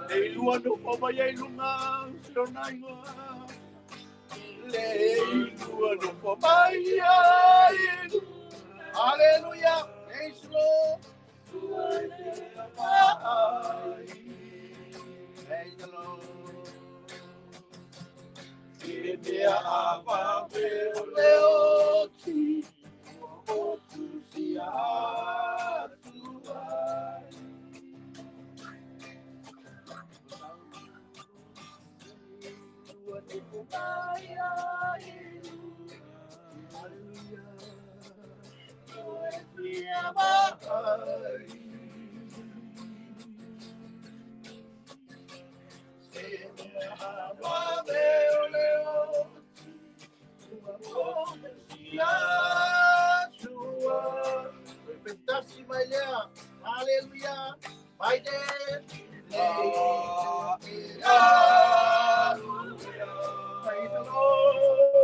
Leilua no pamaya lunga, Leilua no pamaya. Hallelujah. Praise the Lord. Praise the Lord. Give me a Hallelujah. My dad. Praise the Lord.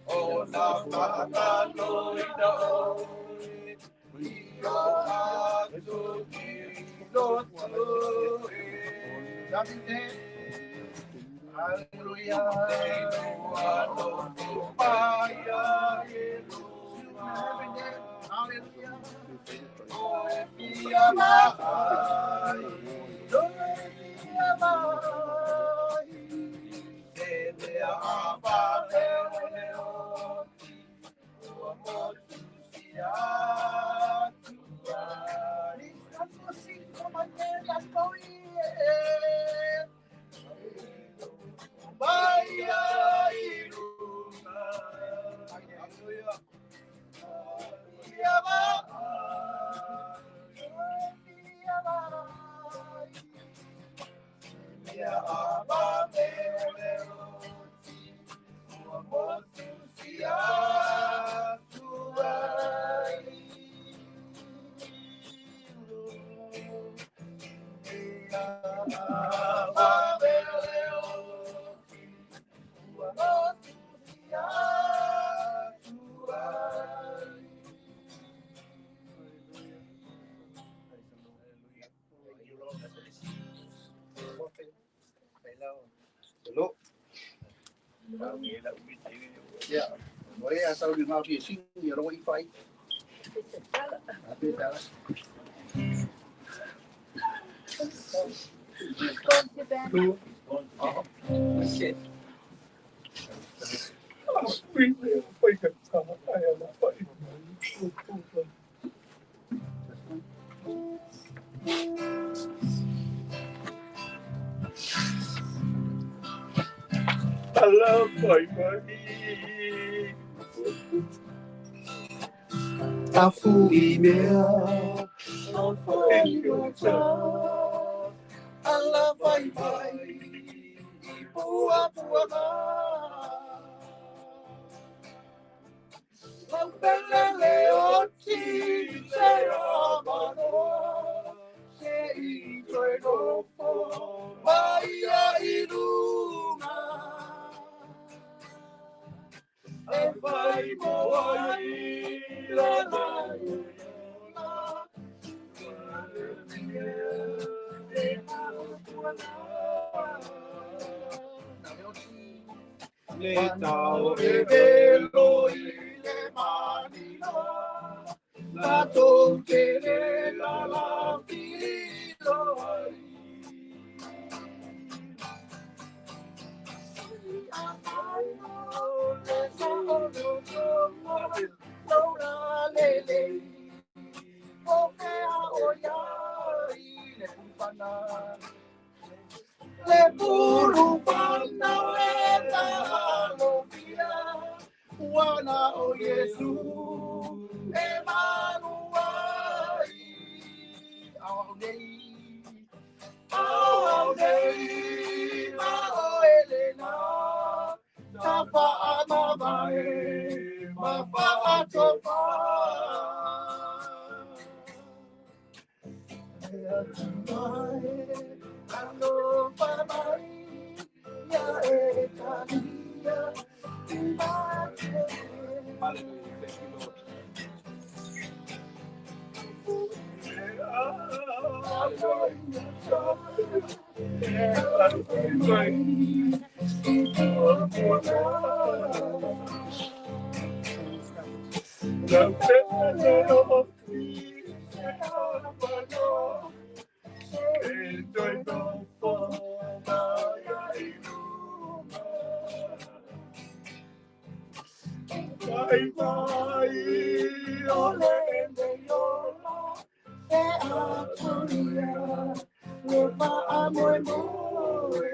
Oh, na Father, Lord, we are to be Lord, hallelujah, yeah. Mới sau đường nào thì xin nhiều đâu ít phải. Hello, boy, buddy. Ta phu email, nó phải được cho. Allah vai vai, bua bua ba. Lang belle ochi se amano, se injoy no fo, Maria iluma. E vai moai la la la. Le tau e velo i le manila, la tonke le la filo ai. Le sa o lo la le, o ke a o ya i le pana. Le puru pana le talovia, wana o Yesu, Emmanuel, au nei, mao Elena, tapa amavae, mapa atopa. Hello, bye-bye, ya Italia, bye bye, ole de yola, e aturia, le amoe moe.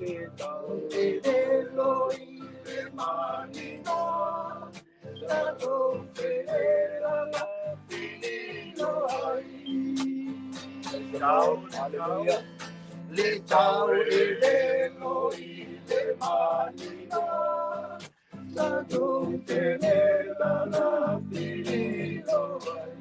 E tau e loi e manina, la toke la finino ai. Ciao, alleluia. Le ciao e loi e manina, la toke la finino ai.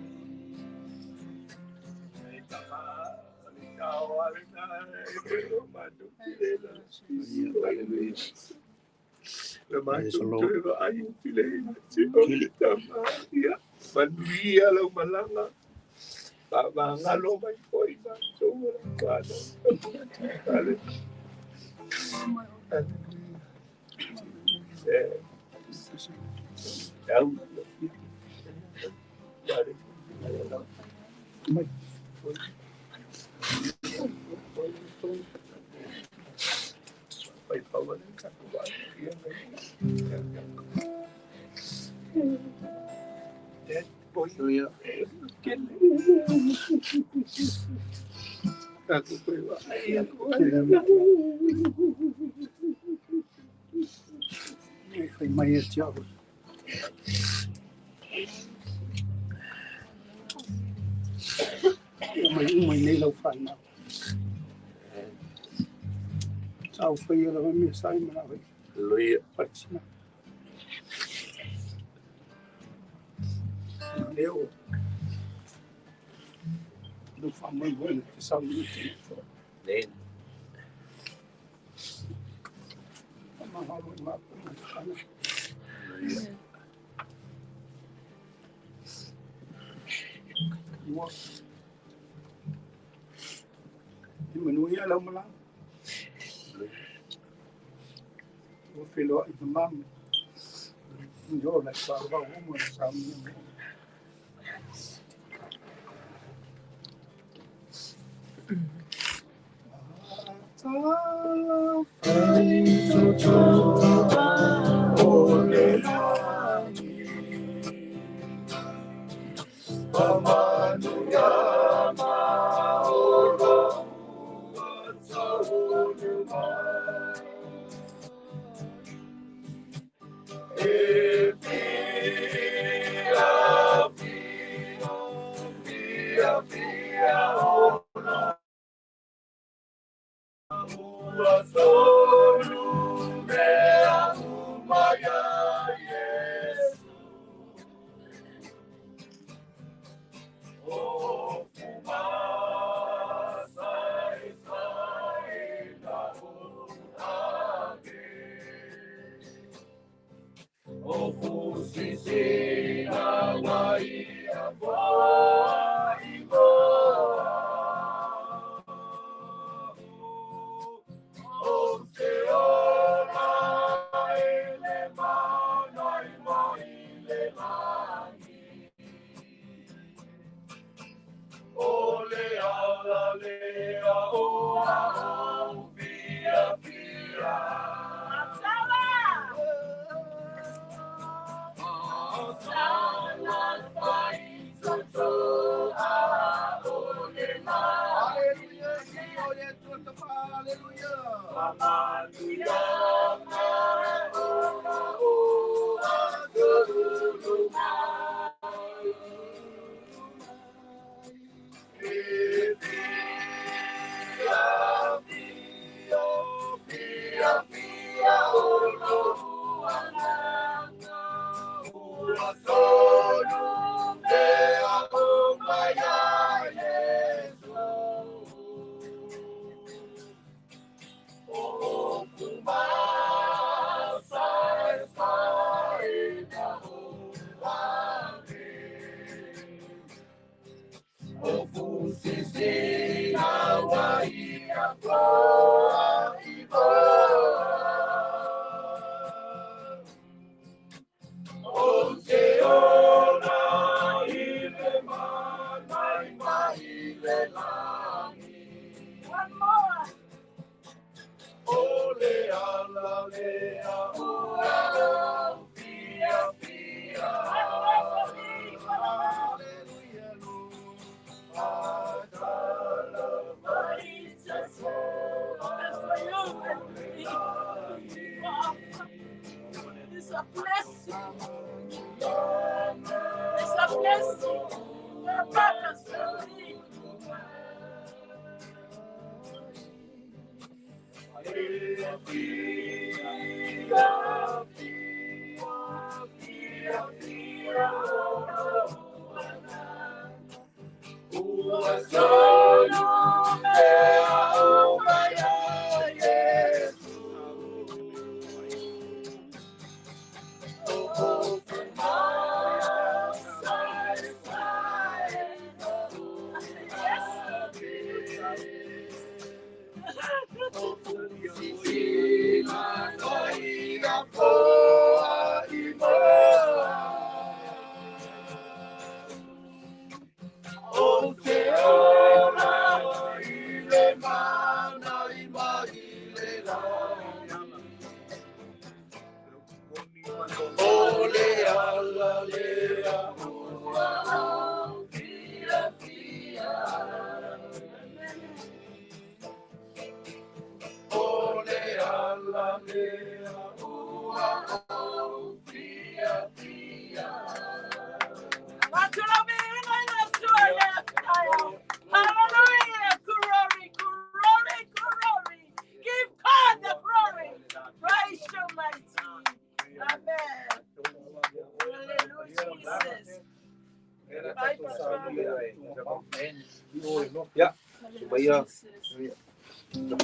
Ya, supaya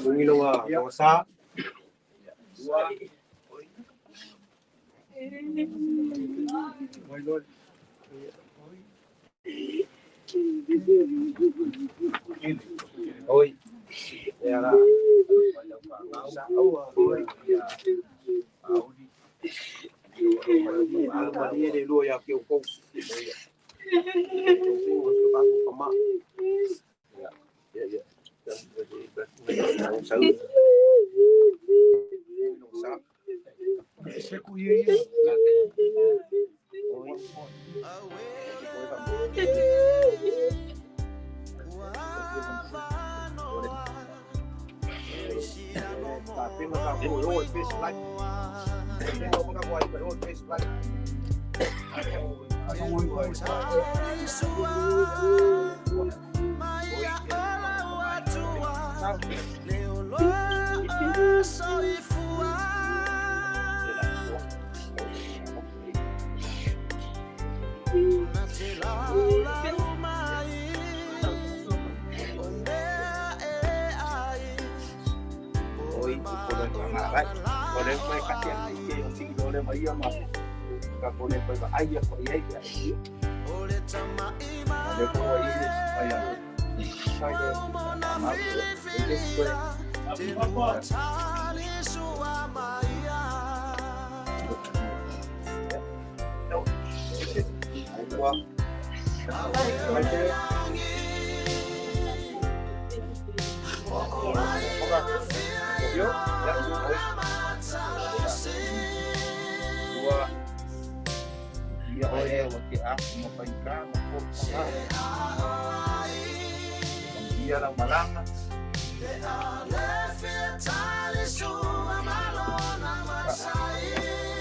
Panginoon dosa. My Lord. Oi. Ya lah. Maria de Lua ya kêu cô. Boleh mai kasih yang sih boleh mai ama. Ka boleh pai ba ai ko ai ya. Boleh tama ima. Boleh ko ai supaya saya amal ini supaya tali suamaya. Dia oleh waktu aku mau pakai mau dia lang malanga.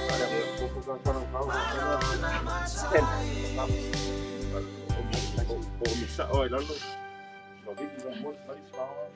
Ada bukan orang kau. Bisa, oh lalu. Lebih juga mau balik sekolah.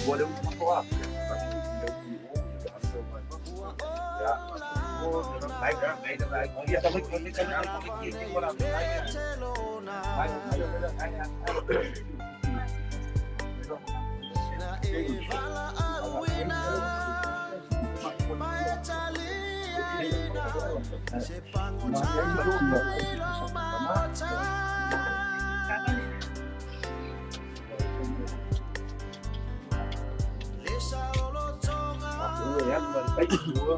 Boleh apa? Ya, baik. Dia tak boleh kan orang lain. Ya, baik dua.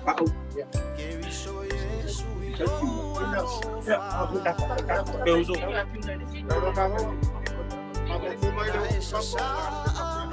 Pak, ya. Ya, aku tak tahu. Kalau kamu mau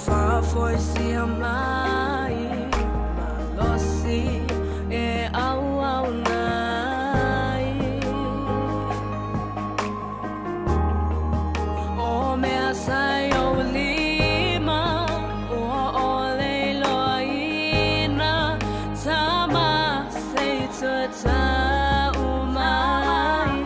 Far voice mai malosi e au nai o me asai o lima o Leilua ina tama sei ta umai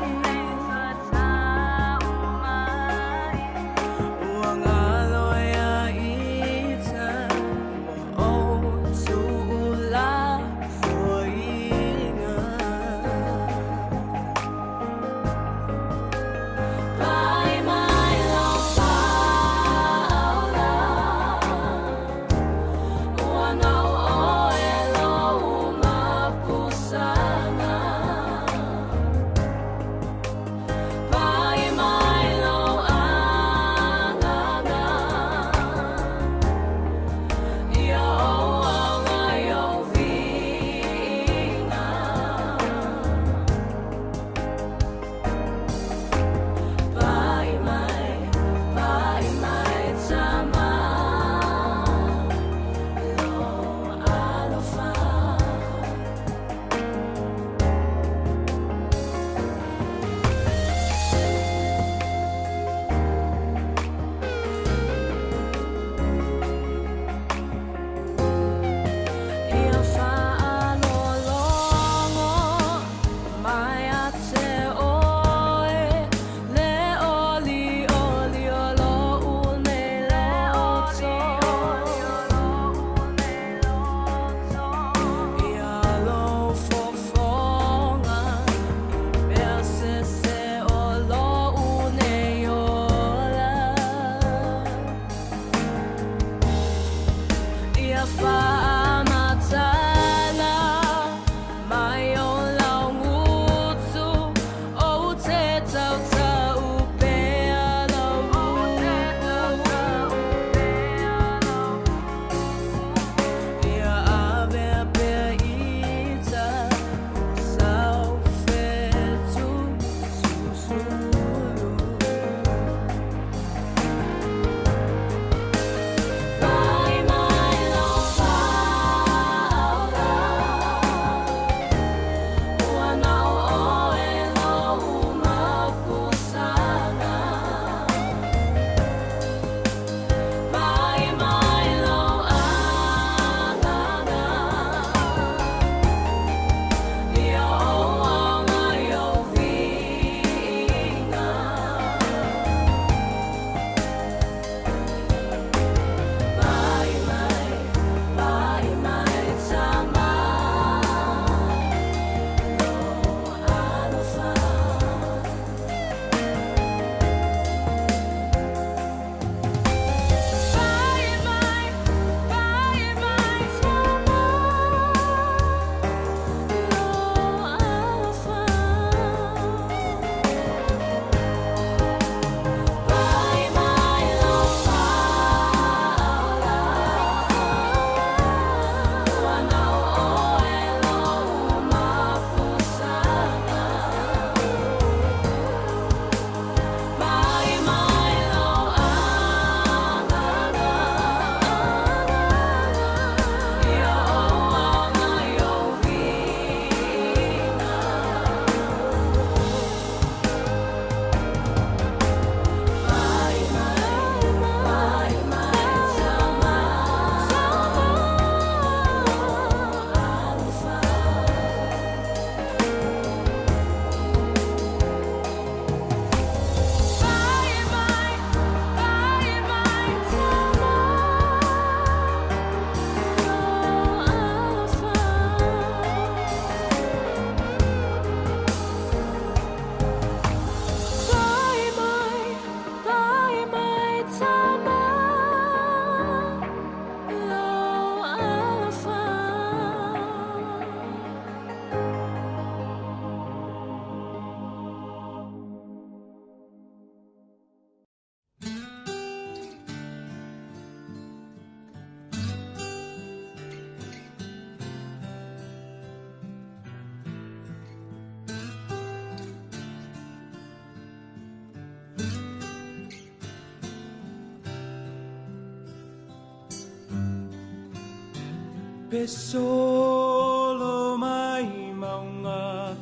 Pesolo mai maunga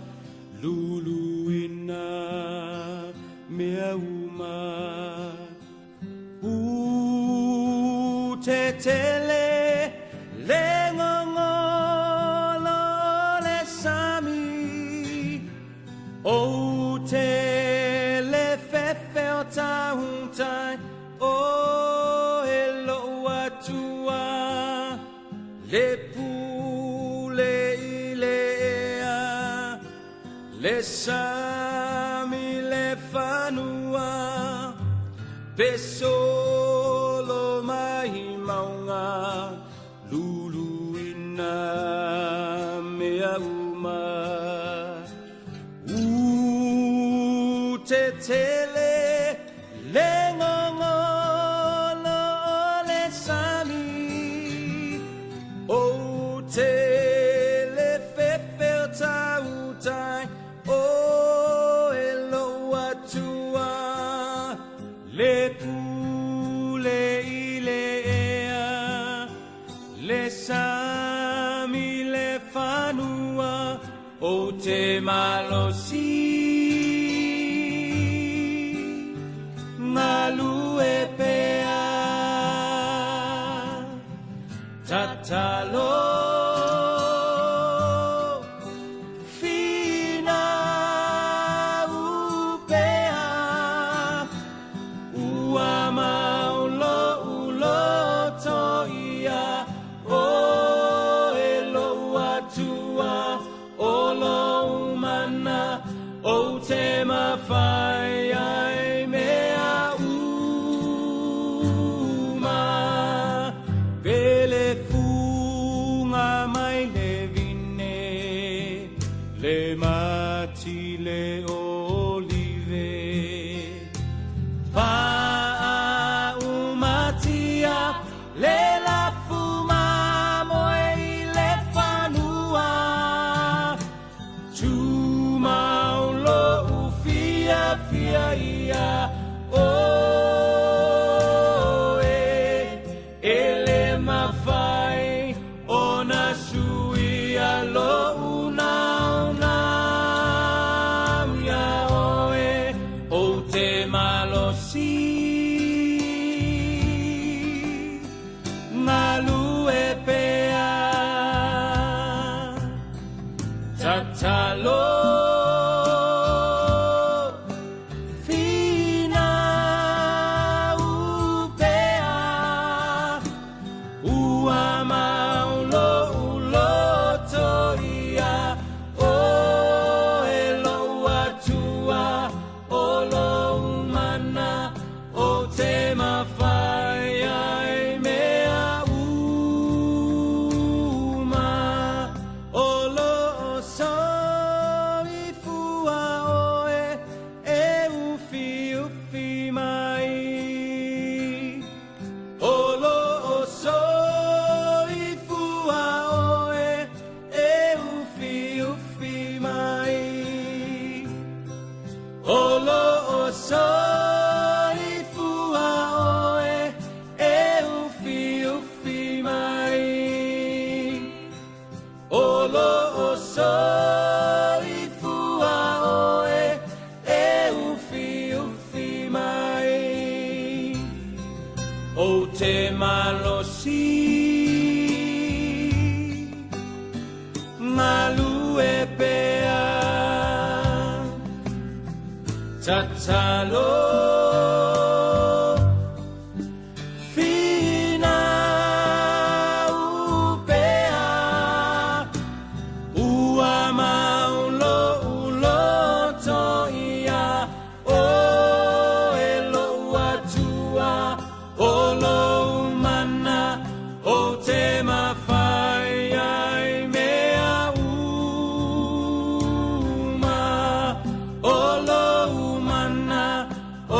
luluina mea uma tetele lengongolo le sami o tele fefe o tahuntai o elo atua le pule ilea le sami le fanua pesolo mai maunga luluina mea uma tetele lengongolo le sami o tele fefe tautai o elo atua le pule ilea le sami le fanua o te malosi ngalue pea tatalo fina upea uama ulo ulo toia o elo atua olo umana o te mawhai ai mea uma pele funga mai le vine le mati le olive fa umatia le la fuma moe le fanua tu maulo ufia fia ia o ele mafai ona sui alo una ya oe o te malosi ngalue pea tatalo fina upea uama ulo ulo toia o elo atua olo umana o te mawhai ai mea uma olo soi fua oe e ufi ufi mai olo soi fua oe e ufi ufi mai olo soi fua oe e ufi ufi mai olo soi fua oe e ufi ufi mai o te malosi ngalue pea tatalo fina upea uama ulo ulo toia o elo atua olo umana o te mawhai ai mea uma olo umana o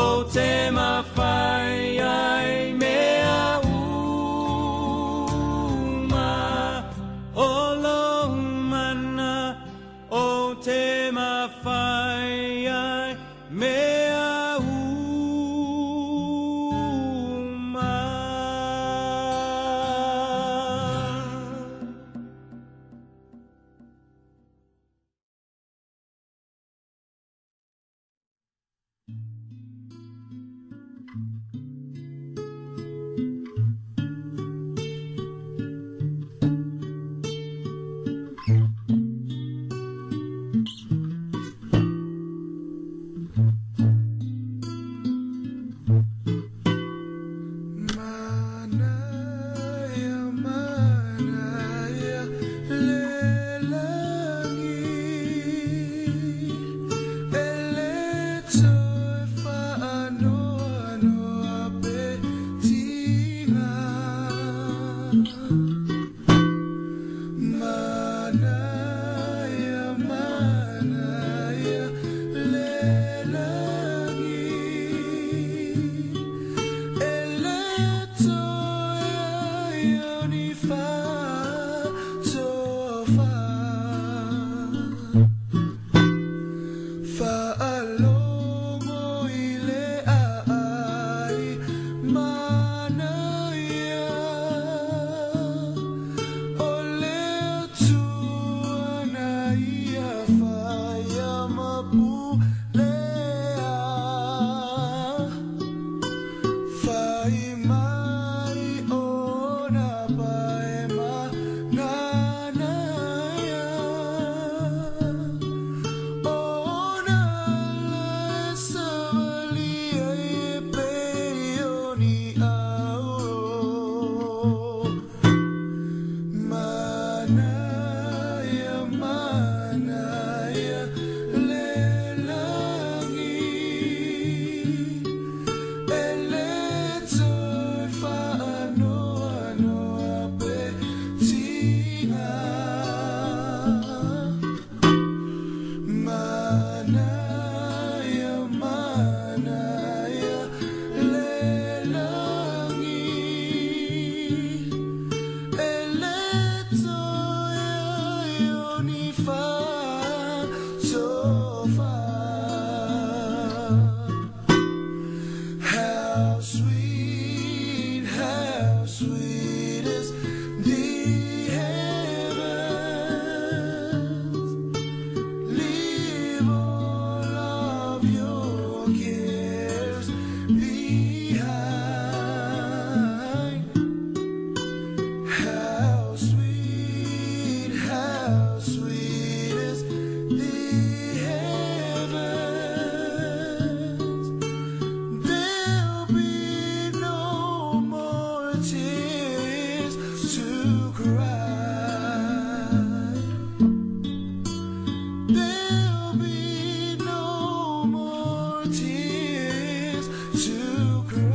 to cry.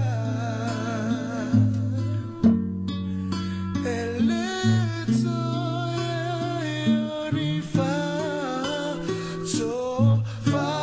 A little far, so far.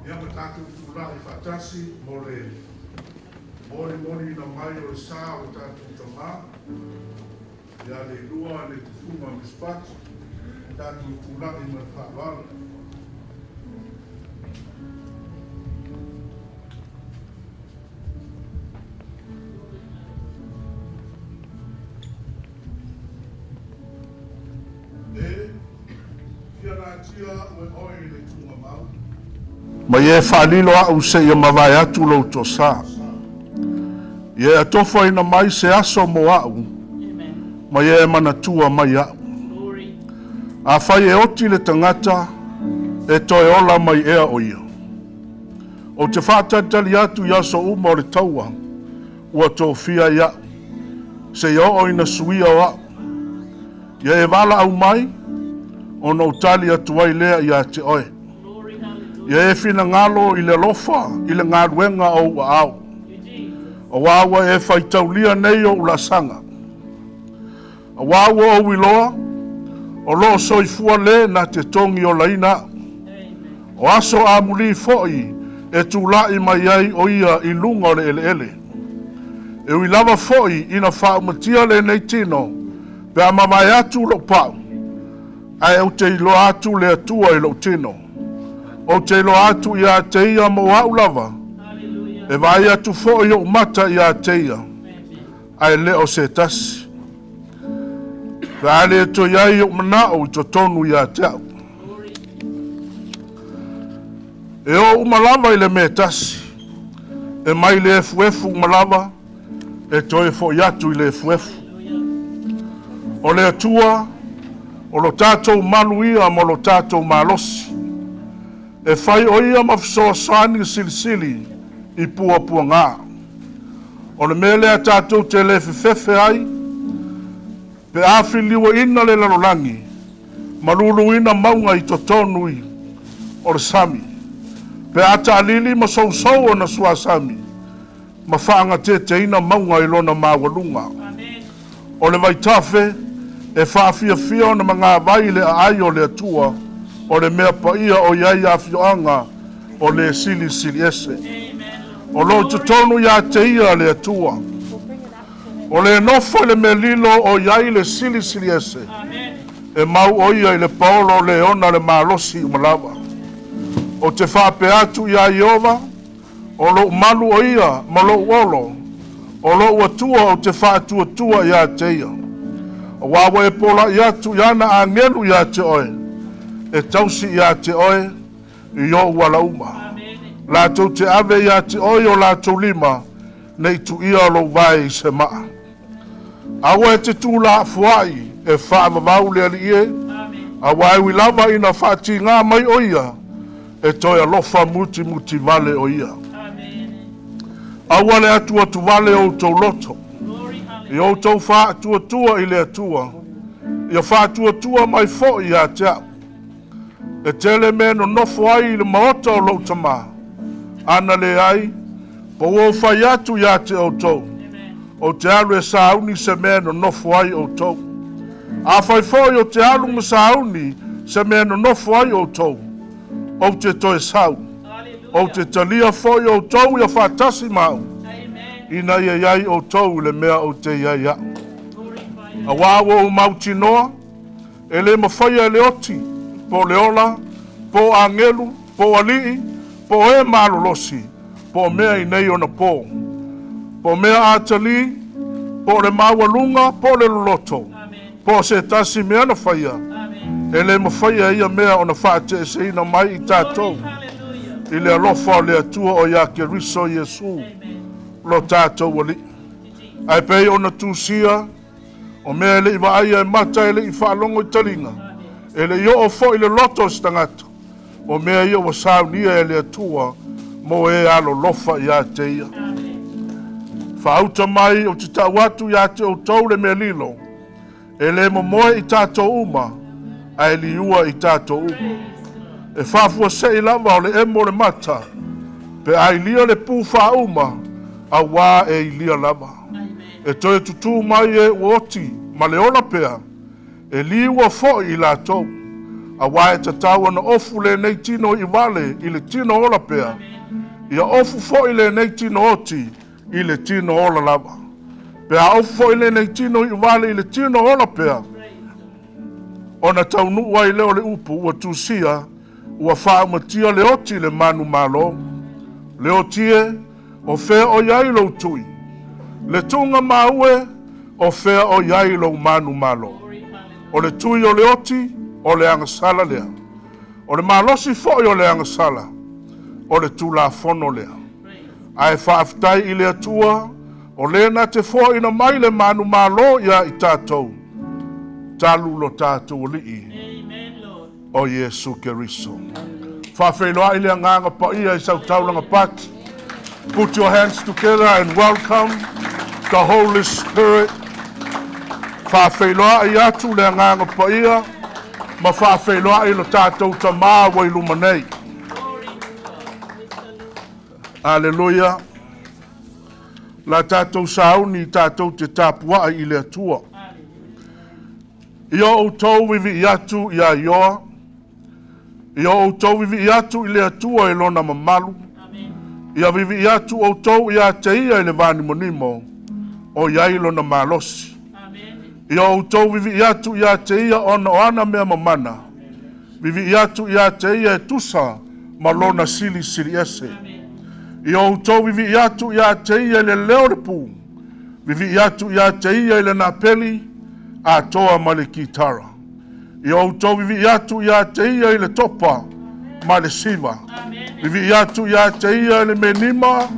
Ia matatu tula'i whātasi mo le mori na mai o le sā o tātou tamā. Ia Leilua Misipati Letufuga tātou tula'i ma whāwala. Ma ye whalilo au se ia mawai atu lau to sa. Ye atofo ina mai se aso mo au. Ma ye manatua mai au. A whai e oti le tangata e toe ola mai ea o ia. O te whātatali atu ia so uma o le taua ua tō fia ia. Se ia o ina suia o au. Ye e wala au mai o no tali atu ai lea ia te oe. Ia e whina ngalo i le lofa, i le ngāruenga o ua au. A wāua e whaitaulia nei o ulasanga. A wāua o iloa, o lo soifua le na te tongi o laina. O aso a muli foi e tūlai mai ai o ia i lunga o le ele ele. E ui lava foi ina whaumatia le nei tino, pe a mawai atu lo pau. Ai au te ilo atu le atua i lo tino. O te ilo atu i a te ia mo au lava. E vai atu fo i o mata i a te ia. Ai le o se tasi. Vai le to iai o manao i to tonu i a te au. E o umalava i le me tasi. E mai le efuefu umalava. E to e fo i atu i le efuefu. O le atua. O lo tātou malu ia mo lo tātou malosi. E whai o ia mawhisoa sani silisili i pua ngā. O le mele a tātou te le whiwhewe ai. Pe awhi liwa ina le lalolangi. Malulu ina maunga i totonu i. O le sami. Pe ata alili ma sousou o na sua sami. Ma whaanga te ina maunga i lona mawalunga. O le vaitafe. E whaafia fia o na mga vai le ai o le atua. O le mea paia o iai a fioanga o le sili ese. O lo tutonu ia te ia le atua. O le nofo le me lilo o iai le sili ese. E mau o ia i le paolo le ona le malosi umalawa. O te whaape atu ia Iova. O lo malu o ia ma lo uolo. O lo atua o te whaatua ia te ia. O wawa e pola i atu iana a ngelu ia te oe. E tausi ia te oe i o wala uma. Lātou te ave ia te oe o lātou lima nei tu ia lo vai se maa. Awa e te tū la fuai e whaamavau le ali ie Awai wi lava ina whaati ngā mai o ia, e toi alofa muti muti vale o ia. Awale atua tu vale o tau loto. I o tau wha atua tua i le atua. Ia wha atua tua mai fo i a tea. E tele me no nofo ai i le maota o lau tama. Ana le ai, po o whai atu i a te o tau. O te alu e sauni se me no nofo ai o tau. A whai fo i o te alu ma sauni se me no nofo ai o tau. O te toe sau. O te talia fo i o tau ia whatasi mau. Ina ia iai o tau le mea o te iai ia. A wawo o mauti noa, e le mawhaia le oti, po le ola, po angelu, po alii, po e malolosi, po mea i nei o na po. Po mea atali, po le mawalunga, po le loloto, po se tasi mea na whaia. E le mawhaia ia mea o na whaate se ina mai i tātou. I le alofa o le atua o ia ke riso Yesu, lo tātou wali. Ai pei o na tūsia, o mea le iwa aia e mata e le i whaalongo i talinga. E le io o fo i le loto stangata. O mea io wa saunia e le atua, mo e alo lofa i a te ia. Whaauta mai o te tauatu i a te o tau le mea lilo. E le momoe i tātou uma, ai li ua i tātou uma. E whafua se i lava o le emo le mata, pe ai lia le pū whauma, a wā e i lia lava. E toi tutu mai e uoti, ma le ola pea, e liua fo i la tau. A wā e tatau ana ofu le nei tino i wale i le tino ola pea. Ia ofu fo i le nei tino oti i le tino ola lava. Pea ofu fo i le nei tino i wale i le tino ola pea. Ona tau nuua i leo le upu ua tusia, ua whaamatia le oti le manu malo. Le otie, o whea o iai lau tui. Le tunga maue, o whea o iai lau manu malo. O le tui o le oti, o le angasala lea. O le malosi foi o le angasala. O le tula fono lea. Ai whaaftai i le atua, o le na te foi na mai le manu malo ia i tātou. Talu lo tātou li. O Yesu Keriso. Whawheloa i le anganga pa ia i sau taulanga pati. Put your hands together and welcome the Holy Spirit. Whawheloa i atu le anganga pa ia. Ma whawheloa i lo tātou ta maa wa i lumanei. Aleluia. La tātou sauni tātou te tāpua i le atua. Ia o tau vivi i atu i a ioa. Ia o tau vivi i atu i le atua i lona mamalu. Ia vivi i atu o tau i a te ia i le vani monimo. O ia i lona malosi. Ia o tau vivi i atu i a te ia ona o ana mea mamana. Vivi i atu i a te ia e tusa ma lona sili sili ese. Ia o tau vivi i atu i a te ia i le leo le pū. Vivi i atu i a te ia i le napeli a toa ma le kitara. Ia o tau vivi i atu i a te ia i le topa ma le siva. Vivi i atu i a te ia i le menima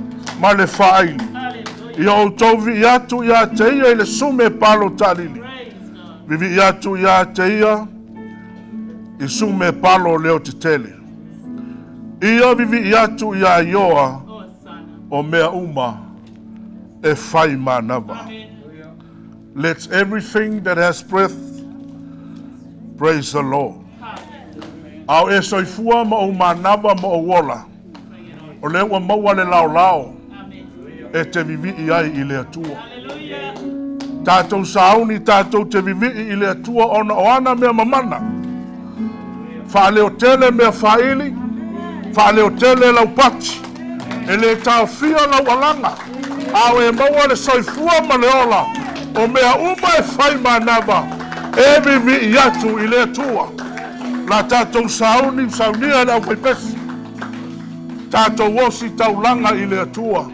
ma le whaili. Ia o tau vivi i atu i a te ia i le sume palo talili. Vivi i atu i a te ia i sume palo leo te tele. Ia vivi i atu i a ioa o mea uma e whai manava. Let everything that has breath praise the Lord. Au e soifua ma o manava ma o wola. O le ua maua le lao lao. E te vivi i ai i le atua. Tātou sauni, tātou te vivi i le atua ona o ana mea mamana. Whaaleo tele mea whaili. Whaaleo tele lau pati. E le tau fia lau alanga. Au e maua le soifua ma le ola. O mea uma e whai manava. E vivi i atu i le atua. La tātou sauni, saunia lau paipesi. Tātou wosi taulanga i le atua.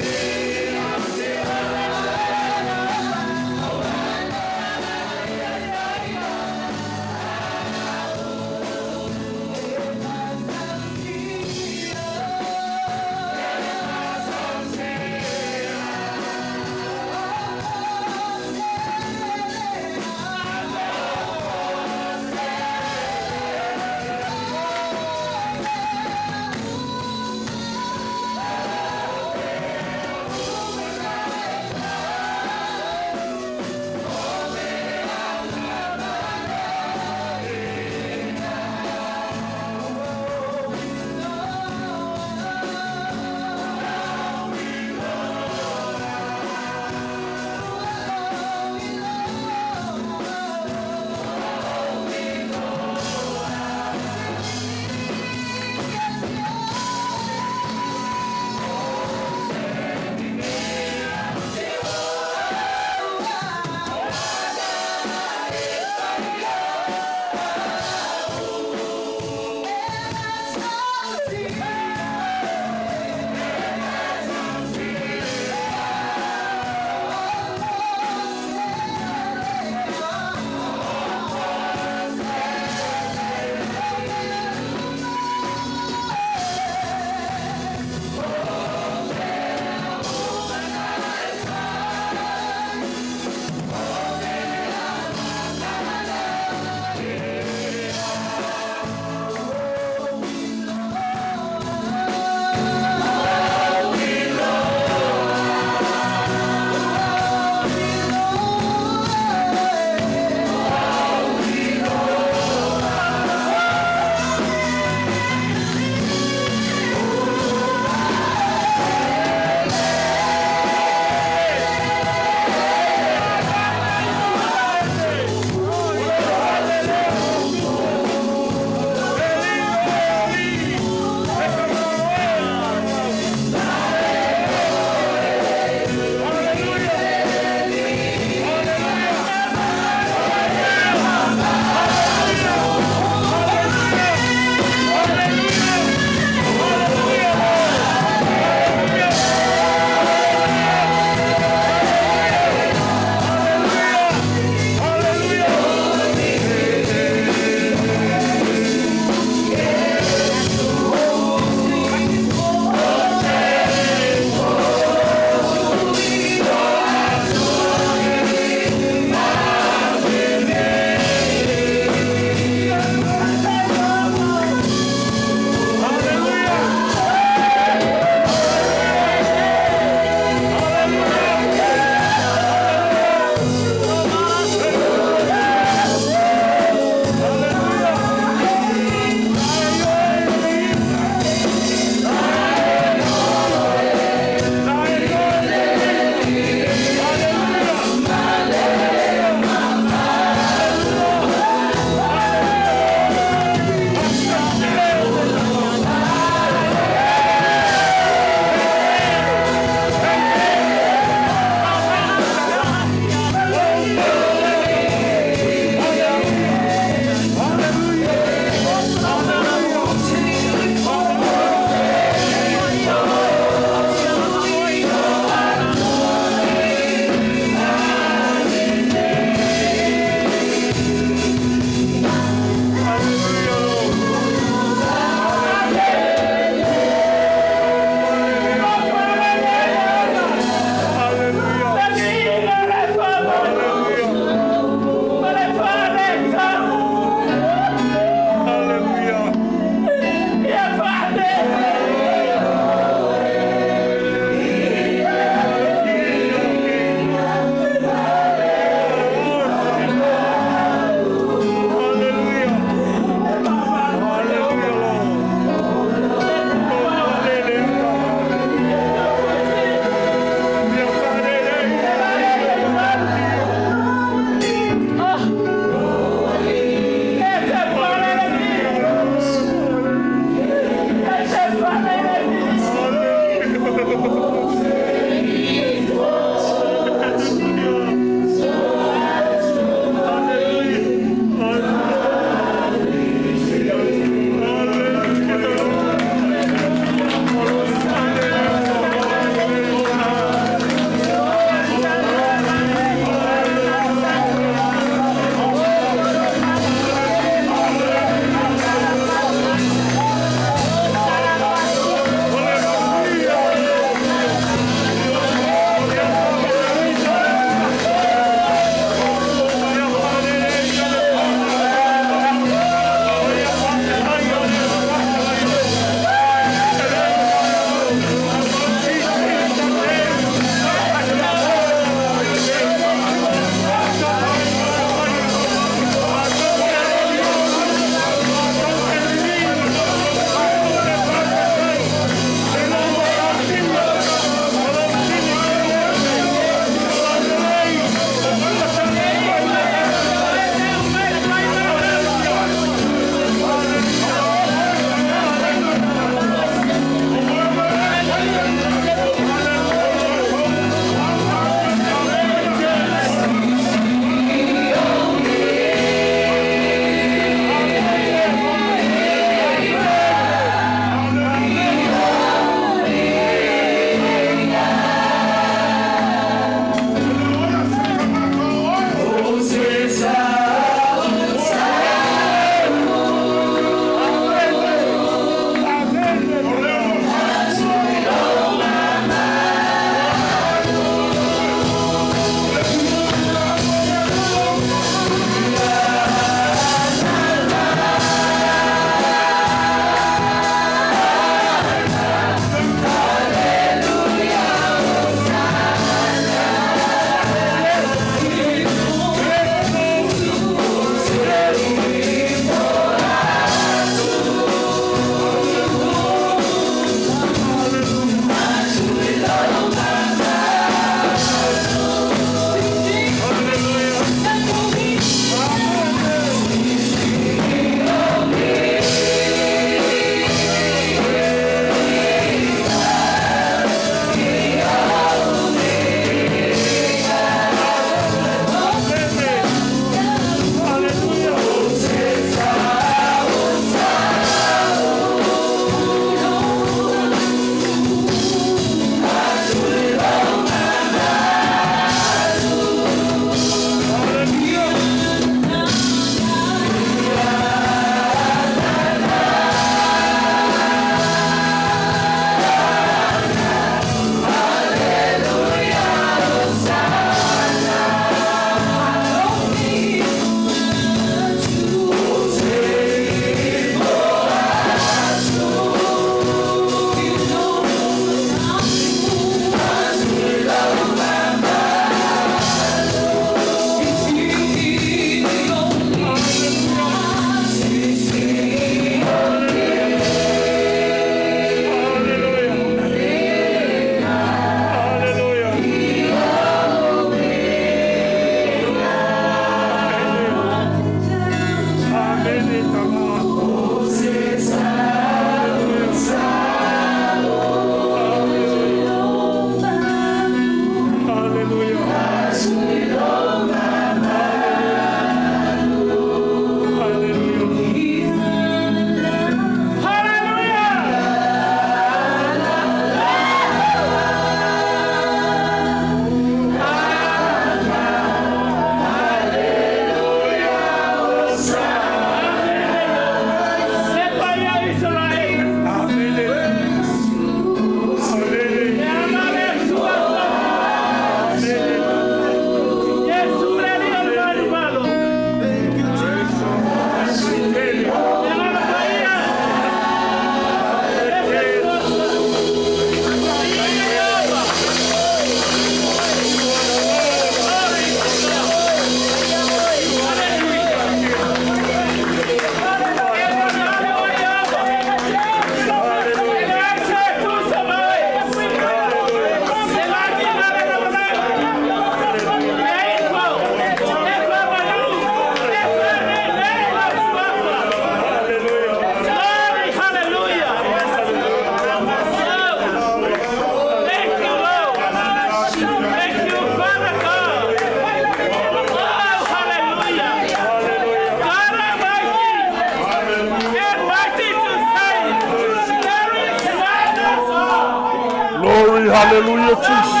Glory, hallelujah, Jesus.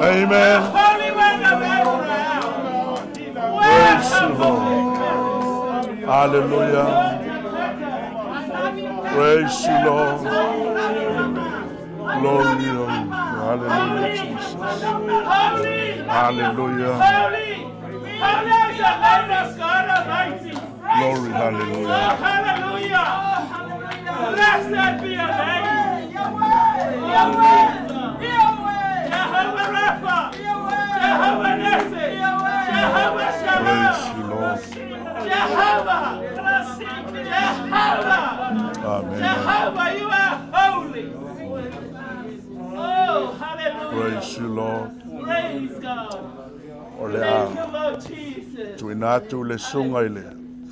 Amen. Praise you, Lord. Hallelujah. Praise you, Lord. Glory, hallelujah, Jesus. Hallelujah. Glory, hallelujah. Hallelujah. Blessed be your name. Jehovah Rapha. Jehovah Nissi. Jehovah Praise you, Shalom. Lord. Jehovah. Amen. Jehovah, you are holy. Oh, hallelujah. Praise you, Lord. Praise God. Ole Thank you, Lord Jesus. tuinatu le sunga ile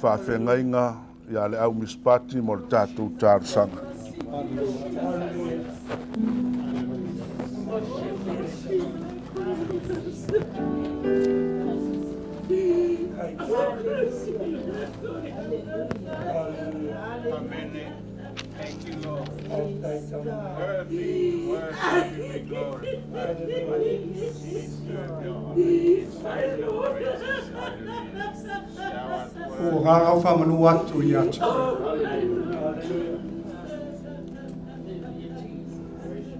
whawhengainga ia le au misipati mo le tātou tārsanga. Thank you, Lord. Worthy, worthy be glory. O rara o whamanu atu i atu.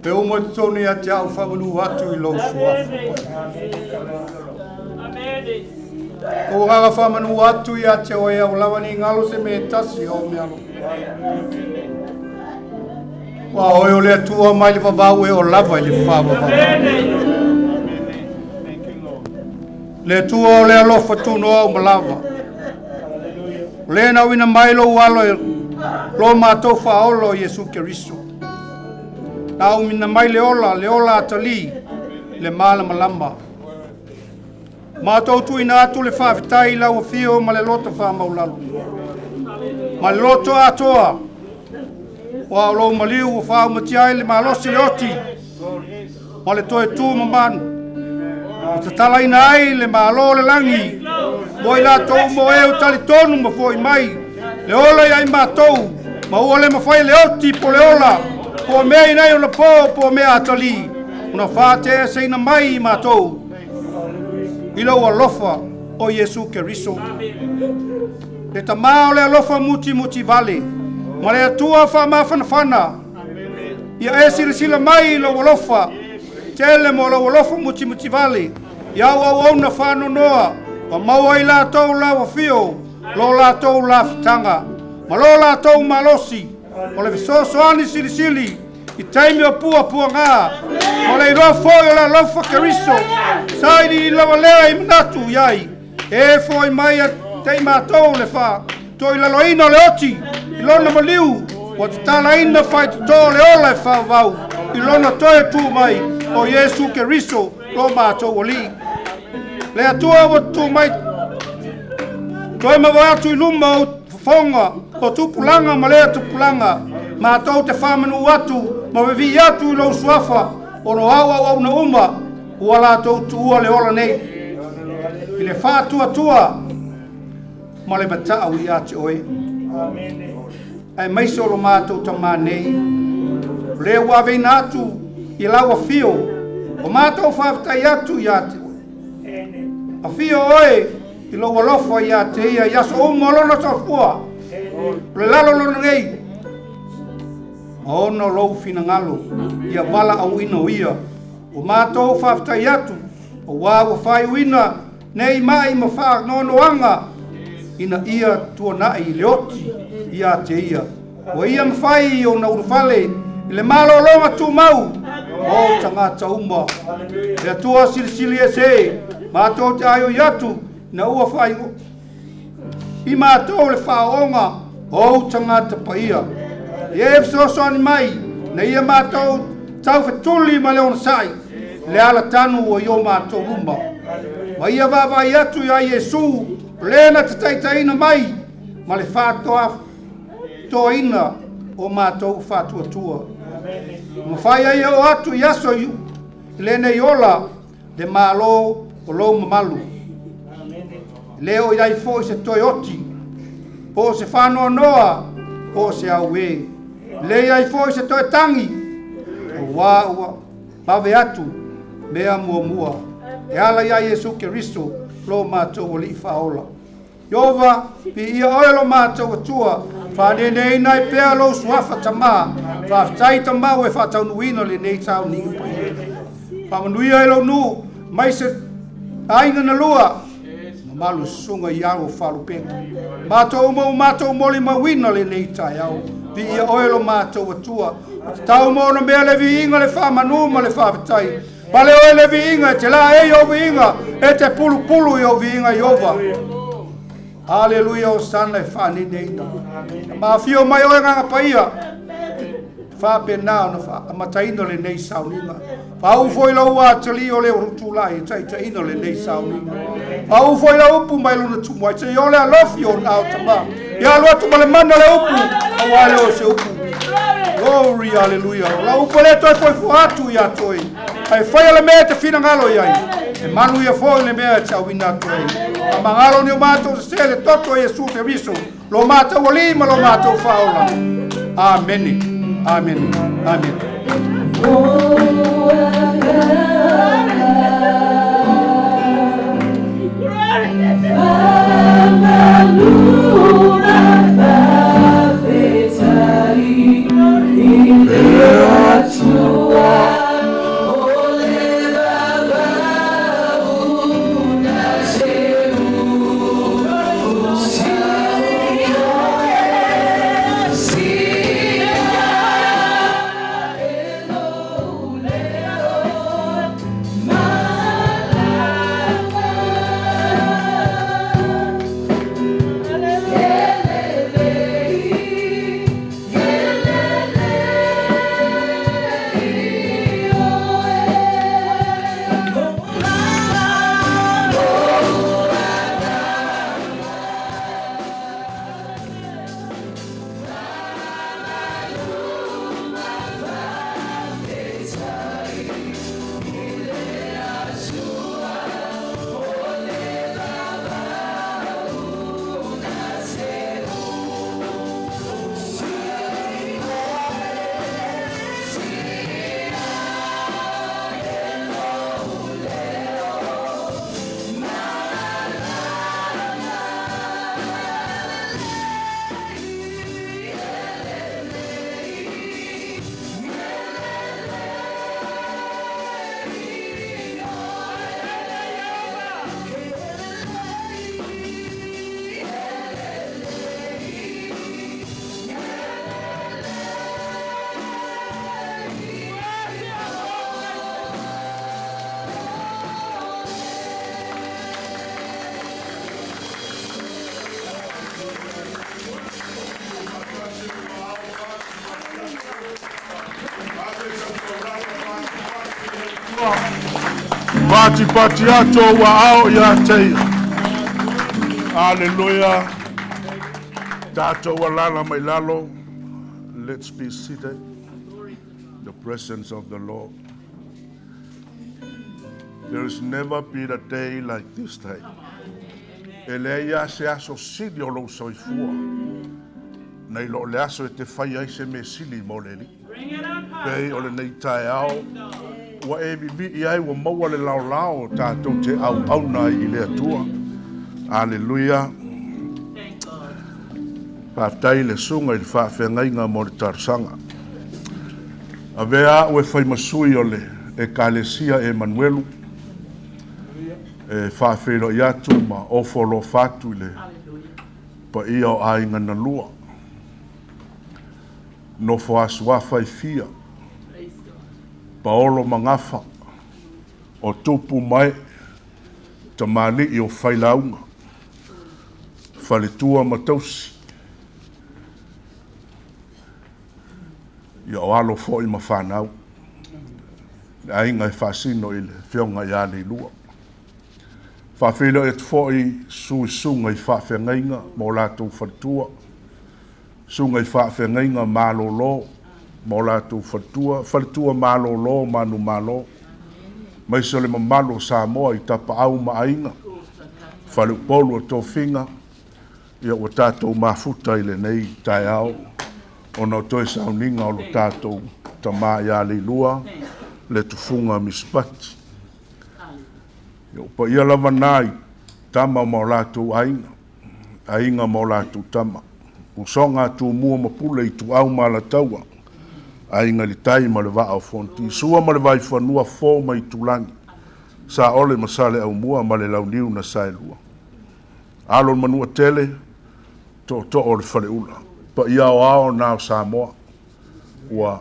Pe o mo tonu i atu au whamanu atu i lo suafu. O rara whamanu atu i atu o ea o lawani ngalo se me tasi o me alo. Wa oi o le atua mai le wawau e o lava i le whawa. Le atua o le alofa tunu au malawa. Le na wina mai lo walo lo mātou whaolo Yesu Keriso. Na umina mai le ola atali, le mala malama. Mātou tu ina atu le whawhitai lau whio ma le loto whamaulalu. Ma le loto atoa, wa lo maliu wa whau matiai le malosi le oti, ma le toe tū mamanu. O te tala ina ai le malo le langi, mo i la tau mo e o tali tonu ma foi mai, le ola i ai mātou, ma ua le mawhai le oti po le ola, po mea inai o na po mea atali, una whātea se ina mai i mātou, i lau alofa o Yesu Keriso. Le tamao le alofa muti vale, ma le atua whamawhanawhana, ia e sila mai i lau alofa, tele mo lau alofa muti vale, iau au na whano noa, wa maua i lātou la wafio, lo lātou la fitanga, ma lo lātou malosi, o le visosoani sili, i taimi o pua ngā, o le iroa foi o la laufa Keriso, sairi i lawa lea i manatu iai, e foi mai a tei mātou le wha, to i laloina o le oti, i lona maliu, o te talaina whai te tō le ola e whau, i lona toe tū mai, o Yesu Keriso, lo mātou o li. Le atua o tu mai toi mawa atu i luma o fonga o tupulanga ma le tupulanga ma tau te whamanu atu ma wevi atu i lau suafa o no awa au na uma ua la tau tuua le ola nei i le whātua tua ma le bataa ui ati oe ai maise o lo mātou tamā nei le waveina atu i laua fio o mātou whawtai atu i ati a fio oe i lo walofa ia te ia yaso o molona sa fua le lalo lo ngei o no lo fina ngalo ia wala au ina ia o mātou whaftai atu o wawa whai uina nei mai ma wha nonoanga ina ia tuanai leoti ia te ia o ia mwhai o na urufale i le malo longa tu mau o tangata uma le atua silisili e se mātou te aio iatu na ua whai i mātou le whaonga o tangata paia e efsosoani mai na ia mātou tau whetuli ma leona sai le ala tanu o io mātou rumba ma ia vavai atu ia Yesu lena te taitaina mai ma le whātoa toina o mātou whātuatua ma whai ai o atu i aso lena i ola de malo o lou mamalu. Leo iai fo se toi oti, po se whanoa noa, po se au e. Le iai fo se toi tangi, Wā ua mawe atu mea mua. E ala ia Yesu Keristo lo mātou o li whaola. Iova, pi ia oelo mātou atua, whanenei nai pēa lo suafa tamā, whaftai tamā e whataunuina le nei tau ni upai. Whamanuia e lo nu, mai se ainga na lua, na malu sunga i aro whalupenga. Mātou moli mawina le nei tai au, pi ia oelo mātou atua, tau mōna mea le vi inga le whamanuma le whaftai. Pale oe le vi inga, te la e o vi inga, e te pulu i o vi inga Iova. Haleluia o sana e whanenei. Ma fio mai oe nganga paia. Whapena na mataino le nei sauninga. Whaufo i lau a tali o le urutulai, taitaino le nei sauninga. Whaufo i lau upu mai luna tumai, te i ole a lofi o nao tama. Ia lua tumale mana le upu, awale o se upu. Glory, hallelujah. La upu le toi foi fuatu ia toi. Ai whai le mea te whina ngalo iai. E manu ia fo le mea te awina toi. A mangalo ni o mātou se le toto e Jesu Keristo. Lo mātou o lima, lo mātou whaola. Amen. Amen. Amen. Pati ato wa ao ya teia. Hallelujah. Tato wa lala mai lalo. Let's be seated. The presence of the Lord. There has never been a day like this day. Eleia se aso sili o lo soifua. Nei lo le aso e te whai ai se me sili mo le li. Pei o le nei tae ao. Wa e vivi i ai wa maua le lao lao tātou te au nai i le atua. Hallelujah. Pātai le sunga i le whawhengainga mo le tarsanga. A vea ue whai masui o le e kalesia e Manuelu. E whawhero i atu ma ofolo fatu le pa ia o ainga na lua. No whaasuafa i fia. Paolo mangafa o tupu mai tamali i o whailaunga whaletua matausi i o alo fo i mawhanau a inga e whasino i le whionga i a Leilua whawhelo e tfo i sunga i whawhengainga mo lātou whaletua sunga i whawhengainga mālolo mo lātou whaletua mālolo manu mālo. Mai se le mamalo Samoa i tapa au maainga. Whale polu o tō whinga. Ia o tātou mafuta i le nei tai au. O na toi sauninga o lo tātou tama ia Leilua Letufuga Misipati. Pa ia lava nai tama mo lātou ainga mo lātou tama. Usonga tu mua mapule i tu au malataua. Ainga li tai ma le waa au fonti. Sua ma le vai whanua fō mai tulangi. Sa ole masale au mua ma le launiu na saelua. Alon manua tele to o le whale ula. Pa ia o ao nao Samoa. Ua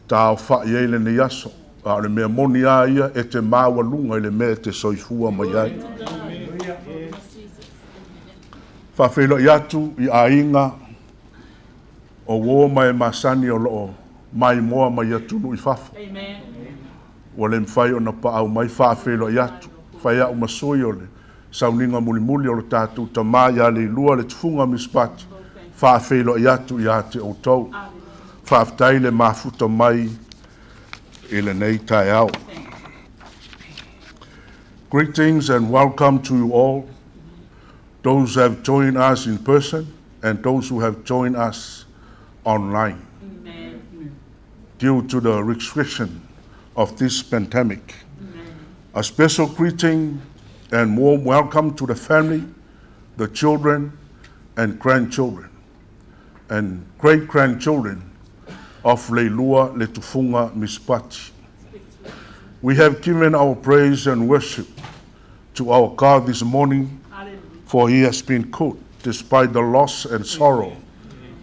tau wha i eile ni aso. A le mea moni a ia e te maua lunga i le mea te soifua mai ai. Whawhelo i atu i a inga o wō mai masani o loo mai moa mai atunu i whafo. Wa le mwhai o na pa au mai whawhelo i atu. Whai au masui o le sauninga muli muli o le tātou ta mai a Leilua Letufuga Misipati. Whawhelo i atu i ate o tau. Whawhtai le mafuta mai ile nei tai au. Greetings and welcome to you all, those who have joined us in person and those who have joined us online. Due to the restriction of this pandemic. A special greeting and warm welcome to the family, the children and grandchildren and great-grandchildren of Leilua Letufuga Misipati. We have given our praise and worship to our God this morning, for he has been good despite the loss and sorrow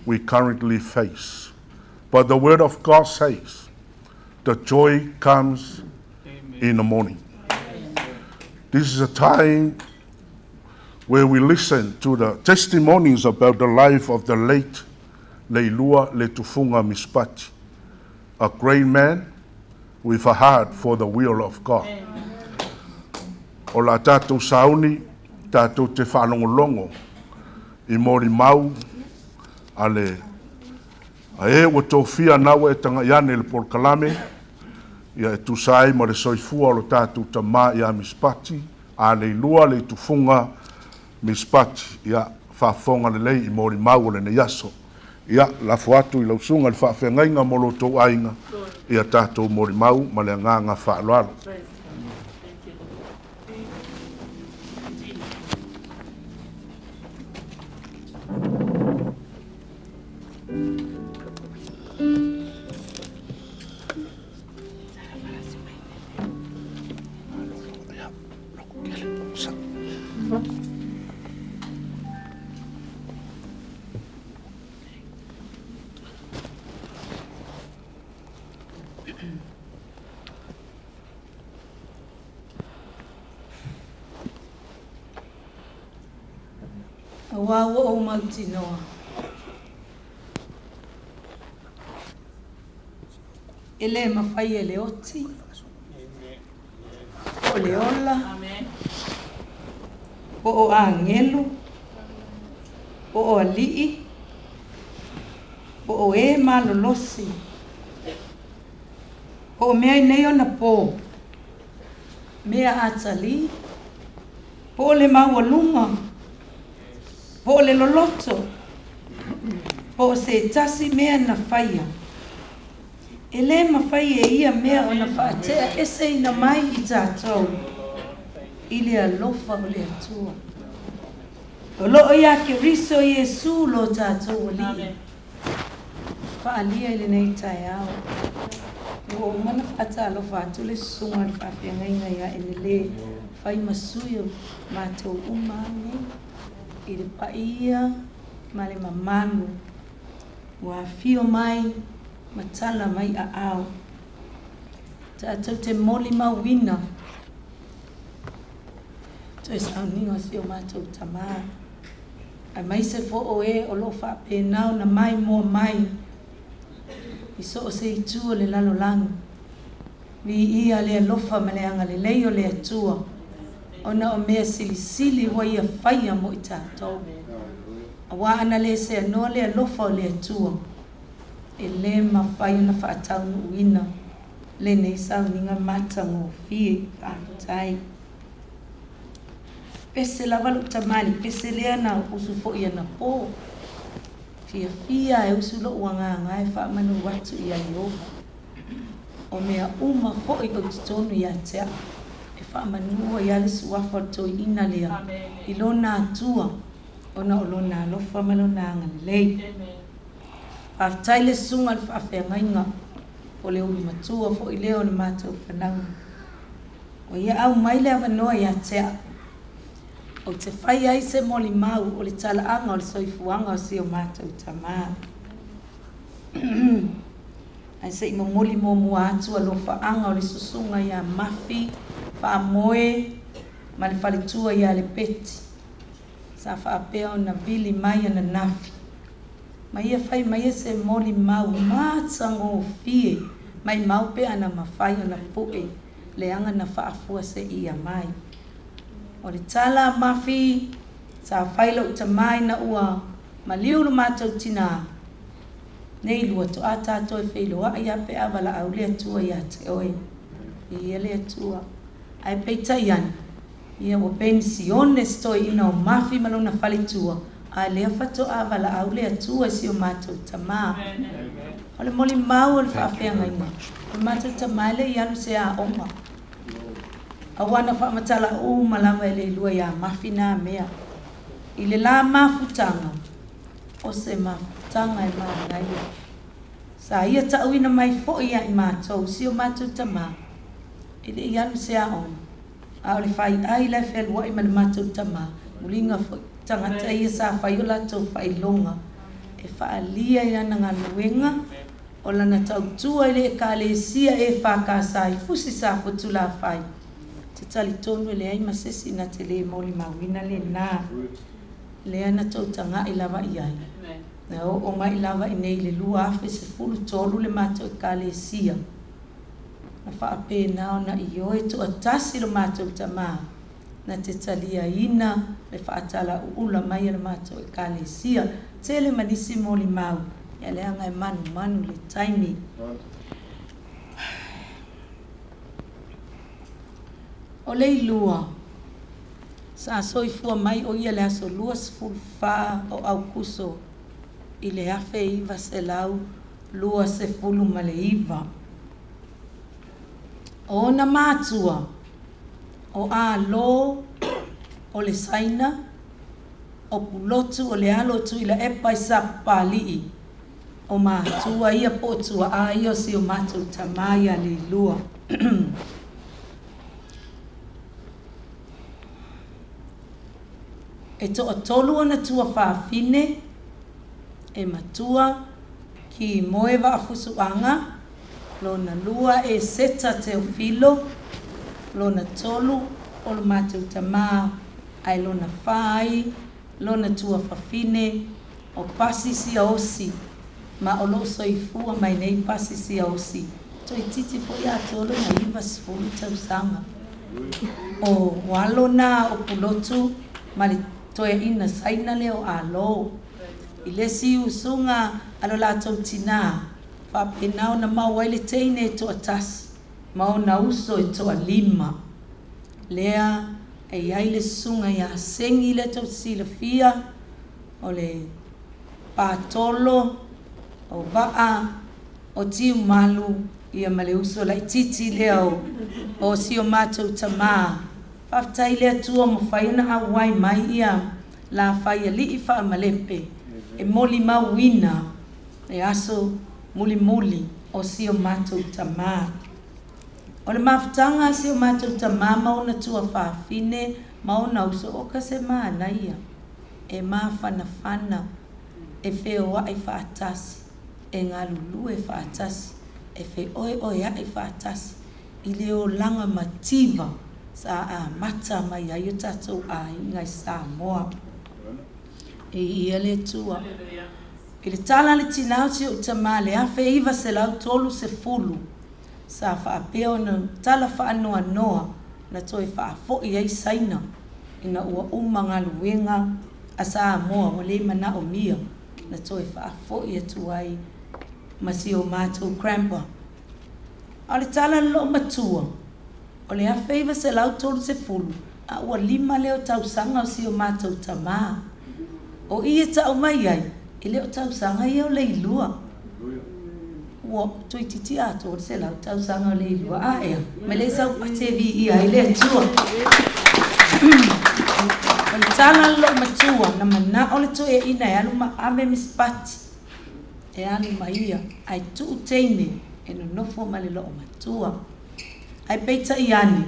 we currently face. But the word of God says, the joy comes in the morning. This is a time where we listen to the testimonies about the life of the late Leilua Letufuga Misipati, a great man with a heart for the will of God. O la tātou sauni, tātou te whanongolongo, i mori mau, ale a e wa tōwhia nawa e tanga iane le polkalame, ia e tūsai ma le soifua o lo tātou tama ia Misipati, a Leilua Letufuga Misipati, ia whawhonga le lei i mori mau le ne yaso. Ia la fuatu i lausunga le whawhengainga mo lo tō ainga, ia tātou mori mau ma le nganga whaaloalo. Awa o mauti noa. Ele mawhai ele oti. O le ola. O angelu. O alii. O e malolosi. O mea nei ona po. Mea atali. Po le mawalunga. Po le loloto, po se tasi mea na whaia. E le mawhai e ia mea o na whaatea ese ina mai I tātou. I le alofa o le atua. O loo ia ke riso Iesu lo tātou o li. Whaalia I le nei tai au. O mana whaata alofa atu le sunga le whawhiangainga ia ene le whai masui o mātou umane. I le paia ma le mamanu wa fio mai matala mai a au tātou te moli mawina to is auninga si o mātou tamā a mai se fo o e o lo whapēnau na mai mua mai I so o se I tua le lalo langu vi ia le alofa ma le anga le leio le atua ona o mea sili wa ia whaia mo I tātou. A wā ana le se anoa le alofa o le atua. E le ma whaia na whaatau uina. Le nei sauninga matango fie kātai. Pese la walu tamani, pese le ana usu fo ia na pō. Fia e usu lo uanga ngai wha manu watu ia Iova. o mea uma fo'i o tonu ia tea. E whaamanua ia le suafa toi ina lea. I lona atua, ona o lona alofa ma lona angalei. Whaatai le sunga le whaawhengainga, o le uli matua fo'i leo na mātou whanau. O ia au mai le awanoa ia tea. O te whai ai se moli mau o le talaanga o le soifuanga o si o mātou tamaa. Ai se ima moli mo mua atu alo whaanga o le susunga ia mafi, wha moe, ma le whalitua ia le peti. Sa whaapeo na vili mai ana nafi. Ma ia whai mai se moli mau mātango o fie, mai mau pe ana mawhai ana pue, le anga na whaafua se ia mai. O le tala mafi, sa whaila uta mai na ua, ma liu na mātou tina. Nei lua to ata to e whailoa ia pe awala au lea tua ia te oe. Ia lea tua. Ai peita ian. Ia wa pensione stoi ina o mafi malona whali tua. Ai lea whato awala au lea tua si o mātou tamaa. O le moli mau o le whaafeanga ina. O mātou tamaa le ianu se a oma. Awana whaamatala o malama e Leilua ia mafi nā mea. I le la mafutanga. O se mafutanga e maangai. Sa ia tauina mai fo'i ia i mātou, si o mātou tamā. I le ianu se a on. A o le whai ai lai whelua i ma le mātou tamā. Mulinga tangata ia sa whai o latou whai longa. E whaalia i ana ngā luenga. O lana tautua i le e ka le sia e whakasa i fusi sa futula whai. Te tali tonu e le ai masesi na te le moli mawina le nā. Le ana tau tanga i lava i ai. Na o mai lava i nei le lua afe se fulu tolu le mātou e ka le sia. Na whaape nao na i oe tu atasi lo mātou tamā. Na te talia ina le whaatala uula mai le mātou e ka le sia. Te le manisi moli mau. Ia le anga e manu le taimi. O Leilua. Sa soifua mai o ia le aso lua sefulu wha o au kuso. I le afe iwa se lau lua sefulu ma le iwa. O na mātua. O a lo o le saina. O pulotu o le alotu i la epa i sa palii. O mātua ia potua a ia si o mātou tamaya Leilua. E to o tolu ana tua whaafine, e matua ki moe wa afusuanga, lona lua e seta te ofilo, lona tolu o lo mātou tamā, ai lona whai, lona tua whaafine, o pasi si a osi, ma o lo soifua mai nei pasi si a osi. To i titi po ia tolu na iwa sifuru tau sanga. O walona o pulotu, mali toe ina saina leo a lo. I lesi usunga alo latou tina. Whapenao na mauaile teine to atas. Mau na uso e to a lima. Lea e aile sunga ia sengi le tau sila fia. O le patolo. O vaa. O tiu malu. Ia male uso lai titi leo. O si o mātou tamā. Whaftai lea tua mo whaiona a wai mai ia la whaia li i wha malepe. E moli mauina e aso muli o si o mātou tamā. O le mawhitanga si o mātou tamā mauna tua whaafine mauna uso o ka se maana ia. E mawhana e wheo ai whaatasi. E ngā lulu e whaatasi. E wheo a e whaatasi. I leo langa mativa. Sa a mata mai ai o tatou a ingai sa moa. E ia le tua. I le tala le tinau si o tamā le afe iwa se lau tolu se fulu. Sa whaapeo na tala whaanoa noa na toi whaafo i ai saina. Ina ua umanga luenga a sa moa o le mana o mia. Na toi whaafo i atu ai masi o mātou crampa. A le tala lo matua. O le awhaiva se lau tolu se fulu, a ua lima leo tau sanga o si o mātou tamā. O ia tau mai ai, i leo tau sanga i o Leilua. ua tui titi ato se lau tau sanga Leilua aea. Me le sau patevi ia ile atua. O le tala lo matua na mana o le to e ina e alu ma ame Misipati. E alu ma ia ai tu teine e no nofo ma le lo matua. Ai peita iani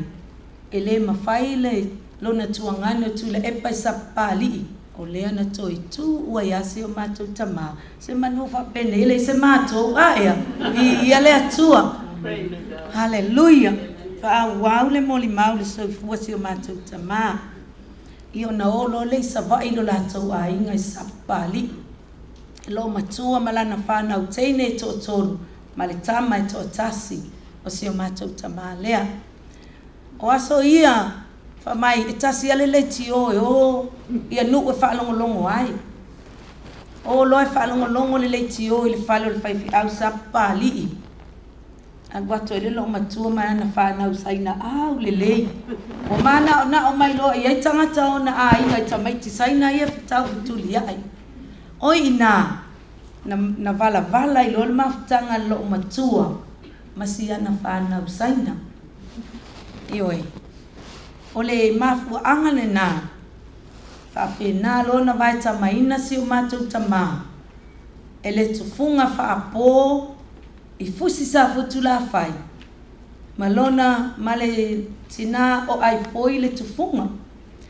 e le mawhai le lo na tuangane tu le epa sapali. O lea na toi tu ua yasi o mātou tamā. Se manu whapene ele se mātou aea. Ia le atua. Hallelujah. Whaawau le moli mau le soifua si o mātou tamā. I o na olo le savai lo lātou a inga i sapali. Lo matua malana whanau teine to tonu. Ma le tama e to tasi o si o mātou tamā lea. O aso ia mai e tasi ale le tio e o ia nu e whaalongolongo ai. O lo e whaalongolongo le tio i le whalo le whaifi au sapali. Ang wato e le lo matua mai ana whanau saina au le lei. O mana na o mai lo i ai tangata o na a inga i tamaiti saina ia whitau vituli ai. O ina na vala i lo le mafutanga lo matua masi ana whanau saina. Ioi. O le mafu angane na whapena lo na vai tamaina si o mātou tamā. E le tufunga whaapō i fusi sa futula whai. Malona male tina o ai poi le tufunga.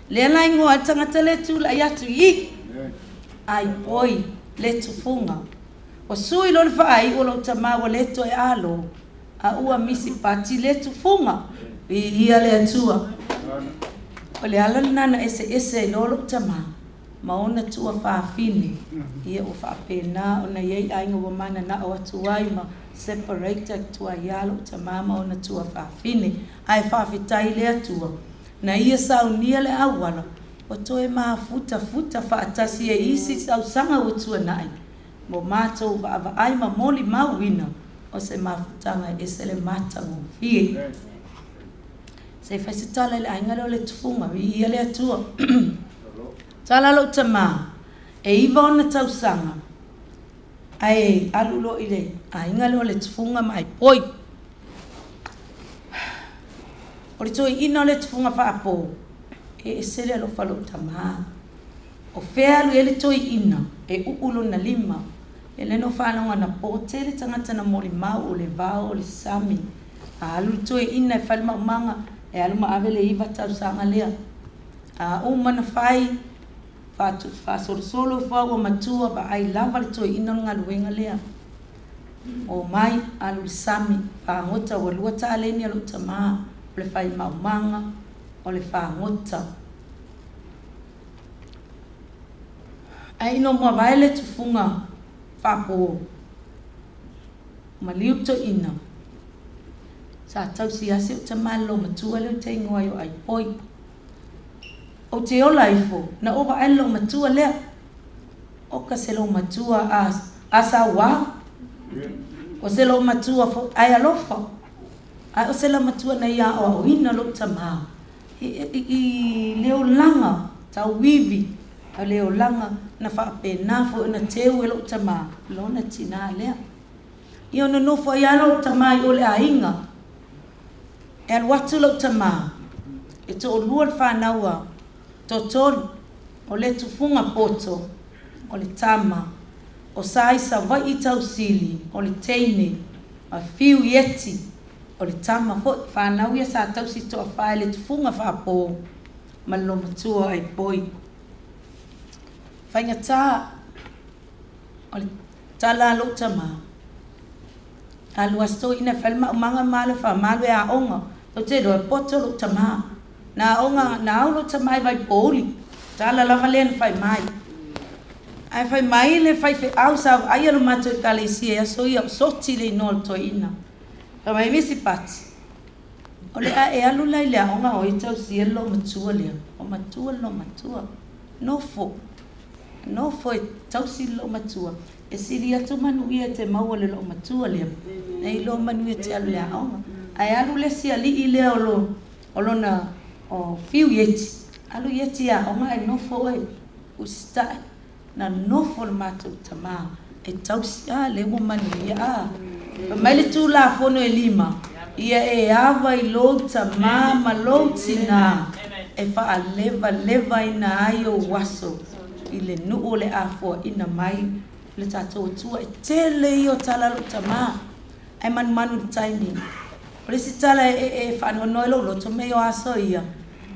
Le alai ngoa tangata le tula i atu i. Ai poi le tufunga. O sui lo le whai o lo tamā o le to e alo. A ua Misipati Letufuga. Ia le atua. O le ala nana ese lolo tama. Maona tua whaafine. Ia o whaapena o na iei ainga wa mana na o atuai ma separator tua ialo tama maona tua whaafine. Ai whaafitai le atua. Na ia saunia le awala. O toe maa futa whaatasi e isi sau sanga o tua nai. Mo mātou wa ai ma moli mawina. O se mafutanga ese le matango fie. Se fai tala le ainga le tufunga ia le atua. Tala lo tama. E iwa ona tausanga. Ai alulo ile ainga le tufunga mai poi. O le toi ina le tufunga whaapo. E sere lo falo tama. O fea lu ele toi ina. E uulo na lima. E le no whanonga na pote le tangata na mori mau o le vao o le sami. A alu toi ina e whalma umanga. E aluma avele iwa tau sanga lea. A umana whai, whasoro whaua matua ba ai lava le toi ina ngā luenga lea. O mai alu sami, whaangota wa lua ta aleni alu tamā, o le whai maumanga, o le whaangota. Ai ino mua vai le tufunga whapo. Ma liu to ina. Sa tau si ase o ta malo matua leo te ingoa yo ai poi. O te ola ifo, na oba ai lo matua lea. O ka se lo matua asa wa. O se lo matua fo ai alofa. Ai o se lo matua na ia o hina lo tama. I leo langa, tau wivi. A leo langa na whaapena fo na teu e lo tama. Lo na tina lea. I ona nofo ai alo tama i ole a inga. E al watu lau tamā, e to o lua whanaua, to tolu, o le tufunga poto, o le tama, o sai sa vai i tau sili, o le teine, a fiu yeti, o le tama, whanau ia sa tau si to a whae le tufunga whapo, ma lo matua ai poi. Whainga tā, o le tala lau tamā, alu asto ina whalma umanga male wha male a onga, o te roa poto lo tamā. Na onga, na au lo tamai vai pōli. Tala lava lea na whai mai. Ai whai mai le whai whi au sa ai alo mato i kalesia e aso ia soti le ino to ina. Ka mai Misipati. O le a e alu lai lea onga o i tau sia lo matua lea. O matua lo matua. Nofo. Nofo e tau si lo matua. E siri atu manu ia te maua le lo matua lea. Nei lo manu ia te alu lea onga. Ai alu le sia li i lea o lo na o fiu yeti. Alu yeti a onga e nofo e ustai. Na nofo le matou tamā. E tau si le ua manu ia Mai le tu la fono e lima. Ia e ava I lo tama ma lo tina. E fa leva ina ai o waso. I le nuu le afo ina mai. Le tatou tua e tele I o tala lo tama. Ai manu timing. Ole si tala e whanonoi lo loto me o aso ia.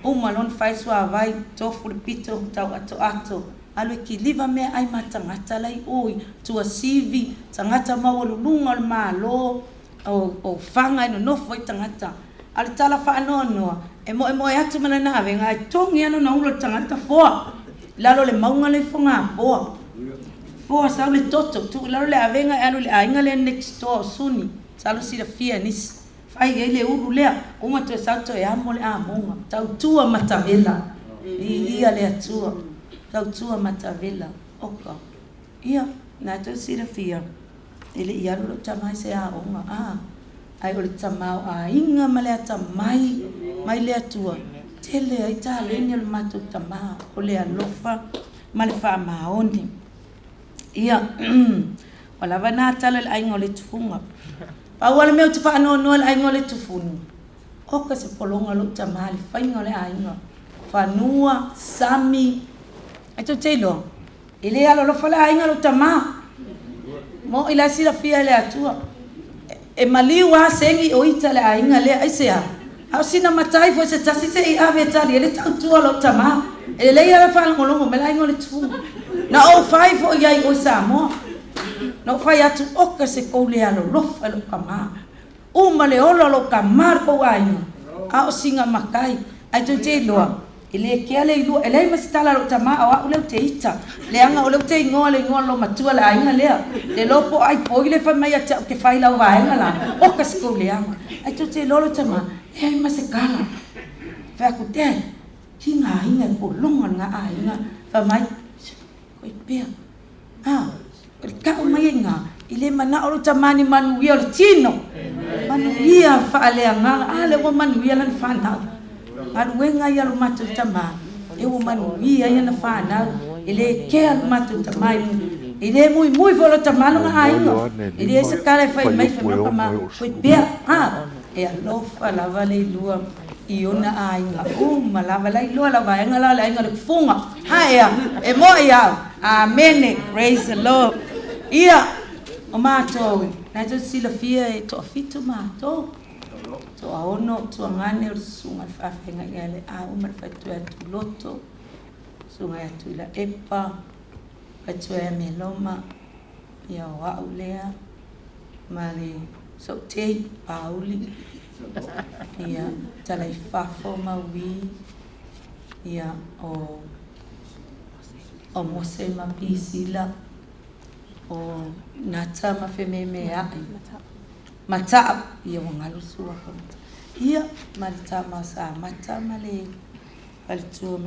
Malon fai sua vai tofu le pito tau ato. Alu ki liva me ai matangata lai oi. Tua sivi, tangata mawalulunga le malo. O whanga ino nofo I tangata. Ale tala whaanonoa. E mo e atu mana nawe. Ngai tongi anu na ulo tangata foa. Lalo le maunga le fonga boa. Foa sao le toto. Tu lalo le avenga anu le ainga le next door suni. Salo si la fia nis. Ai ele uru lea, uma tu salto e amo le amonga. Tau tua matavela. Ia le atua. Tau tua matavela. Oka. Ia, na tu sira fia. Ele ia lo tamai se a onga. Ai ole tamau a inga male tamai. Mai le atua. Tele ai ta leni le matu tamau. Ole alofa. Male fa maoni. Ia. Wala vana tala le ainga le tufunga. Awal meu te whaanono le ainga le tufunu. Oka se polonga lo tamali, whainga le ainga. Whanua, sami. Aito teilo. Ile alo lo whale ainga lo tama. Mo ila sila fia le atua. E maliwa sengi o ita le ainga le aisea. Au sina matai fo se tasi se I ave tali. Ele tautua lo tama. Ele leia le whale ngolongo me le ainga le tufunu. Na o fai fo iai o Samoa. No fai atu oka se koule alo lofa lo kama. Uma le olo lo kamar ko wainga. Ao singa makai. Ai to te loa. Ele ke ale lu ele masitala lo tama awa ule te ita. Le anga ule te ngoa le ngoa lo matua la ainga lea. Le lopo ai po ile fa mai ata ke fai la wainga la. Oka se koule anga. Ai to te lolo tama. E ai masekala. Fa ku te. Kinga inga ko longa nga ainga. Fa mai. Koi pea. Kau mai nga ile mana o tamani manuia o tino manuia fa ale nga ale wo manuia lan fa na manuenga ya lo matu tama e wo manuia ya na fa na ile ke al matu tamai ile muy volo tamalo nga ainga ile se kala fa mai fa no kama foi pea e alo fa la vale lua iona ainga malava la lua la vai nga la ainga le funga ya e mo ya amen praise the Lord. Ia, o mātou, nai tau sila fia e toa fitu mātou. Toa ono, toa ngane o sunga whawhenga ia le umar whaitua atu loto. Sunga atu ila epa, whaitua e me loma, ia o au lea, male so tei, pauli. Ia, talai whafo maui, ia o mose mapisila. O nata mafeme me ai mata ia wangalu sua ko ia marita masa mata male altu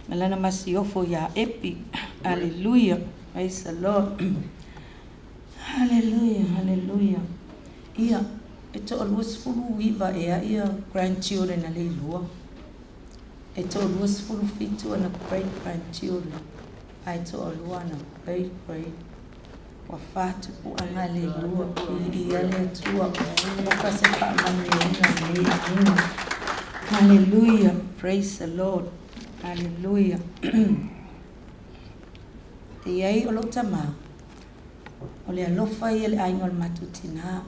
malana masiofo ya epi hallelujah praise the Lord hallelujah ia eto alwas fulu viva ia grandchildren Leilua eto alwas fulu fitu ana great grandchildren aito alwana great wafatu ku anga Leilua ia le tua ka se pa mani hallelujah praise the Lord hallelujah ia o lo tama o le alofa ia le ainga matutina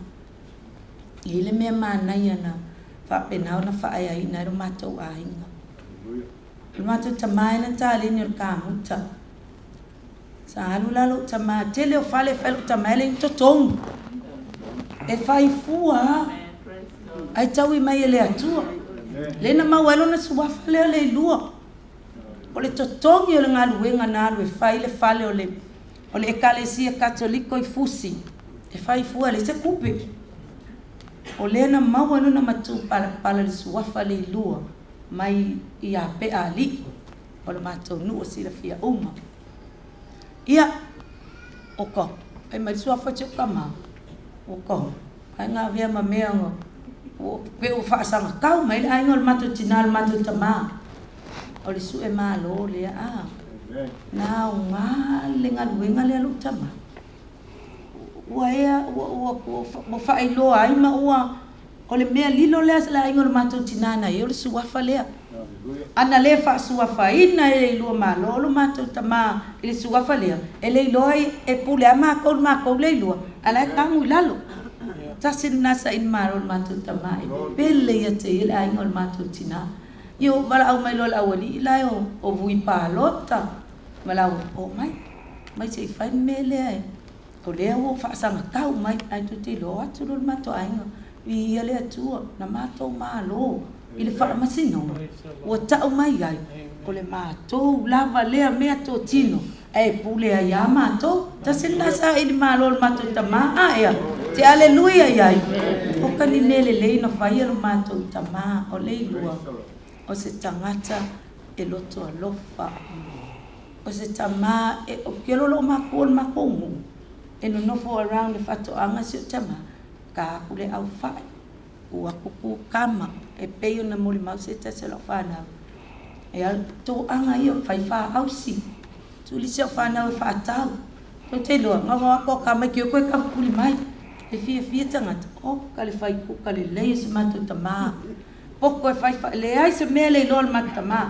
ile me mana ia na fa pena na fa ai na ro matou ainga le matou tama ina tali ni ka muta Salu lalu tama tele o fale tama ele totong e fai fua ai taui mai ele atua le na mawalo na suwa fale Leilua o le totong yo le ngaluenga na alu e fai le fale o le ekalesia katoliko I fusi e fai fua le se kupe o le na mawalo na matu pala le suwa fale Leilua mai ia pe ali o le matou nu o sila fia uma ia oko ai mai sua fa kama oko ai nga via mamea ngo o pe o fa sanga kau mai ai ngol matu tinal matu tama o le su e malo le na nga le nga luenga le lu tama ua ea ua faailoa ai ma ua o le mea lilo lea se laaiga o le matou tinana e o le suafa lea ana lē faasuafaina e leilua malo o lo matou tamā i le suafa lea e leiloa ai e pule a makou leilua ala e kagu i lalo tasi nasa in malo o le matou tamā e pele ia te i le aiga o le matou tinā io valaau mai lo le aualii lae o vui palota ma lau o mai se fai me lea e o lea ua faasagakau mai ai tutilo atu lo le matou aiga ia le atua na matou malo i le faamasino ua ta'u mai ai o le matou lava lea mea totino e pule ai a matou tasi nasa i le malo le matou tamā ea te aleluia iai o kani lelelei na faia lo matou tamā o leilua o se tangata e loto alofa o se tamā e o kelolo makua le makomu e no nofo around le fatoaga se o tamā ka kule au fai ua kuku kama e pei ona molimau se tasi lau whanau e al to'aga ia fai fa'ausi tuli se o whanau e whaatau to te loa ngawa ako kama ki o koe kawhapuli mai e fia tangata o ka le fai kuka le lei se matou tamā poko e fai le ai se mea le loa le matou tamā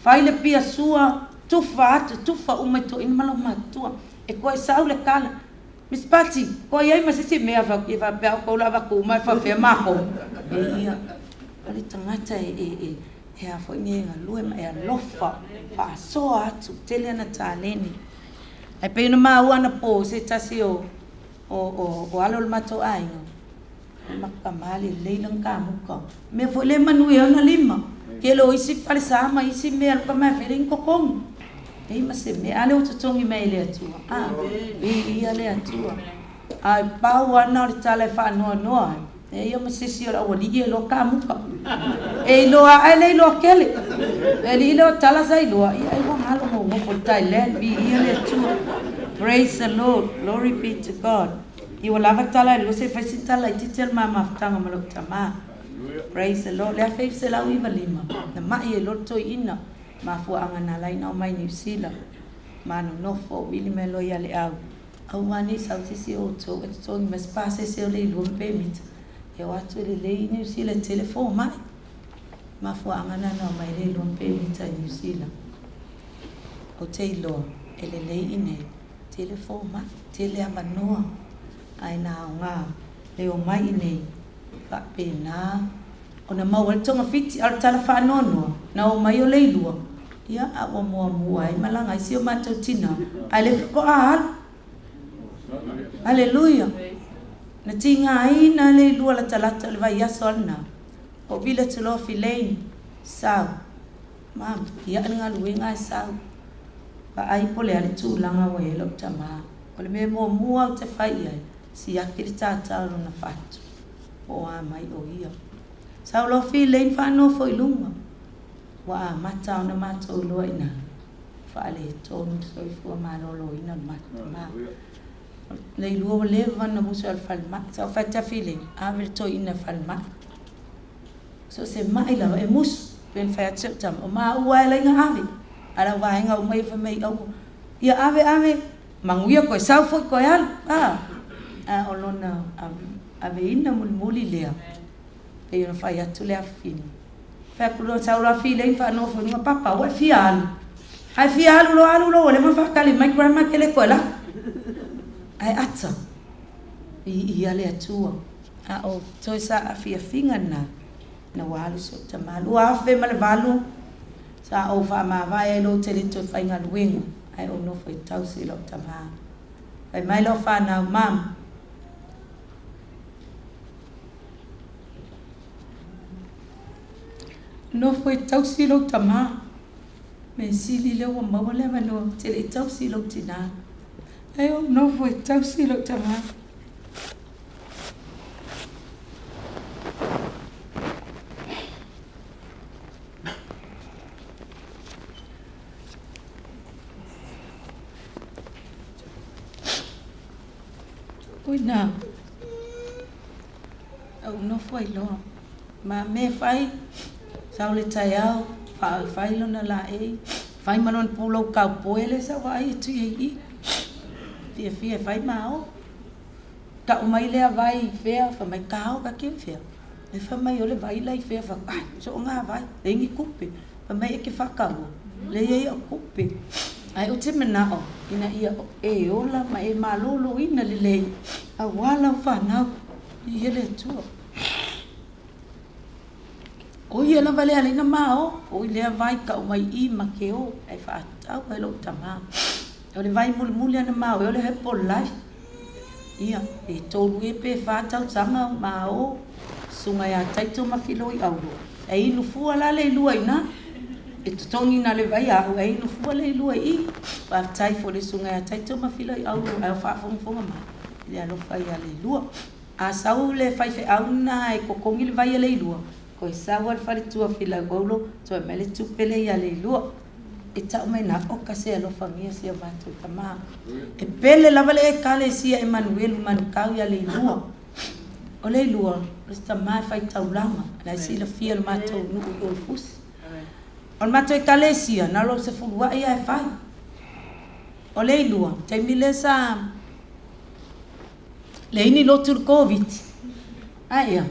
fai le pia sua tufa atu tufa umai to'ina malo matua e koe sau le kala Misipati, ko iai masisi mea e whapea ko la waku mai whawhea mako. E ia, ali tangata e a whainga ngā lue ma e a lofa, wha soa atu, tele ana tāleni. E peina maa uana po se tasi o alo le matou ainga. E makamali leilang ka muka. Me fo le manui ona lima. Ke lo isi pale sama isi mea luka mai whiring kokong. E ima se me ale o tutongi mai le atua. Ia le atua. Ai pau ana o le tala e whaanoa noa. E ia masisi o la awaligi e lo ka muka. E loa ai le loa kele. E li lo tala sai loa. Ia i wang halo mo for Thailand. Ia le atua. Praise the Lord. Glory be to God. I wa lava tala e lo se whaisi tala i titel maa mawhtanga malok tamā. Praise the Lord. Lea whaif se lau iwa lima. Na mai e loto ina. Ma fua anga na laina o mai New Zealand. Ma no nofo, wili me loia le au. Au wani sau sisi o tō, e tongi mas pase se o le iluam pēmita. E watu le lei New Zealand telefon mai. Ma fua anga na o mai le iluam pēmita New Zealand. O te iloa, e le lei ine, telefon mai, tele amanoa. Ai na o ngā, le o mai ine, pa pēnā. O na mau tonga fiti al tala whaanonoa, na o mai o leilua. Ia a o mua ai malanga i si o matou tina. Ai le ko ahal. Hallelujah. Na tinga ai na leilua la talata le vai aso alna. O vila te lo filein. Sau. Mam, ia nga luenga sau. Pa ai pole ale tu langa o elo tama. O le me mua o te fai ai. Si akiri tata na fatu. O a mai o ia. Sau lo filein whanau fo ilunga. Wa mata ona matou loa ina. Whaale tonu soifua malolo ina matama. Leilua o lewa na musu al falma. Sau whaita filein. Awe to ina falma. So se mai lawa e musu. Pen whaia teo tam. O maa ua e lainga awe. Ala wahenga umai whamei au. Ia awe. Manguia koe sau foi koe alu. O lona awe ina muli lea. E eu não fai atu le afini. Fai kulo saula file in fa no fo nga papa wa fialu. Ai fialu lo le ma fa kali my grandma ke le kola. Ai atsa. I ale atua. A o toi sa afia finga na walu so tamalu afe mal valu. Sa o fa ma vai lo te le to fai nga luenga. Ai o no foi tausi lo tama. Ai mai lo fa na mam. No foi tau silo tama. Me sili le wa mawale mano tele tau silo tina. Ayo no foi tau silo tama. Oi na. Oh no foi lo. Ma me fai sau le tai au, whai lona la e, whai manon pulau kau poele sa wai tu e i. Fia whai mao, ka o mai lea vai fea fa mai kao ka ke fea e fa mai o le vai lai fea fa ai so nga vai e ngi kupe fa mai e ke fa ka le ye o kupe ai o te mena o ina ia e ola ma e malolo ina le a wala fa na i ele tu o ia la vale ale na mao o le vai ka o mai I ma ke o ai fa tau ai lo tama o le vai muli na mao o le he po life ia e tolu e pe fa tau sanga mao sunga ya taito ma filo I au e inu fua la le lua ina e tutongi na le vai au e inu fua le lua I pa tai fo le sunga ya taito ma filo I au ai fa fonga ma le alo fai ale lua a sau le fai fe au na e kokongi le vai ale lua ko sa wal fari tua fila golo to mele tu pele ya le lua e ta mai na o ka se lo famia se batu tama e pele la vale e kale sia Emmanuel man kau ya le lua o le lua sta mai fai taulama la si la fia ma to nu o fus on ma to kale sia na lo se fulwa ia e fai o le lua te mile sa le ini lo tur covid ia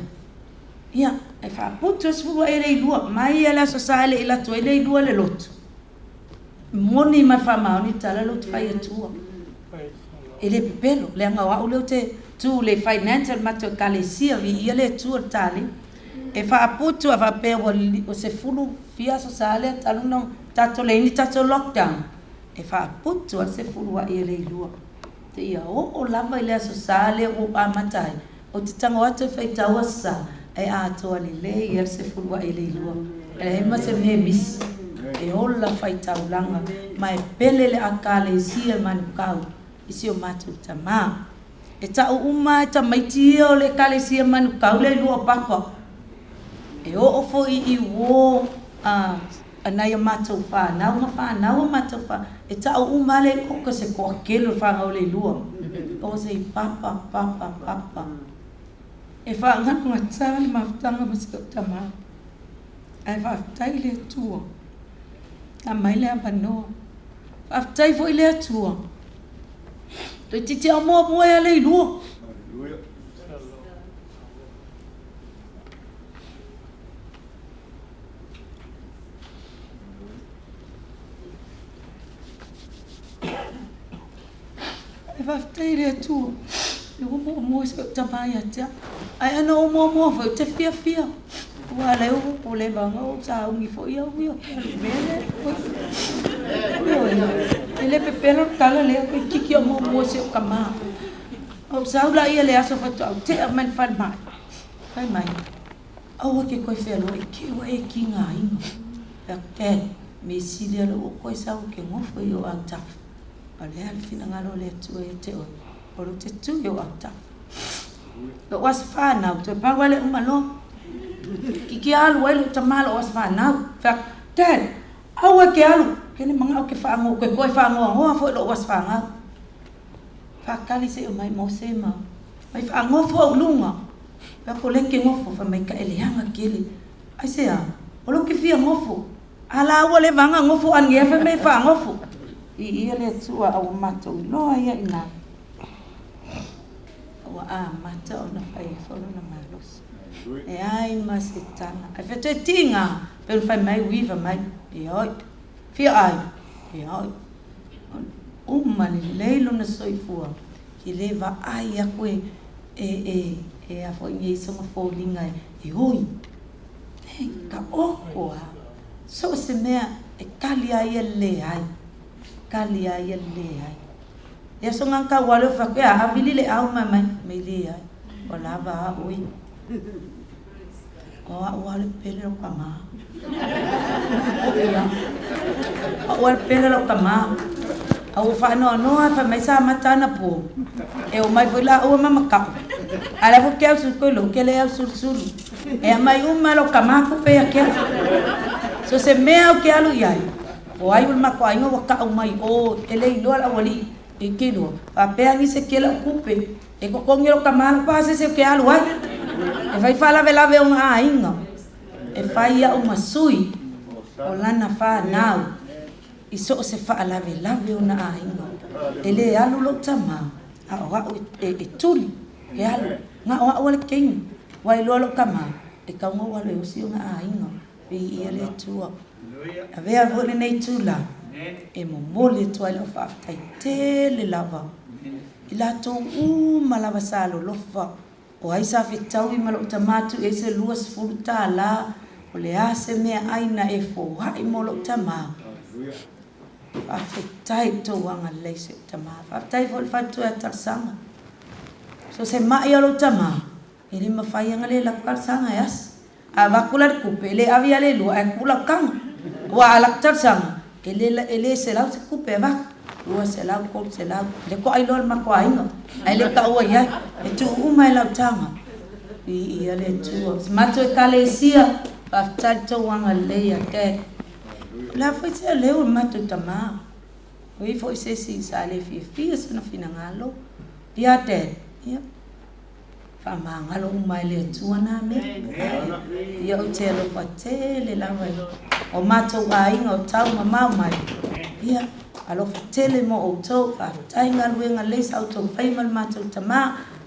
ia e fa puto se fulwa e le lua mai ala so sale ila to le lua le lotu moni ma fa ma ni tala lo fai tua ele pepelo le nga wa o te tu le financial mato kalesia vi ele tu tali e fa puto va pe o se fulu fia so sale talu no tato le ni tato lockdown e fa puto se fulu wa ele lua te ia o lava ile so sale o amatai o te tanga wa te fai tawasa e a to le ia se fulu wa ele lua e ma se me mis e ola fai taulanga mai pelele akale sia manukau isi o matu tama e ta uma ta maiti o le kale sia manukau le lua papa e o fo I wo anai matu fa na matu fa e ta uma le ko se ko kelo fa o le lua o se papa e fa ngat ngata le maftanga masiko tama ai fa tai le tuo a mai le avano aftai foi le tua to titi amo mo ya le lu aftai le tua eu mo se tamaya tia ai ana mo foi te fia wala o le banga o sa ungi fo ia mele ele pepelo kala le ko kiki mo se kama o sa la ia le aso fato te man fan mai o ke ko felo ke wa e kinga ino te me silia lo ko sa o ke mo fo yo ata ale al fina ngalo le tu e te o te tu yo ata lo was fan out to pa wale umalo Kiki alu elu tamalo was fanau fa ten awa ke alu kene manga o ke fa ngo ko fa ngo fo lo was fanga fa kali se mai mo se ma mai fa ngo fo lunga fa ko le ke ngo fo fa mai ka ele hanga kili ai se a o lo ke fia ngo fo ala wa le vanga ngo fo an ge fa mai fa ngo fo I ele tua au mato no ia ina wa mato na fai fo na malos e ai masitana ai fe tinga per fai mai viva mai e oi fi ai e oi umma leilo na soifua ki leva ai a koe e a fo ngi so ma fo linga e oi e ka o so se mea e kali ai le ai ya so ngaka walo fa ke a vili le au mai le ai o lava oi o wale pele lo kama o wale pele lo kama au fa no fa mai sa matana po e o mai foi la o mama ka ala fo ke su ko lo ke le su e mai lo kama ko pe ke so se mea o ke alu yai o ai ma ko ai no ka o mai o ele lo ala wali e ke lo fa pe ani se ke la kupe e ko ngiro kama pa se ke alu ai e vai fala vela ve un ainga e fai a uma sui o lana fa nau i so se fa la vela ve una ainga ele alu lo tama a o e tuli ke alu nga o le king wai lo kama e ka ngo wale o sio nga ainga pe ia le tua a vea vole nei tula e mo mole tua lo fa tai te le lava ila to malava salo lo fa o ai sa fitau i malo tamatu e se luas futa la o le ase me aina e fo hai mo lo tama fa fitai to wanga le se tama fa tai vol fa to atasanga so se ma ia lo tama ele ma fa yang le la sanga yas a vakular kupele avia le lu a kula kang wa ala tasanga ele se la se kupe va lua se la ko se la le ko ai lor ma ko ai no ai le ka o ya e tu mai la tanga i ale tu mato kalesia fa tato wanga le ya te la foi se le o mato tama o i foi se si sa le fi se no fina ngalo dia te ya fa mangalo mai le tu na me ya o te lo pa te le la vai o mato ai no tau ma mai ya alo tele mo o to fa tai ngal wenga le sa to fai mal mato tama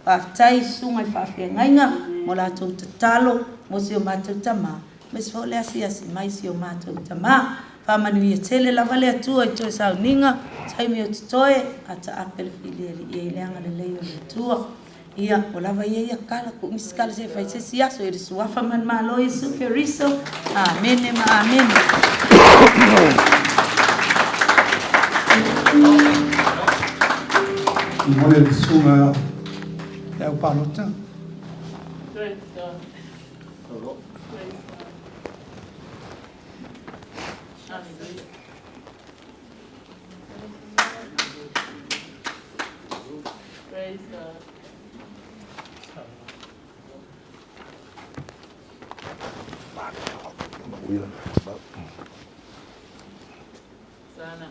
fa tai sunga fa fe ngainga mo la to talo mo se mato tama mes fo le asia si mai si o mato tama fa manu ye tele la vale tu e to sa ninga sai me to e ata apel filieri e le anga le yo le tu ia o la vai ia kala ku miskala se fa se sia so e suafa man malo yesu keriso amen amen Mole de sunga é o palota. Praise God. Praise God. Hallelujah. Praise God. Sana.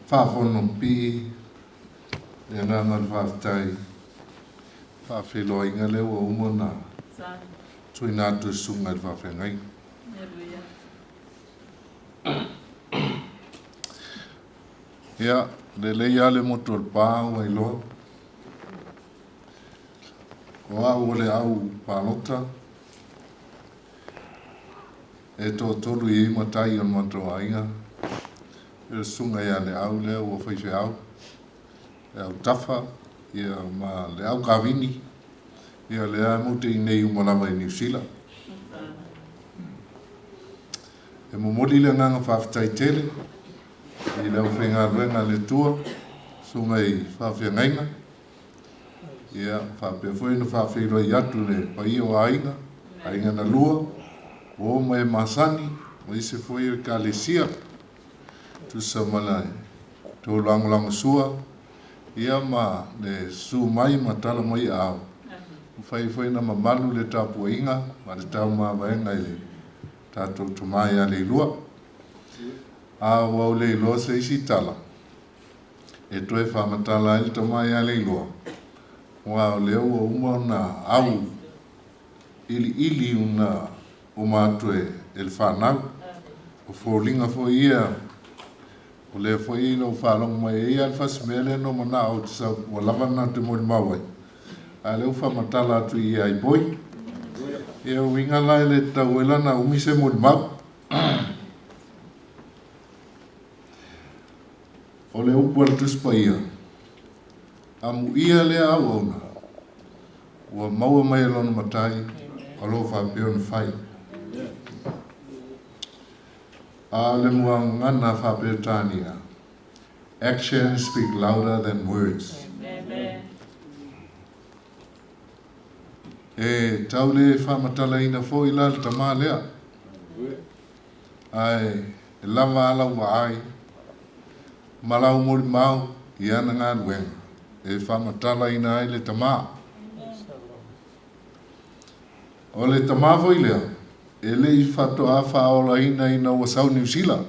Whafono pi, e nana whaftai, whawhelo inga leo o umona, Sana. tui nātu sunga i whawhengai. Hallelujah. Ia, le lei ale moto al pāu ai loa. O au ole au pālota, e tō tolu i matai on mato ainga, e sunga ia le au leo o whaife au, e au tafa, ia ma le au kawini, ia le au mute i nei umalawa i New Zealand. E mo moli le nganga whawhitai tele, i leo whenga ruenga le tua, sunga i whawhiangainga, ia whawhia whainu whawhiro i atu le pai o ainga, ainga na lua, o mai masani, o ise whaio i ka le sia, tu sa malai, tō langolango sua, ia ma le su mai ma tala mai au. Whai na mamalu le tapu inga, ma le tau maa vaenga i le tātou tumai a Leilua. A wau Leilua se isi tala. E toe whamatala i tumai a Leilua. Wau leo o uma na au ili una o mātue el whanau. O fōlinga fo ia, o le fo i no whalong mai ia al whasmele no mana au tisa o lavana te mori mawai. A leo whamatala atu i ai boi. Ia winga lai le tauelana umise mori mau. O le upu al tuspa ia. Amu ia le au auna. Ua maua mai alona matai, o lo whapeon whai. A le mua ngana whapeotania. Actions speak louder than words. Amen. E tau le whamatala ina fo i la le tamā lea. Ai, e lava ala ua ai. Malau mori mau, i ana ngā nuenga. E whamatala ina ai le tamā. O le tamā fo i lea. E le i whatoa whaola ina wasau New Zealand.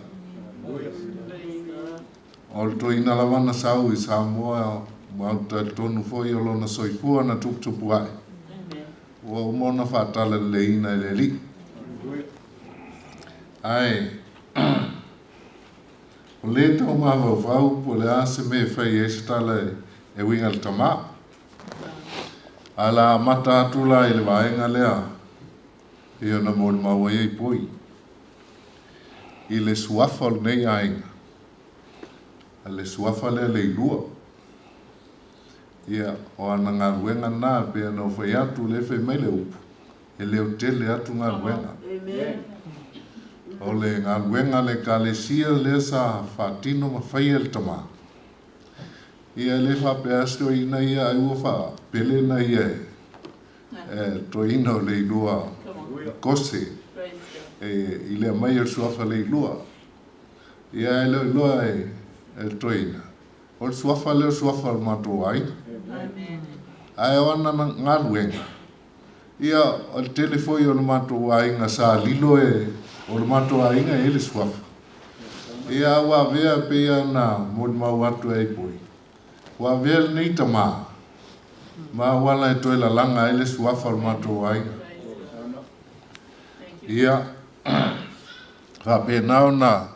O le toi ina lawana sau i Samoa, mauta tonu fo i olona soifua na tuktupu ai. Ua umona whatala le ina le li. Ai, o le tau mawa wau po le ase me whai e se tala e winga le tama. Ala mata atula i le vaenga lea, ia na mo le maua i poi. I le suafa o nei ainga. A le suafa lea Leilua. Ia o ana ngā ruenga nā pe ana o whai atu le whai mai le upu. E leo tele atu ngā ruenga. O le ngā ruenga le ka le sia le sa whatino ma whai el tama. Ia le whape asto ina ia ai ua wha pele na ia e to ina o Leilua kose. I le mai o suafa Leilua. Ia e Leilua e to ina. O le suafa leo suafa o mato ai. Ai o ana ngā ruenga. Ia o le telefoi o le mato ai ngā sa lilo e o le mato ai ngā e le suafa. Ia wa vea pe ana mo le mau atu e poi. Wa vea nei tama. Ma wala e toi la langa e le suafa o le mato ai. Ia ka pe nao na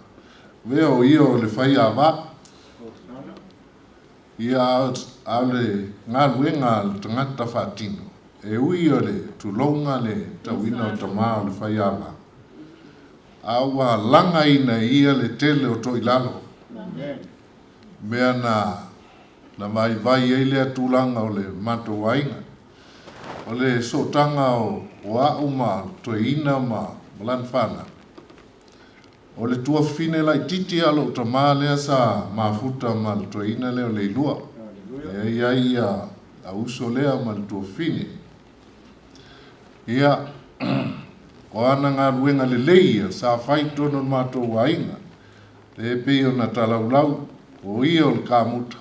vea o ia o le whai awa. Ia ale ngā ruenga le tangata whatino. E ui o le tulonga le tawina o tama o le whai awa. Awa langa ina ia le tele o toi lalo. Mea na mai vai e le atulanga o le mato wainga. O le sotanga o auma toi ina ma malan whana. O le tua fine lai titi alo tama lea sa mafuta ma le toi ina leo Leilua. E ia a uso lea ma le tua fine. Ia o ana ngā ruenga le leia sa whai tono mato wainga. Le peo na talaulau o ia o le kāmuta.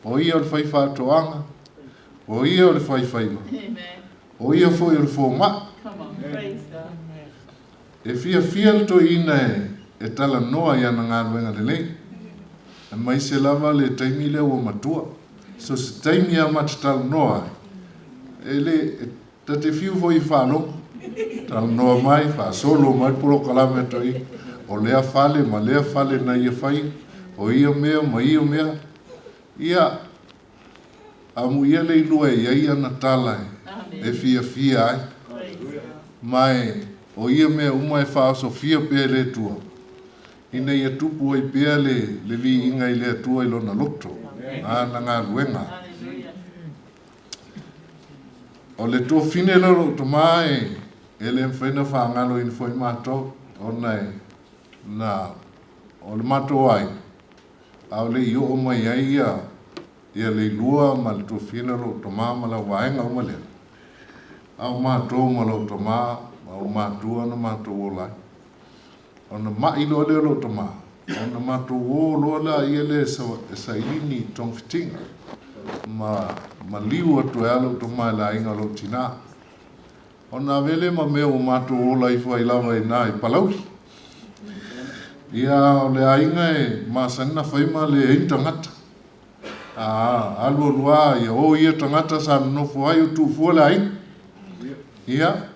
O ia o le whai whātoanga. O ia o le whai whaiwa. O ia foi o le fōma. E fia le to ina e tala noa i ana ngā ruenga le lei. E mai se lava le taimi lea ua matua. So se taimi a matatala noa. E le tate fiu foi i whānonga. Tala noa mai, wha solo mai puro kalame toi. O lea fale, ma lea fale na ia whai. O ia mea, ma ia mea. Ia, amu ia Leilua ia ia na tala e fia ai. Mai, o ia mea uma e wha so fia pia le tua. Ina ia tupu ai pia le vi inga i le tua i lona loto. Ana ngā ruenga. O le tua fine loro toma e le mwhaina whaangalo in foi mato o nei na o le mato ai au le io o mai ai ia Leilua ma le tua fine loro toma ma la waenga o malea au mato ma lo toma au matua na mato o lai o na mai lo le lo toma o na mato o lo la ia le sa ini tong fitinga ma liu atu e alo toma la inga lo tina. O na vele ma mea o mato o la i fwai lava i nā i palau. Ia o le ainga e masana whaima le ein tangata. Alua lua ia o ia tangata sa mnofu ai o tu fua le ainga. Ia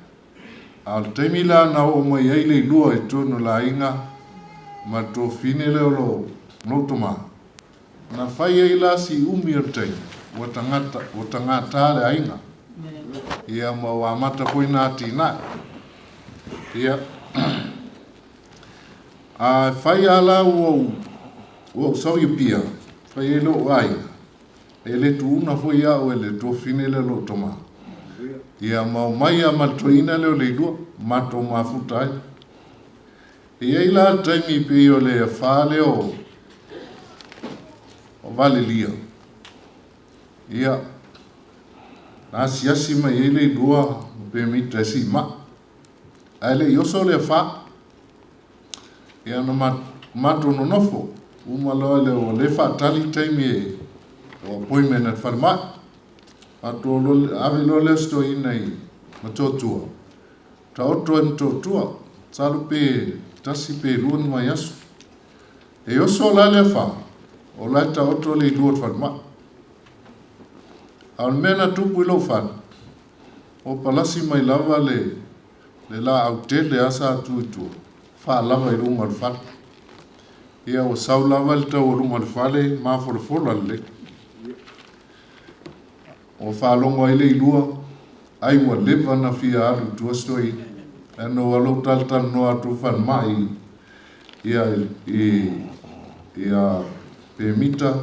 al teimi la na o mai ai Leilua e tono la ainga ma to fine leo lo toma. Na whai ai la si umi o tei. O tangata le ainga. Ia ma wa mata koi nā tina. Ia a whai ala o sawi pia. Whai e lo ai. E le tu una foi a o e le to fine le lo toma. Ia ma o mai a matoina leo Leilua. Mato mafuta ai. Ia ila taimi pe o le whale o vale lia. Ia asiasi mai e Leilua pe mita si ma. Ai le yoso le wha. Ia na mato no nofo. Uma loa le o le wha tali taimi e o appointment at wharma. Ato ave lo le sto ina i matotua. Ta oto e matotua. Salu pe tasi pe luan mai asu. E yoso la le wha. O lai ta oto le luat wharma. Al mena tupu ilo whan. O palasi mai lava le la au tele asa atu itu. Wha lava i runga le whan. Ia o sau lava le tau o runga le whale ma folo le. o whalongo i Leilua, ai wa lewa na fia alu tua stoi, ano walau taltan no atu whan mai, ia pe mita,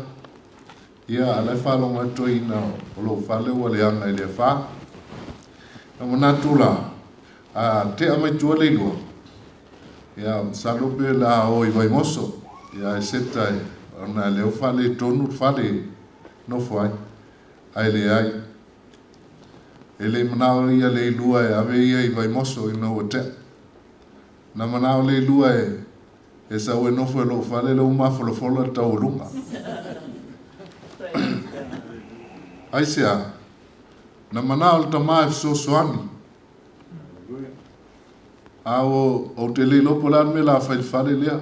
ia alai whalongo atoi na olo whale ua leanga i lea wha. Na manatula, te amai tua Leilua, ia salope la o i vai moso, ia e setai, ona leo whale tonu whale no whai, ai le ai. E le manao ia Leilua e ave ia i vai moso i no te. Na manao Leilua e sa ue nofo e lo whale le umafolofola tau runga. Ai sea, na manao le tamae fiso soani. Ao o te le lopo lan me la whale lea.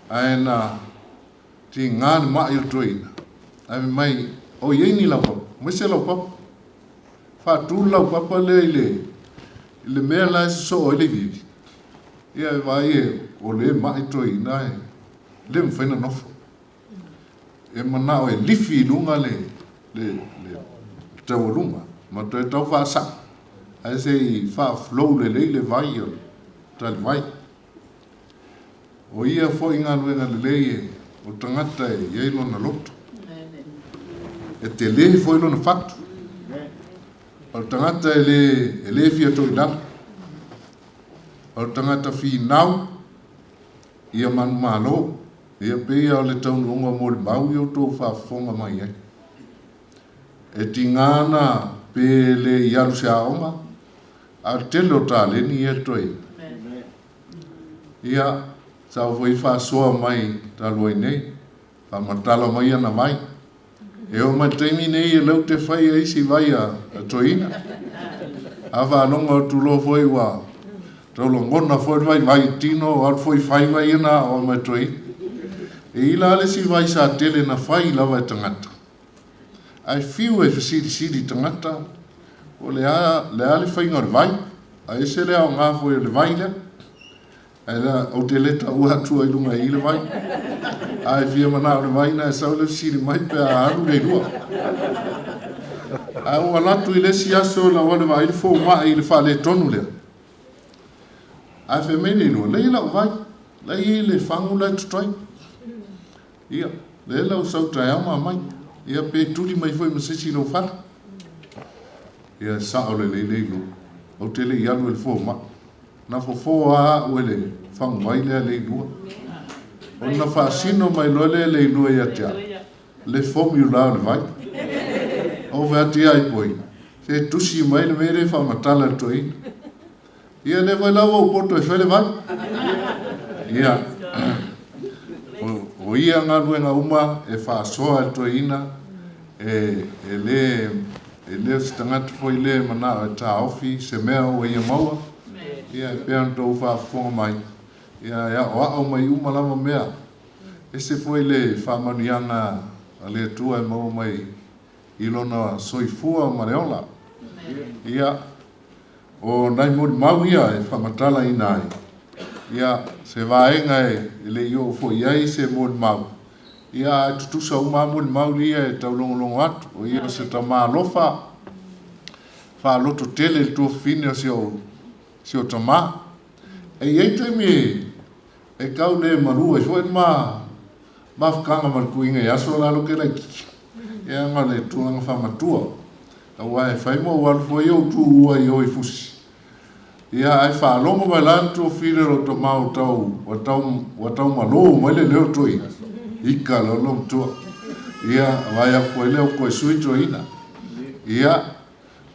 Ai na ti ngāni mai o toina. Ai mai o ieni lau papa, mwese lau papa. Whātū lau papa le mea lai so o le vivi. Ia e vai o le mai toina e le mwhaina nofo. E manao e lifi lunga le tau lunga. Ma toi tau whaasa. Ai se i whaaflou le vai o tali vai. O ia fo inga luenga le o tangata e ieilo na loto. E te le fo ilo na fatu. O tangata e le fia to ilang. O tangata fi nau. Ia manu malo. Ia pea o le taunu unga mo le mau i o tō whaafonga mai ai. E tingana pe le ialu se aonga. A tele o tā leni e toi. Ia sau foi whaasoa mai taloi nei. Whamatala mai ana mai. E o mai teimi nei e lau te whai a isi vai a toina. A whanonga o tulo foi wa. Taulo ngona foi vai tino o foi whai vai ana o mai toina. E ila ale si vai sa tele na whai lava e tangata. Ai fiu e siri tangata. O le ale whainga o vai. A ese lea o ngā foi o le vai lea. O te leta ua atua i lunga i le vai. Ai fia mana o le vai na e sau le siri mai pe a aru Leilua. Ai ua latu i le si aso la wale vai le fo maa i le wha le tonu lea. Ai fe mei Leilua, le ila o vai. Le i le whangu le tutoi. Ia, le ila o sau trai ama mai. Ia pe tuli mai foi masisi lo whala. Ia sa o le Leilua. O te le i alu e le fo maa. Na fo a uele whangu mai lea Leilua. O na whaasino mai loa lea Leilua ia tea. Le formula o le vai. O vea tia i poi. Se tusi mai le mere whamatala toi. Ia le vai lau au poto e whele vai. Ia. O ia ngā luenga uma e whaasoa toina. E le stangatu foi le mana e ta ofi se mea o ia maua. Ia e pēr tō whaafonga mai. Ia o au mai umalama mea. E se foi le whaamanianga a le tua e mau mai ilona soifua mareola. Ia o nai mori mau ia e whamatala i nai. Ia se vaenga e le io fo iai se mori mau. Ia e tutusa uma mori mau lia e tau longolongo atu. O ia se ta maa lofa. Wha loto tele le tua fine o si o tama. E iei temi e kau le marua. E foi ma whakanga marikuinga i aso lalo ke lai kiki. E anga le tuanga whamatua. A wai whaimo walu fo i o tu ua i oi fusi. Ia ai whaalongo mai lanto fine ro to mau tau. Wa tau malo mai le leo toi. Ika lolo mtua. Ia vai a koe leo koe sui toina. Ia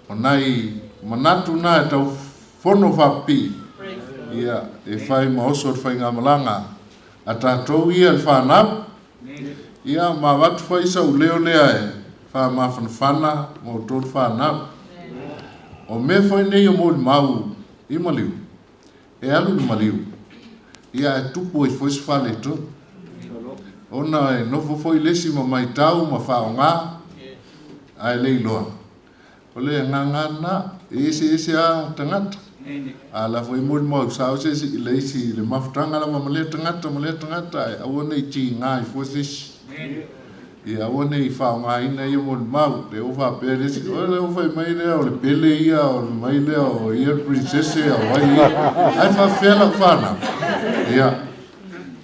o nai manatu na e tau fono whapi. Ia e whai maoso o whai ngā malanga. A tātou ia le whanap. Ia ma watu whai sa uleo lea e. Wha ma whanwhana mo tōru whanap. O me whai nei o mōri mau i maliu. E alu i maliu. Ia e tupu e whai whale tō. Ona e nofo whai lesi ma mai tau ma whao ngā. Ai Leilua. O le ngangana ese a tangata. Ala foi mo mo sao se le isi le mafutanga la mama le tangata e awone ti ngai fosis. Ia wane I whaonga ina ia mo le mau, le ofa peresi, o le ofa I mai lea o le pele ia, o le mai lea o ia princese, o wai ia, ai whawhela whana. Ia,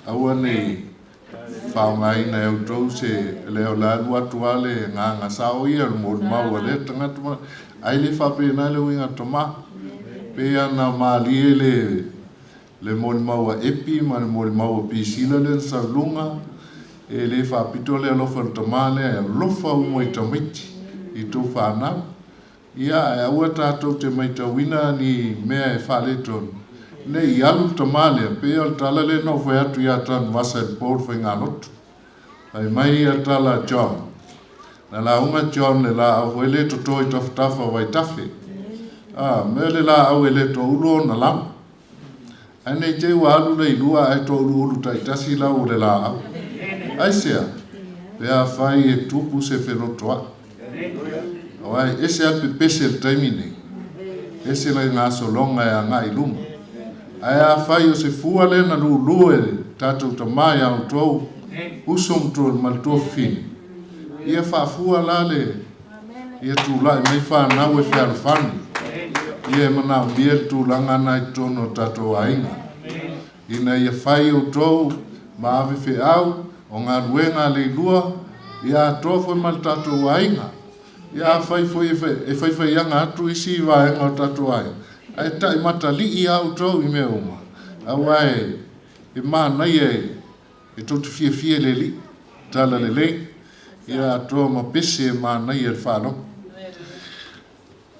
aua nei whaonga ina e utou se leo la lua tuale ngā sao ia, le mo le mau a le tangata ma, ai le whapena le winga toma, pe ana maali le mo le mau a epi, ma le mo le mau a pisila le saulunga, e le whapito le alofa le tamale, e alofa umo I tamiti, I tō whanau. Ia, e aua tātou te maitawina ni mea e whale tonu. Le I alu tamale, pe al tala le no whai atu ia tanu wasa e pōr whai ngā lotu. Ai mai ia tala John. Na la unga John le la au ele to toi taftafa vai tafe. Me le la au ele to ulo na lam. Ane te wa alu le ilua e to ulu taitasi la u le la au. Ai sea, pea whai e tupu se whenotoa. Awai, ese alpe pese el taimine. Ese lai ngā solonga e a ngā iluma. Ai a whai o se fua le na lulu e tātou tamai au tōu. Usum tō malto fini. Ia whafua la le. Ia tūlai mai whanau e whiarwhani. Ia mana mbia tūlanga nai tono tātou ainga. Ina ia whai o tōu, maawe whi au, o ngā ruenga Leilua, ia tōwhoi mal tātou ainga. Ia whai e whai anga atu isi waenga o tātou ainga. Ai tai mata li I au tōu I mea uma. Awai, e mānai e tōtu fia le li, tala le le, ia tō ma pese e mānai e whāno.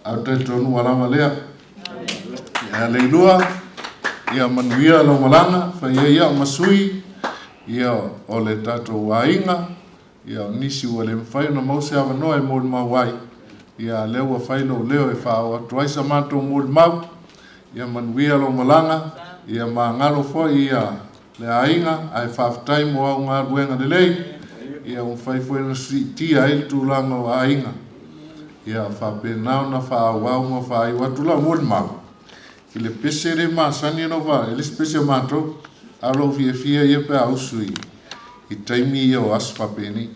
Au tai tōnu alama lea. Ia Leilua, ia manuia lo malanga, whai ia masui, ia o le tātou wainga, ia o nisi ua le mwhai na mause awa noa e mōle mau wai, ia leo a whai lo leo e whao atu aisa mātou mōle mau, ia manuia lo malanga, ia mā ngalo fwoi ia le ainga, ai whawhtai mo au ngā ruenga le lei, ia mwhai fwoi na tia e tūlanga o ainga, ia whawhenau na whao wau ngā whai watula mōle mau. Ki le pese re māsani no wā, e le spese mātou, alo fia ia pe ausui, I taimi ia o aswhapeni.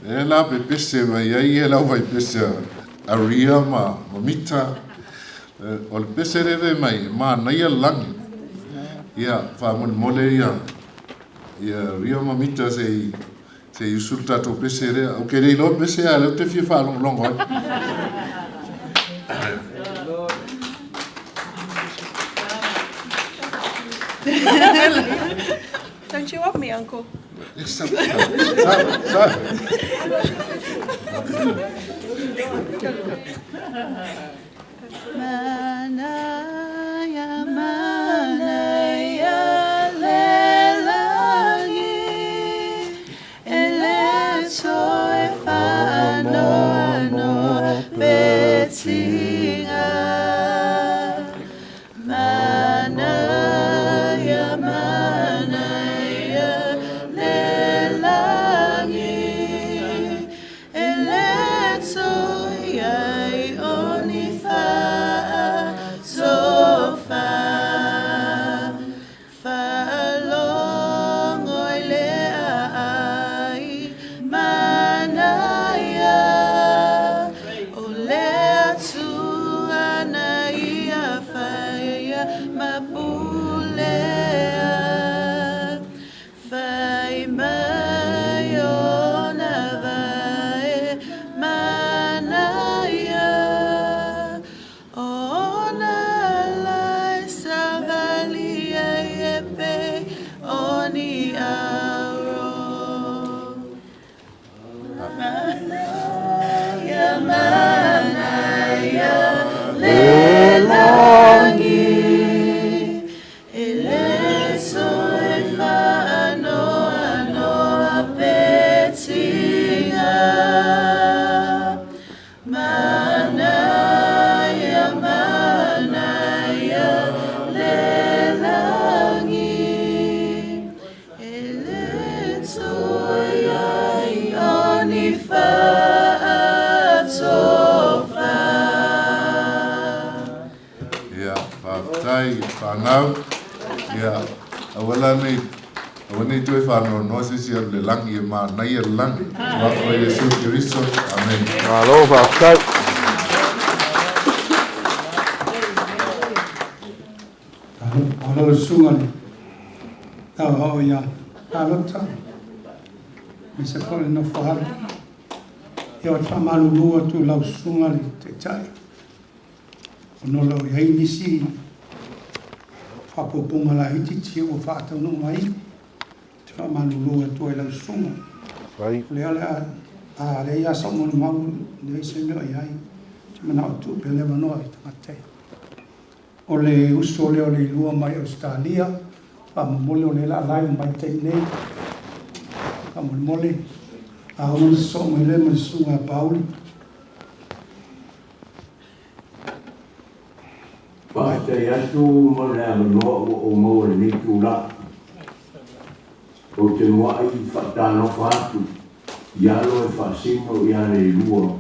E la pe pese mai ai e lau vai pese a ria ma mita, o le pese re mai, ma naia langi. Ia, whamon mole ia ria ma mita se usul tato pese re, o ke rei lo pese a leo te fia whalong longo ai. Don't you want me, Uncle? Manaya, manaya, lelangi, eletoi whano ano betinga. Manaya, manaya, lelangi, eletoi ai oni fa sofa. Falong oi le ai manaya, o le atu anaia faya mapulea. Fai mai ona vai manaya, ona lai savalia epe oni auro. Manaya, manaya, lelangi, eleso e whano ano apetinga. Manaya, manaya, lelangi, eleso ai oni whaatofa. Ia, whawhai, whanau, ia, awala nei, Wani tu e whāno no se si le langi e mā nai e langi. Wa o Yesu Kiriso. Amen. Alo whakai. Alo sungani. Tau hao ia. Alo ta. Me se kore no whahare. E o whamalu lua tu lau sungani te tai. O no lau iai nisi. Whapopunga la hiti tia o whaatau no mai. Te whamalu lua tu e lau sungani. Vai. Lea lea. A lea sa mo mau. Lea se mea iai. Te mana o tu pe lewa noa i tangatei. O le uso leo Leilua mai Australia, whamamole o le la lai mai tei nei, whamamole, a hona so mai le mai sunga pauli. Whaatei atu mo le amanoa o mau le nitu la. O te moa i whaatano whaatu, ialo e whaasino i a Leilua,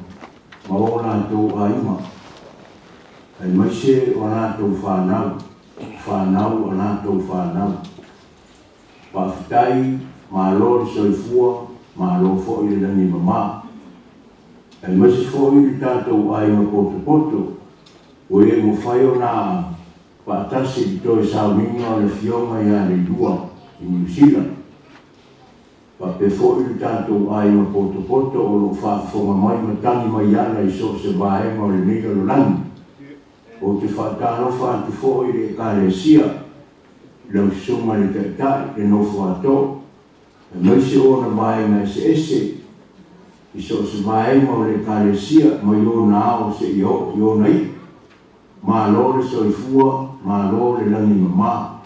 ma o nātou aima. Ai maise o nātou whānau o nātou whānau. Whawhitai, mā lori soifua, mā lo fo i le nani mamā. Ai maise fo i le tātou aima poto, o e mo whai o nā whaatasi i toi sauninga o le fionga i a Leilua i New Zealand. Pe fo i le tātou aima poto o lo whaafonga mai matangi mai ana i so se vaenga o le nega lo langi. O te whaatano whaatu fo i le kāresia, lau sunga le taitai, le nofo ato, e maise o na vaenga ese, i so se vaenga o le kāresia, ma i na ao se i o na i, ma lo le soifua, ma lo le langi mamā.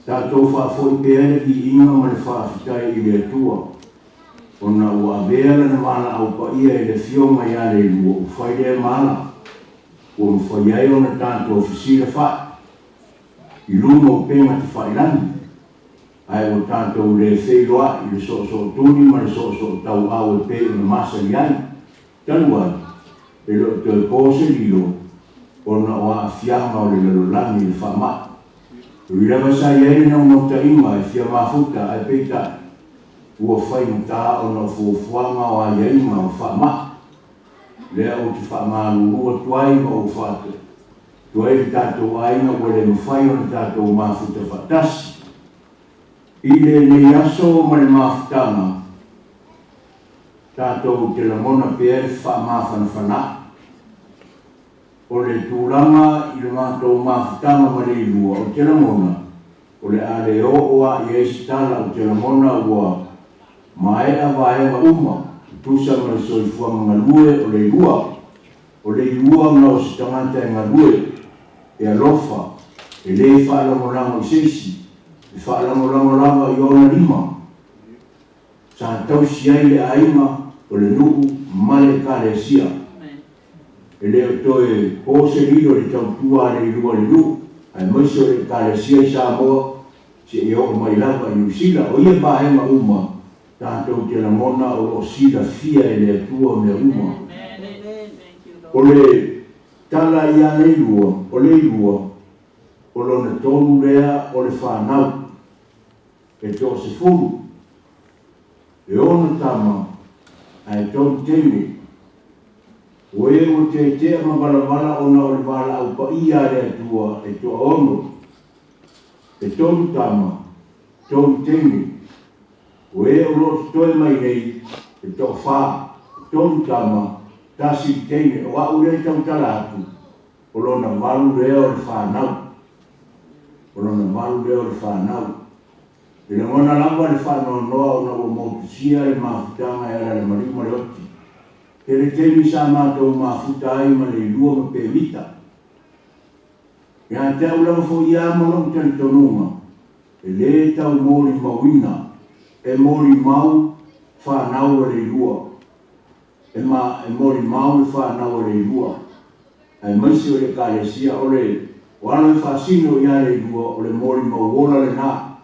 Tātou whaafo i peana ki inga ma le whaafitai i le atua, o na ua veala na mana au pa ia i le fionga i a le lua, u whai le mana, o mwhaiai o na tātou ofisira whae. I luma o penga te whailani. Ai o tātou le wheiloa i le so tūni ma le so tau au e pēo na masa i ai. Tanu ai, e lo te pōse lilo, o na o a fianga o le lalolani le whaama. I rewa sa iai na unota ima e fia mafuta ai peitai. Ua whai mta o na fuafuanga o a iai ma o whaama. Lea o te whaamaru ua tuai ma o whaate. Tuai le tātou aina ua le mawhai o le tātou mafuta whatasi. I le nei aso ma le mafutanga. Tātou te la mona pēr whaamawhanawhana. O le tūranga i le mātou mafutanga ma le ilua o te la mona. O le ale o oa i eisitala o te la mona ua maea vaenga uma. Tusa ma le soifua ma ngalue o le ilua. O le ilua ma o se tangata e ngalue. E alofa. E le whaalamolama i seisi. E whaalamolama i ona lima. Sa tausi ai le aima o le nuku ma le kāresia. E le o toe pōse rilo le tautua le ilua le nuku. Ai maise o le kāresia i Samoa. Se e o mai lava i New Zealand. O ia pāhenga uma. Tātou te la mona o sila fia e le atua mea uma. O le tala i a Leilua, o Leilua, o lona tonu rea o le whanau, e tō se furu. E ona tama, ai tonu tene, o e o te tea ma wala ona o le wala au pa ia le atua e tō ono. E tonu tama, tonu tene, o e o lo toe mai nei, e tō whā, tonu tama, tasi teine, o au rei tau talatu, o lona malu reo le whanau. O lona malu reo le whanau. E le ngona lamba le whanau noa o na o mautusia e mafutanga e ala le marima le oti. Te le temi sa mātou mafuta ai ma le ilua ma pēmita. E a te au lau fo ia mana utani tonunga. E le tau mori mawina. E mori mau whanau le ilua. E mori mau le whanau le ilua. E maisi o le kāresia o le wana le whasino i a le ilua o le mori mauola le nā.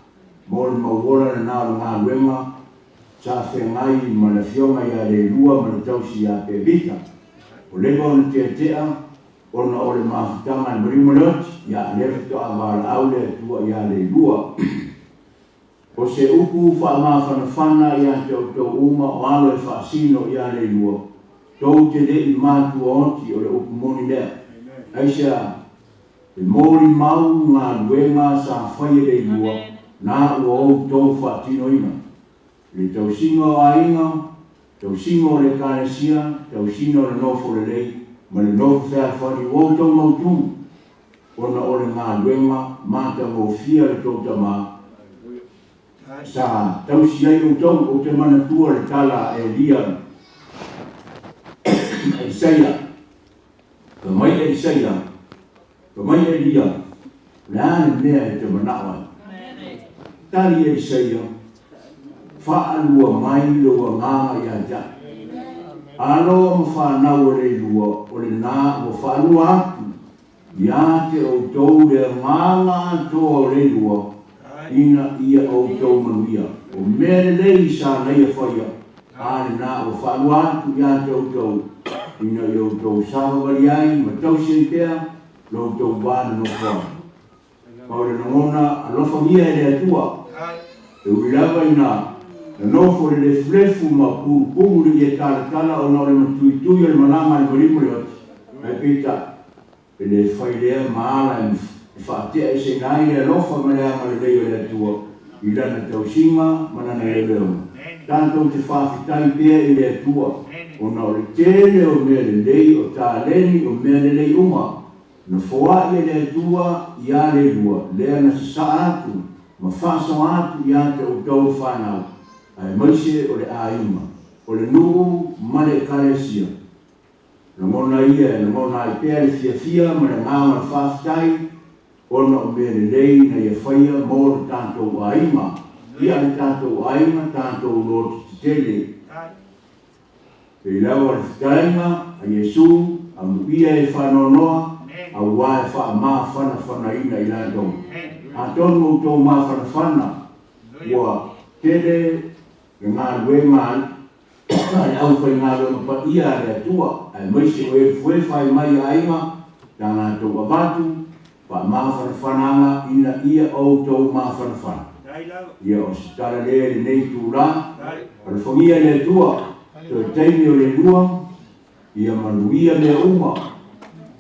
Mori mauola le nā o ngā luenga. Sa whengai ma le fionga i a le ilua ma le tausi a pēvita. O lega o le tea ona o le mafutanga le marima leoti. Ia lewe to a wala au le atua i a le ilua. O se upu whaamawhanawhana ia te o tau uma o alo e whaasino ia Leilua. Tau te le I mātua oti o le upu moni lea. Aisha, e mōri mau ngā luenga sa whaia Leilua, nā ua o tau whaatino ina. Le tau singo a inga, tau singo le kānesia, tau singo le nofo le lei, ma le nofo whea whari o tau mautu. Ona o le ngā luenga, māta mō fia le tau tamā, sa tau siai o tau o te mana tua le tala e lia e Isaia ka mai e Isaia ka mai e lia le ane mea e te manawa tali e Isaia whaalua mai loa nganga ia ja alo ma whanau o le lua o le nā o whaalua atu ia te o tau le nganga toa o le lua ina ia o tau manuia. O mea lei sa nei a whaia. Āre nā o whanua atu ia tau tau. Ina i o tau sāwari ai, ma tau sei pēr, lo tau wāna no whā. Paure na ngona, alofa mia e lea tua. E uilawa ina, na nofo le flefu ma puru li e tala o nore ma tui le malama le marimo le oti. Mai pita, e le whailea maala e whaatea e se nai le alofa ma lea ma le leo le atua I lana tau singa ma nana le leo. Tanto te whaafitai pēr I le atua o na o le tele o mea le lei o tā leni o mea le lei uma. Na whoa I le atua I a le lua, lea na sa atu, ma whaasa atu I a te o tau whanau. Ai maise o le a ima, o le nuu ma le karesia. Na mona ia, na mona I pēr le fia ma le ngāma le whaafitai, ona o mea le lei na ia whaia mō le tātou aima. Ia le tātou aima, tātou loti te tele. E lawa le whitainga a Iesu, a muia e whanonoa, a wae wha mā whana ina I lātou. A tonu o tō mā whana, ua tele e ngā luenga, e au whai ngā luenga pa ia le atua, e maise o e whai mai aima, tā ngā tō abatu, pa mawhanawhananga ina ia o tau mawhanawhana. Ia o sitara le nei tūrā, para whangia le tua, to teimi o le lua, ia manuia le uma,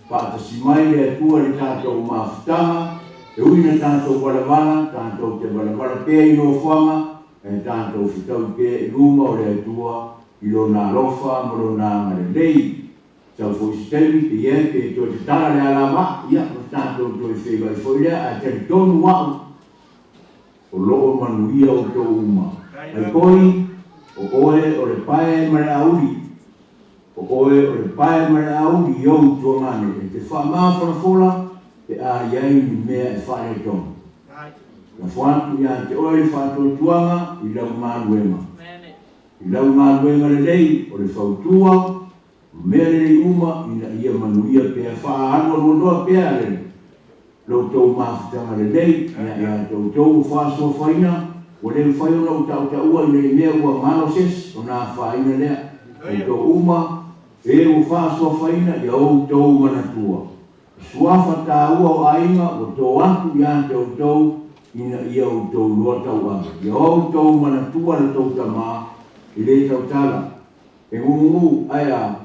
pa atasi mai le tua le tātou mawhataha, e uina tātou walawana, tātou te walawana pēr I no whanga, e tātou whitau pēr I luma o le tua, I lo nā rofa, mo lo nā ngare lei, Tau fo istemi pe ie pe to te tala le alama ia o tātou to I whega I whoilea a te tonu wau o loo manuia o tō uma. Ai koi o oe o le pae mare auri o oe o le pae mare auri I au tua ngane e te wha mawhana whola te a iai ni mea e whare tonu. Na whantu ia te oe le whantu tuanga I lau manuema. I lau manuema le lei o le whautua mea le uma ina ia manuia pēr whaahano nonoa pēr le. Lau tau mawhitanga le lei, ia tau whaasua whaina, o le whaiona o tau ua ina I mea ua maloses o nā whaina lea. O tau uma, e o whaasua whaina ia o tau manatua. Suafa tā ua o ainga o tau antu ia tau ina ia o tau loa tau anga. Ia o tau manatua le tau tamā, I le tau tala. E ngungu aia,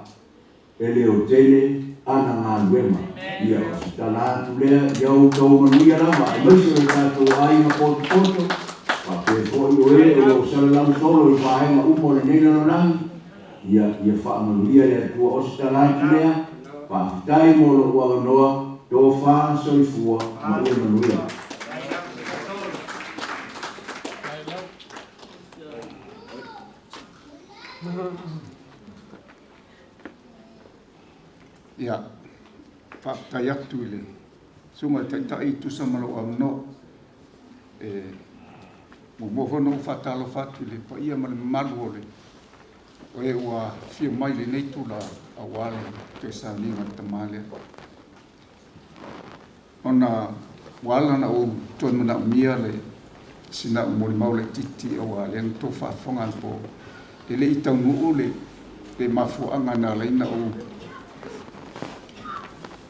e leo tele ana ngā luenga. Ia o si talātu lea, ia o tau manuia lama, e maise o tātou aina poto, pa pe fōi o e o salalau solo I whahenga umo le neina no nangi, ia wha manuia lea tua o si talātu lea, pa whitai mo lo ua noa, tō wha soifua ma ua manuia. Ia, whaakai atu I le. Sunga taitai tusa malo au no. Mohono whatalo whatu le pa ia male malu o le. O e ua whia mai le neitu la awale te sa ninga tamale. Ona wala na o tuan mana mia le sina umori maule titi awale ang to whaafongan po. E le itau nuu le mafuanga na leina o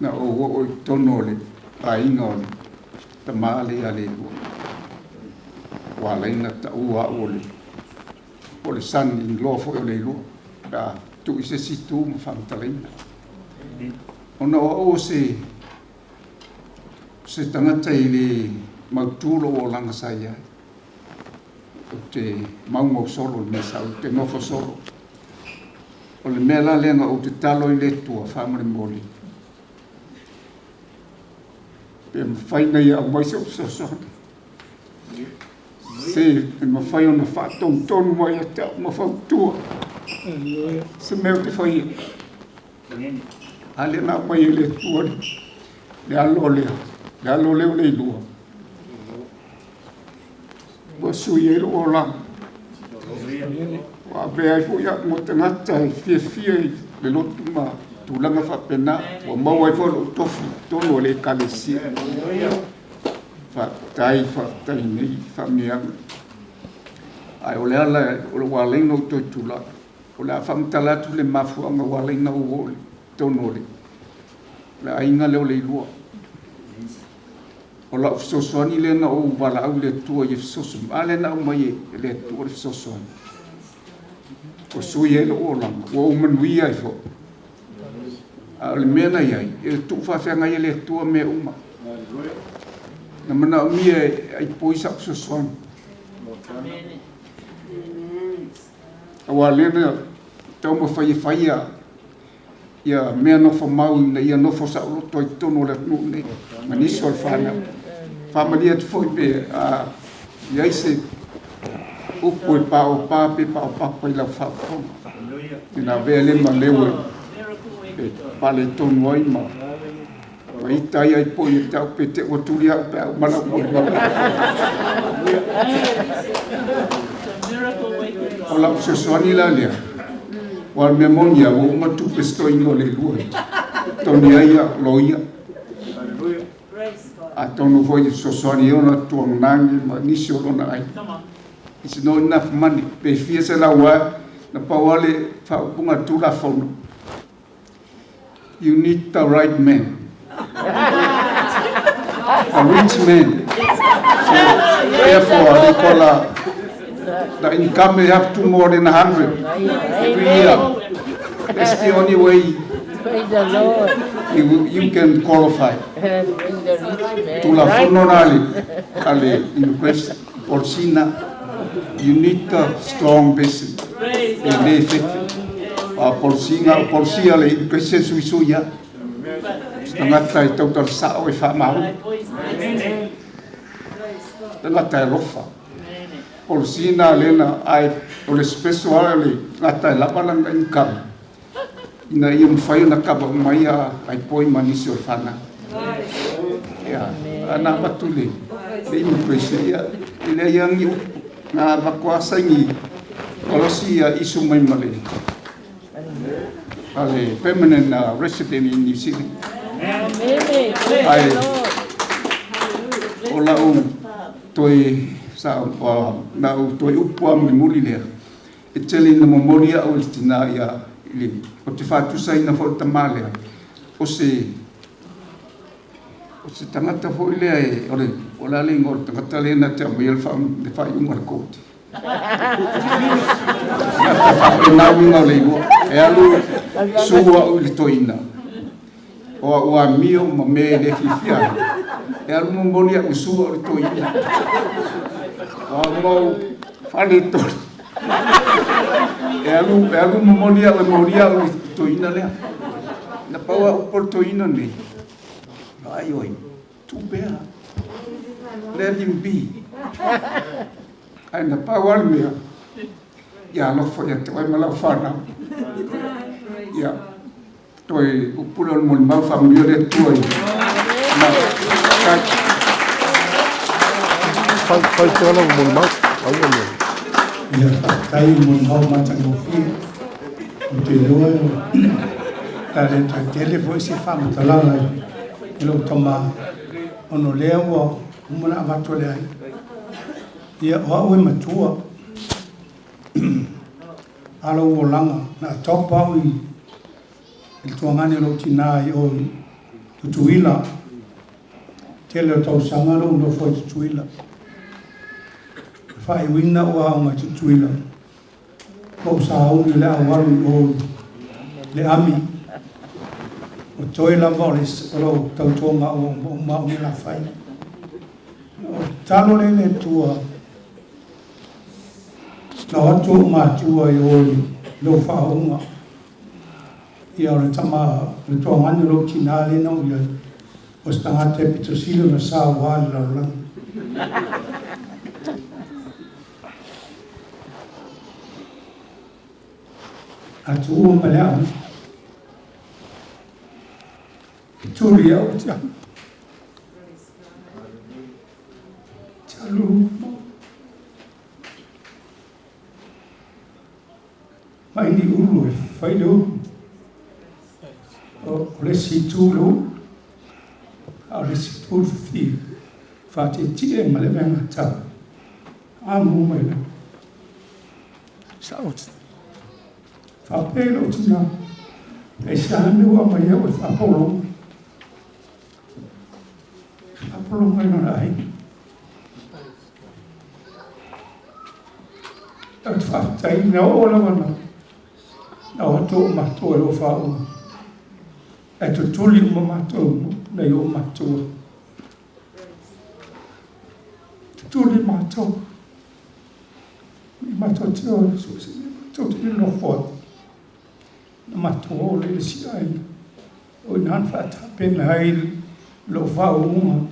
na o tono le ainga o le tamale a le lua. wa laina ta ua o le san in lo fo o Leilua da tu se situ ma famtalaina ona o se tangata i le mautūlo o langa saia o te maungo solo me sa o te nofo solo o le mea la lenga o te talo i le tua whamare moli pe mawhaina ia au maise o sasana se mawhai o na whatong tonu mai a te au mawhautua se mea te whai ale na mai e le tua le alo leo Leilua wa sui e lo lang wa be ai fu ya mo te ngata i fia le lotu ma tulanga fa pena wa mau ai fo tofu tonu le kalesi fa tai nei fa mia ai o le ala o wa le no to tula o la fam tala tu le mafu nga wa le na o tonu le la inga le Leilua o la sosoani le na o wala au le tua i sosum ale na o mai le tua i sosoani o sui e o lang o manui ai fo ale mena iai e tu fa fenga i le tua me uma na mana mi ai poisa sosoani awale na tau ma fai ia mea no fo mau na ia no fo sa o to tono le no ne manisi o fana family at foi pe a ia se o poi pa o pa pa la fa ina vele ma lewe e pa le tono ai ma mai tai ai poi tau pe te o tulia pe ma la mo o la so ni la le wal memoria o ma tu pesto ino Leilua toni ia loia a tonu foi sosoani ona tuangangi ma nisi o lona ai it's not enough money pe fia se la wa na pawale fa punga tula fono you need the right man a rich man so therefore they call the income they have to more than 100 every year. That's the only way you can qualify. To la fononale, ale inquest porcina, you need a strong basin. E a porcia le inquest suisuia. Stangata e tau tar sao e whamau. Stangata e rofa. Porcina lena ai o le special le ngata la palanga income ina ia mfai na kaba mai ai poi manisi o fana ya ana batule le impresia ile yang yu na bakwasa ni kolosia isu mai male ale permanent resident in New Zealand ai ola toi sa na toi upua muli le e tele na memoria o tina ya le o te fatu sai na fo tamale o se tangata fo ile ore ola le ngor tangata le na te mo fa de fa yu mar ko na winga le go e alu suwa o le toina o mio ma me le fifia e alu memoria o suwa o le toina mo falito e alu memoria o toina le na paua o portoina ne ai oi tu bea let him be ai na paua me ya no foi te vai mala fana ya toi o pulo mo ma família de toi na fai tola mo ma ai mo ya kai mun hau matang fi te loa ta le tele foi se fam tala lo toma ono lewa umana vatole ai ia o e matua alo wolanga na topa i il tuangane lo tinai o tuila tele to sangalo no foi tuila Fai wina o au mai tutuila. Ko sa au ni le awaru o le ami. O toi la volis o tau tonga o mau ni la fai. O talo le tua. Na watu matua i oli lo whaunga. Ia o le tama le tua ngani lo tina le nau ia. O stanga te pito silo na sa wale la lang. Atu ua male au. Turi au tia. Chalu. Mai ni ulu e whai leo. O le si tūlo. A le si tūlo whi. Whate tie ma le venga tau. A mu mai le. Saot. Whapelo tina. E sa hanua mai au e whapolo. Whapolo mai no rai. At whatai na ola wana. Na wato matua lo whau. E to tuli uma matua na yo matua. Tuli matua. Matua tio so tuli no fort. Na matua o le si ai. O nan fata pen ai lo whau uma.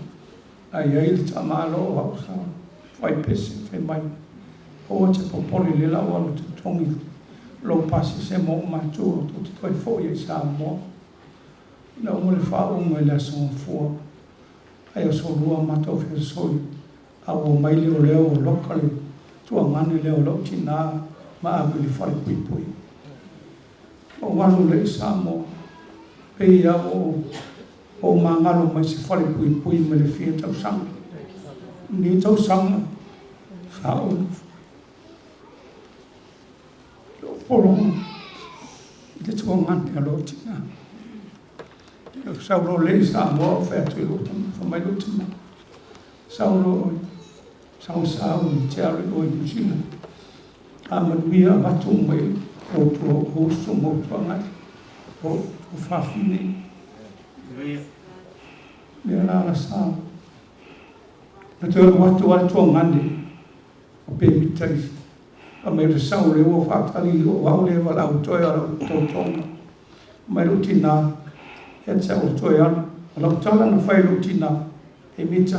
Ai tamalo au sa. Fai pesi fe mai. O te popoli le la walo te tongi. Lo pasi se mo matua to te toi fo ye sa mo. Na mo le fa o mo la son fo. Ai so lua mato fe soi. A o mai le o leo lokale. Tua ngani leo lo tina ma abu le fai pui pui. O walu le sa mo. Pe ia o mangalo mai se fai pui pui me le fia tau sang. Ni tau sang. Sa o polong te tuangan ya lo tina saulo le sa mo fa tu lo fa mai lo tina saulo sau ni tia lo i tina amanuia batu mai o so mo tuangan o fa fini le la sa na tu watu wa tuangan de o pe mitai a me le sau le o whaatali o wau le wala au toi ara o tautonga. Mai rutina, e te o toi ara. A lau tala na whai rutina, e mita.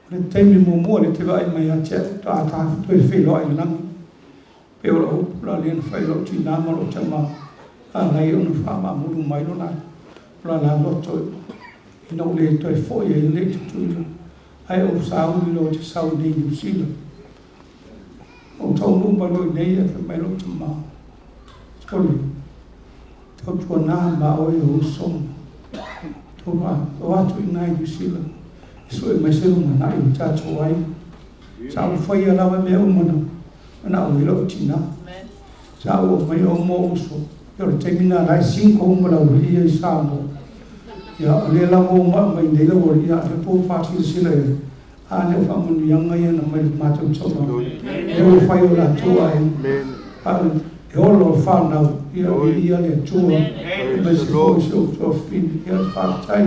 Le teimi mua le te vai mai a te ta toi whilo ai langi. Pe o la upu la lena whai rutina ma lo te ma. A ngai o na wha muru mai lo nai. La la loto. Ina o le toi foi e le tutuina. Ai o sau ni lo te sau ni New Zealand. O tau numba loi nei e mai lo te ma. Skoli. Tau tua nā ma o e o som. Tau ma, o atu i nai New Zealand. So e mai se uma nai o tātou ai. Sa o whai a lawa mea umana. Mana o i lo tina. Sa o mai o mo uso. Ia o te mina rai 5 umana o lia i sa mo. Ia o le lawa o ma mai nei lawa ia le po pāti i sila e. A le whamanu ianga ia na mai mātou tōma. E o whai o la tua e. E olo o whanau. Ia le tua. Mai se fōi se o tua whini. Ia le whātai.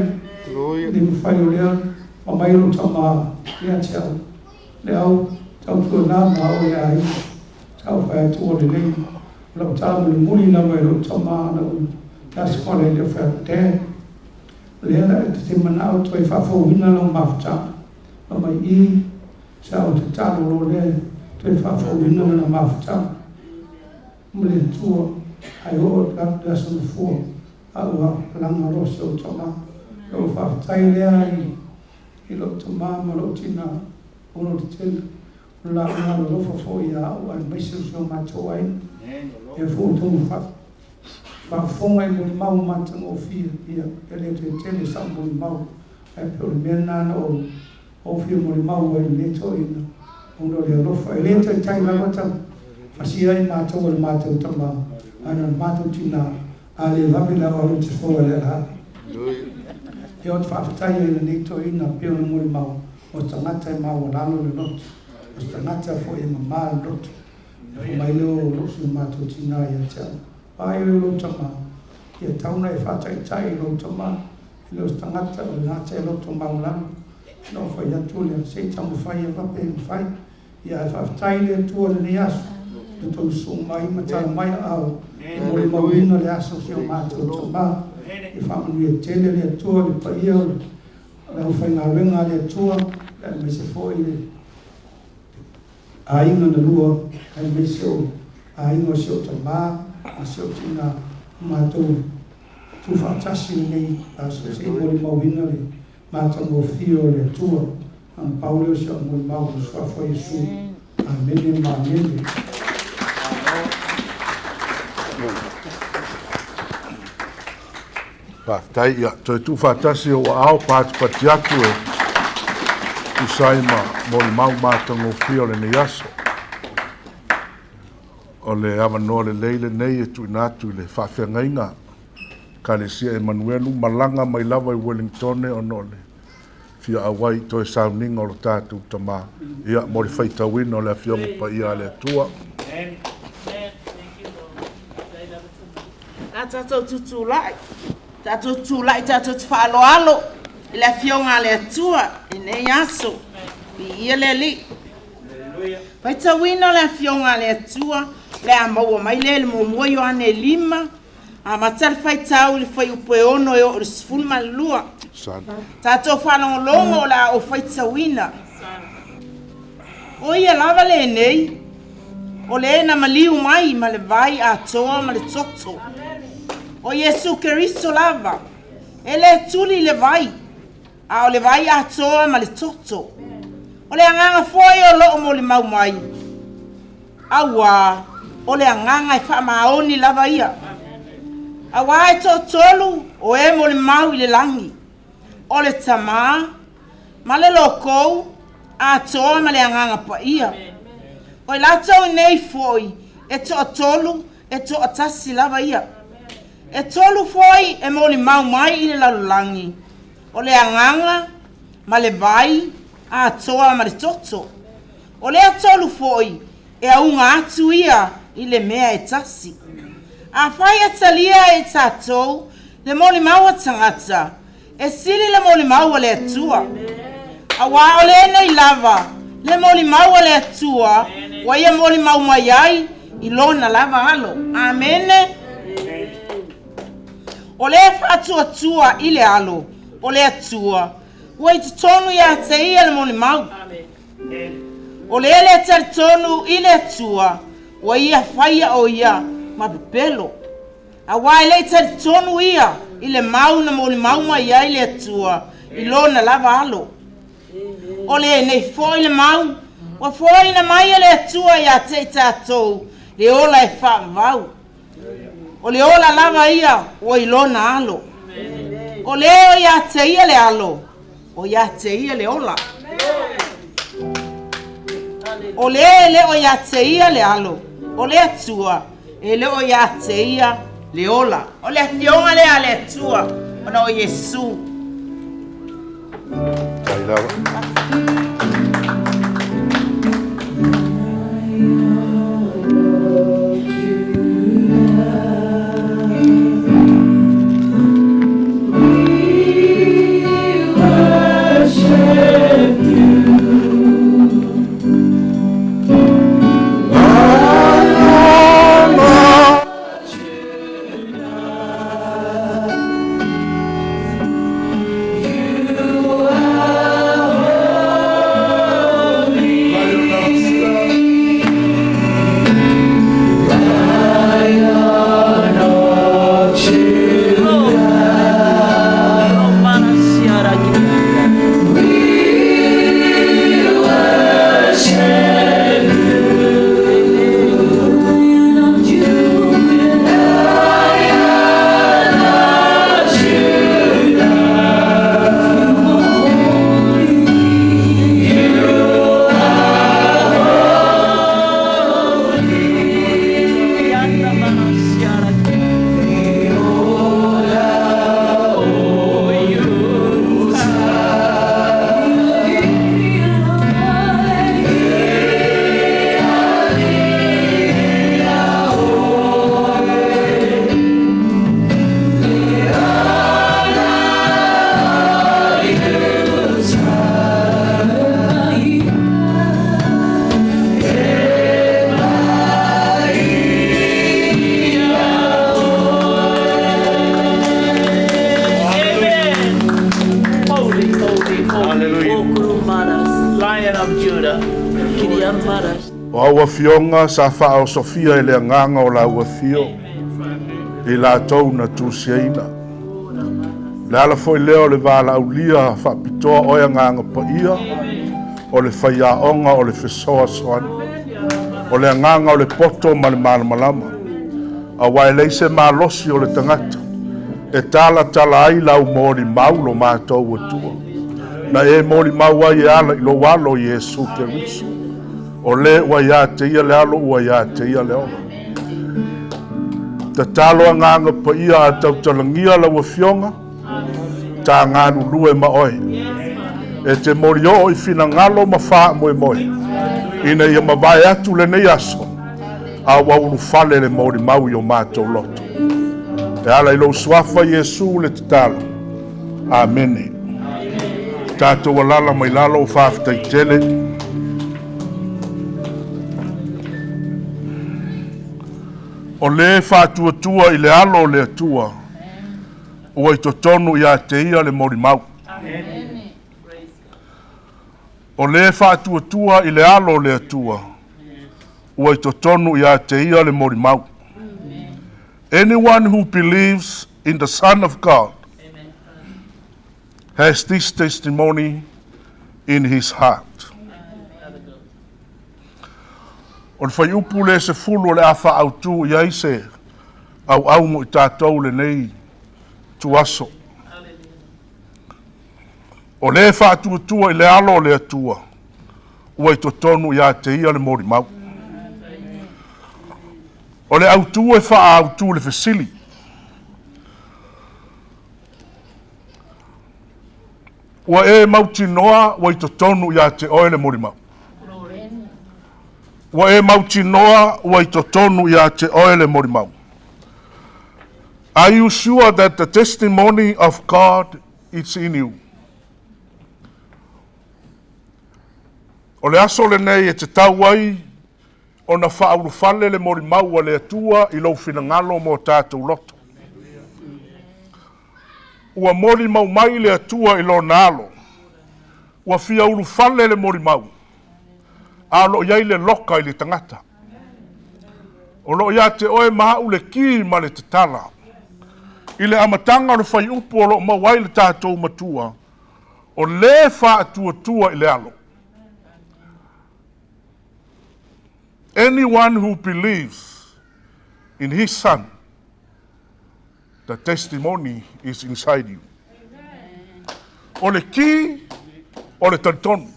Le mu whai o lea. Ma mai o tama. Ia te au. Le au. Tau tua nā ma o le ai. Tau whai atua le nei. Lau tāma le muli na mai o tama. Tas kore le whai o te. Lea la e te manao toi whafo hina lau mawhata. Mai I sa o te talo lo le te whafo hina na mawhata. Mle tua ai o la son fo a ua langa rosi o tama. Lo whaftai lea I lo tama ma lo tina ono te tena. La una lo fo ia o ai maise o mato ai. E fo tomu whafonga I mo mau matang o fia ia. E le te tene sa mo mau. E pe o le mena na o fio mo mau e le to ina ono le rofa e le tai la mata fasia I mato o mato tama ana mato tina ale vapi la o te fo le ha e o fa tai e le to ina pe o mo mau o tangata mau lalo le not Tangata fo e mama loto. Mai leo losu mātou tina ia tia. Ai o lo tama. Ia tauna e whātai tai lo tama. Leo tangata o ngata e loto maulano. No fai atu lea se tamu fai e wape e fai. Ia e whātai lea tua le ne aso. Le tau so mai matala mai au. E mole mauina le aso se o mātou tama. E whamanu e tele lea tua le paia o le fai ngā wenga lea tua. E me se foi le ainga na lua, ai me seo, ainga seo tamā, a seo tina mātou tu whātasi nei, a so se mori mauhina le, mātou mo fio le tua, an pauleo seo mori mau o swafo Yesu, amene ma amene. Tai ia, toi tu whātasi o ao pātipati atu e usai ma mori mau mātango fio le nei aso. O le awanoa le leile nei e tu inatu le whawhengainga. Ka le sia Emanuelu malanga mai lava i Wellington o no le fia awai toi sauninga o lo tātou tamā. Ia mori whaitawina o le awhionga pa ia le atua. Nā tātou tutulai. Tātou tūlai, tātou te whaaloalo. I le fionga le atua, i nei aso. I ia le li. Pai tawina le fionga le atua. Le a maua mai le mo moio ane 5. A matal fai tau le fai upe ono e o le sifulma le lua. Tātou whanongolongo o la o fai tawina. O ia lava le nei. O le ena maliu mai ma le vai a toa ma le toto. O Yesu Keristo lava. Ele tuli le vai. A o le vai a toa ma le toto. O le anganga foi o lo mo le mau mai. Awa. O le anganga e wha maoni lava ia. Awa e totolu o e mo le mau i le langi. O le tama. Ma le lokou. A toa ma le anganga pa ia. O i latau nei foi. E totolu. E to atasi lava ia. E tolu foi e mo le mau mai i le lalulangi. O le anganga, ma le vai, a toa ma le toto. O le atolu foi e aunga atu ia i le mea e tasi. A fai atalia e tatou le mo le mau atangata. E sili le mo le mau le atua. A wa o le nei lava, le mo le mau le atua, wa ia mo le mau mai ai, i lona lava alo. Amene. O le atua tua i le alo, o le atua, wai te tonu ia te ia le moni mau. O le te tonu i le atua, wai ia whaia o ia, ma pepelo. A wai le te tonu ia, i le mau na moni mau mai ia i le atua, i lona lava alo. O le nei foi le mau, wa foi na mai le atua ia te tatou, le ola e whaavau. O le ola lava ia, o ilona alo. O leo ia te ia le alo, o ia te ia le ola. O leo ia te ia le alo, o le atua, e leo ia te ia le ola. O le fionga le ale atua, o na o Yesu. You are O aua fionga sa wha o Sofia ele anganga o la aua fio. I la tau na tūsiaina. Le ala foi leo le wala au lia wha pitoa oia nganga pa ia. O le whaia onga o le fesoa soani. O le anganga o le poto ma le malama. A wai leise malosi o le tangata. E tala ai lau mori mau lo mātou atua. Na e mori mau ai e ala ilo walo Yesu Keriso. O le ua ia te ia le alo ua ia te ia le ola. Ta talo anganga pa ia a tau talangia la ua fionga. Ta nganu lue ma oi. E te mori o i fina ngalo ma faa moe moe. Ina ia mawai atu le nei aso. A waunu fale le mori mau i o mātou loto. E ala ilo swafa Yesu le tatala. Amene. Tātou walala mai lalo o whaafitai tele. O le whātua i le alo o le atua. Ua i totonu i a te ia le mori mau. O le whātua i le alo o le atua. Ua i totonu i a te ia le mori mau. Anyone who believes in the Son of God has this testimony in his heart. O le whai upu le se fulu o le awha au tu i aise au mo i tātou le nei tuaso. O le whātua i le alo le atua ua i totonu i a te ia le mori mau. O le autu e wha autu le fesili. Ua e mauti noa ua i totonu i a te oe le mori mau. Ua e mauti noa ua i totonu i a te oe le mori mau. Are you sure that the testimony of God is in you? O le aso le nei e te tau ai o na whaurufale le mori maua le atua i lau finangalo mo tātou loto. Ua mori mau mai le atua i lo nalo. Ua fia urufale le mori mau. A lo iai le loka i le tangata. O lo ia te oe maha ule ki ma le te tala. I le amatanga o le whai upu o lo mawai le tātou matua. O le wha atua i le alo. Anyone who believes in his Son, the testimony is inside you. O le ki, o le tantonu.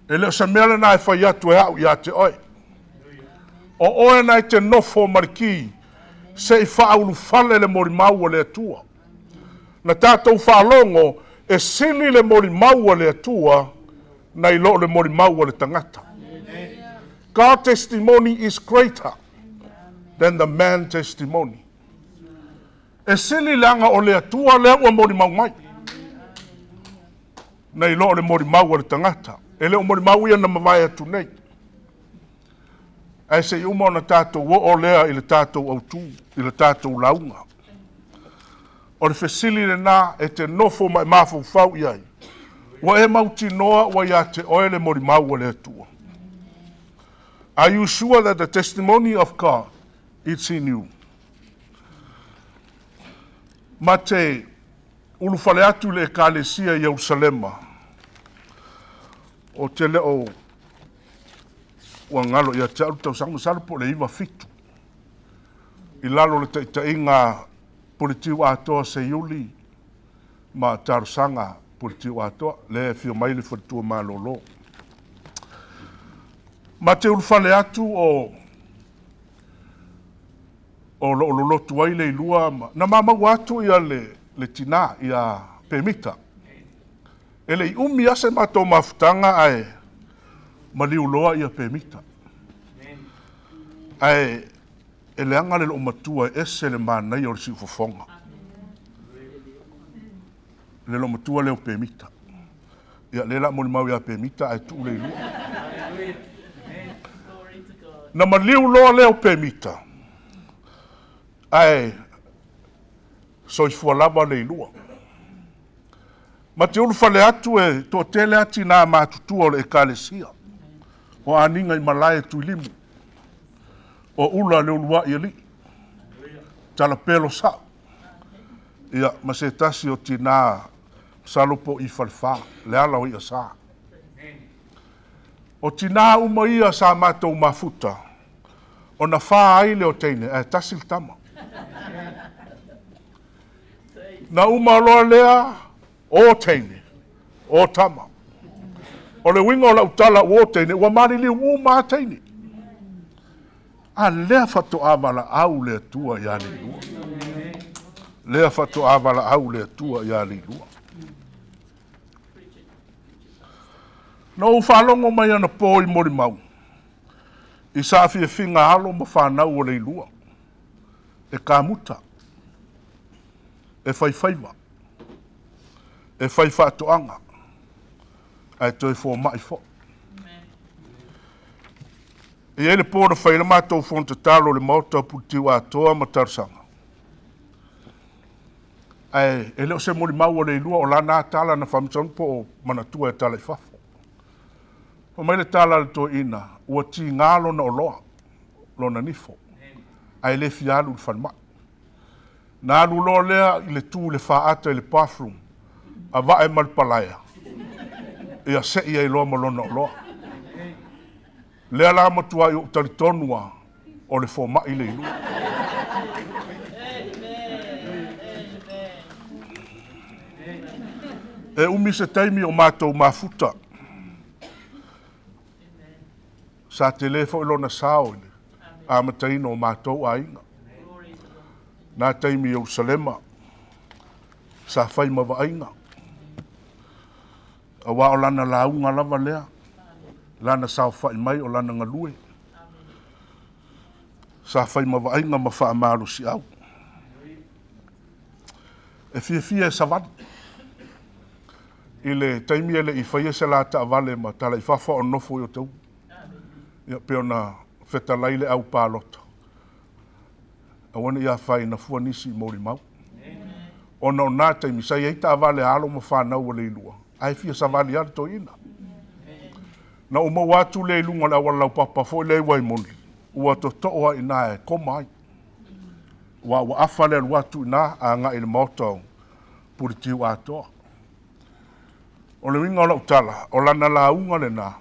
E leo sa mele na e whai atu e au i a te oe. O oe na e te nofo mariki, se i whaulu fale le mori maua le atua. Na tātou whalongo, e sili le mori maua le atua, na i lo le mori maua le tangata. God's testimony is greater than the man's testimony. E sili langa o le atua lea ua mori mau mai. Na i lo le mori maua le tangata. E leo mori mau ia na mawai atu nei. E se i umau na tātou o lea i le tātou autu, i le tātou launga. O le fesili le nā e te nofo mai mafau fau iai. Wa e mauti noa wa ia te oe le mori mau le atua. Are you sure that the testimony of God is in you? Ma te ulufale atu le ekalesia Yerusalema. O te leo ua ngalo ia te alu tau sangu salpo le iwa fitu. I lalo le te inga politiu atoa se iuli ma tarusanga politiu atoa le fio mai le fatua malolo. Ma te ulufale atu o lo lotu ai le ilua na mamau atu ia le tina ia pemita. Ele i umi ase mato mafutanga ai maliuloa ia pemita. Ai ele anga le lo matua ese le manai o le siufofonga. Le lo matua leo pemita. Ia le la moni mau ia pemita ai tu le ilua. Na maliuloa leo pemita. Ai soifualava le ilua. Ma te ulufale atu e to tele ati nā mātutua o le ekalesia. O aninga I malae tuilimu. O ula le ulua I ali. Tala pelo sa. Ia masetasi o tina salopo I falfa. Le ala o ia sa. O tina uma ia sa matou mafuta. O na wha aile o teine. Tasil tama. Na uma loa lea o teine. O tama. O le winga o la utala o teine. Ua marili uma teine. A lea fatu avala au le tua ia li lua. Lea fatu avala au le tua ia li lua. No whalongo mai ana po I mori mau. I sa fia finga alo ma whanau o le lua. E kamuta. E whaifaiwa. E whaifatoanga. Ai toi fo mai fo. E ele pōra whaira mātou fonta talo le mauta putiu a toa ma tarsanga. Ai, e leo se mori mau o le lua o la nā tala na whamson po o manatua e tala I fafo. O mai le tala le to ina, ua ti ngalo na o loa, lo na nifo. Ai le fialu le whanma. Nā alu loa lea I le tū le whaata I le bathroom, a vae malpalaya. Ia se ia I loa malona o loa. Lea la matua I o taritonua o le fō mai le ilu. E umi se taimi o mātou mafuta. Sa te lefo I lona sao ile. A mataino o mātou a inga. Nā taimi I Jerusalema. Sa whai mawa inga. A wā o lana launga lava lea. Lana sao whai mai o lana ngalue. Sa whai mawa inga ma wha amaro si au. E fia e savani. I le taimi ele I whaia se la ta vale ma tala I whawha o nofo I o tau. Ia peo na wheta laile au pālota. A wana ia whai na fua nisi I mori mau. Ona o nā taimi sai eita a vale alo ma whanau o Leilua. Ai fia sa vale ala to ina. Na o mau atu Leilunga la wala papa fo le wai moni. Ua to toa ina e komai. Wa afa le watu ina a nga il moto puritiu atoa. O le winga o la utala, o lana la unga le na.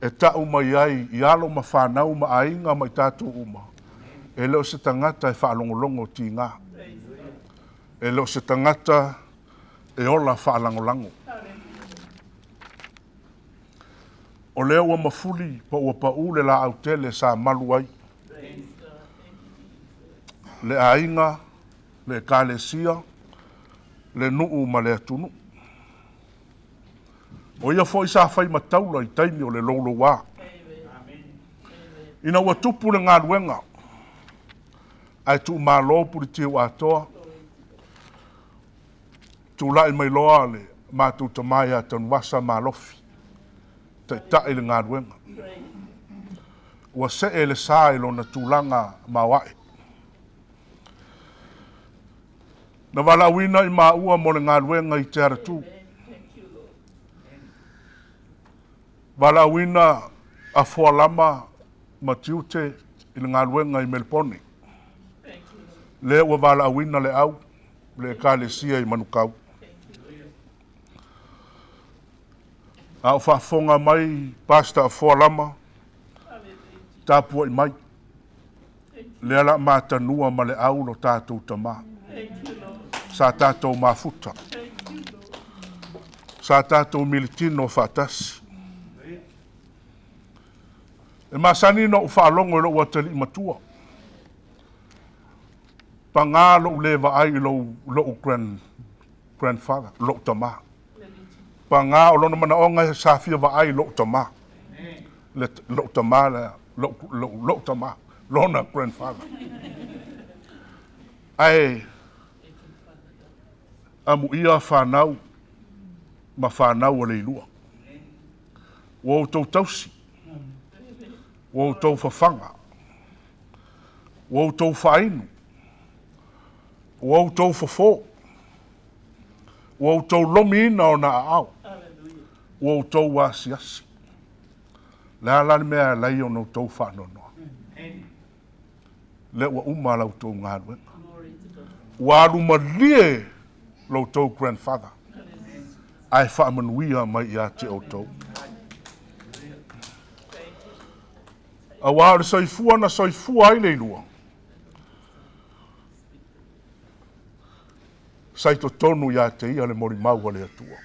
E ta uma iai, I alo ma whanau ma ainga ma I tātou uma. E leo se tangata e whaalongolongo ti ngā. E leo se tangata e ola whaalangolongo. O leo wa mafuli pa ua pa ule la autele sa maluai. Le ainga, le kālesia, le nuu ma le atunu. O ia fo isa fai mataula I taimi o le lolo wā. Ina ua tupu le ngā ruenga. Ai tu mālo puri tiu atoa. Tu lai mai loa le mātou tamai a tanu wasa mālofi. Tai tae le ngā ruenga. Ua se e le sā e lona tūlanga mawae. Na wala wina I maua mo le ngā ruenga I te aratu. Wala wina a fualama matiute I le ngā ruenga I Melpone. Le ua wala wina le au, le kālesia I manukau. A whaafonga mai pasta a fualama, tāpua I mai. Le ala mātanua ma le au lo tātou tamā. Sa tātou mafuta. Sa tātou militino whaatasi. E masani no whaalongo lo ua tali matua. Pa ngā lo lewa ai lo grandfather, lo tamā. Pa ngā o lona mana onga sa fia wa ai lo tamā. Lo tamā, lo tamā, lona grandfather. Ai, amu ia whanau, ma whanau o Leilua. Wau tau tausi. Wau tau whawhanga. Wau tau whainu. Wau tau whawho. Wau tau lomi ina o na au. Wau tau wasiasi. La la mea lai o no tau whanonoa. Le ua uma lau tau ngā ruenga. Wa ruma lie lau tau grandfather. Ai whaamanuia mai ia te o tau. A wāre soifua na soifua ai leilua. Sai to tonu ia te ia le mori maua le atua.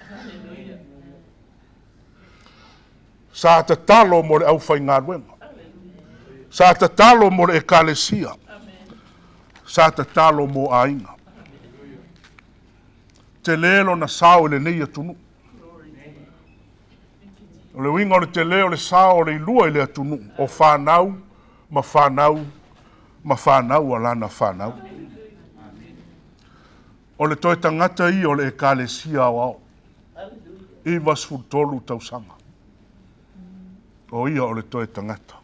Sa te talo mo le au whai ngā ruenga. Sa te talo mo le ekalesia. Sa te talo mo ainga. Te lelo na sao le nei atunu. O le winga o le te leo le sao le ilua i le atunu. O whanau, ma whanau, ma whanau alana whanau. O le toi tangata i o le ekalesia o au. I vas futolu tausanga. O ia o le toi tangata.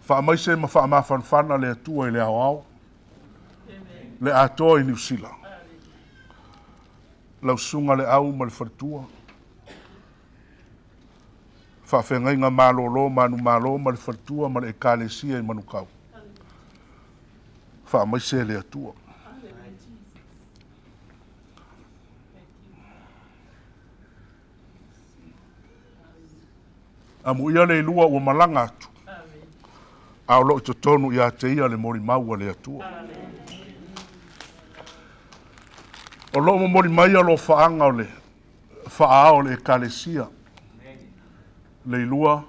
Whaamaise ma whaamawhanwhana le atua i le au au. Le atoa i New Zealand. Lau sunga le au ma le wharitua. Whawhengai ngā mālolo, manu mālo ma le wharitua ma le ekalesia i manukau. Whaamaise le atua. Amu ia le ilua ua malanga atu. Ao lo to tonu ia te ia le mori maua le atua. O lo mo mori mai lo faanga o le faa o le ekalesia. Le ilua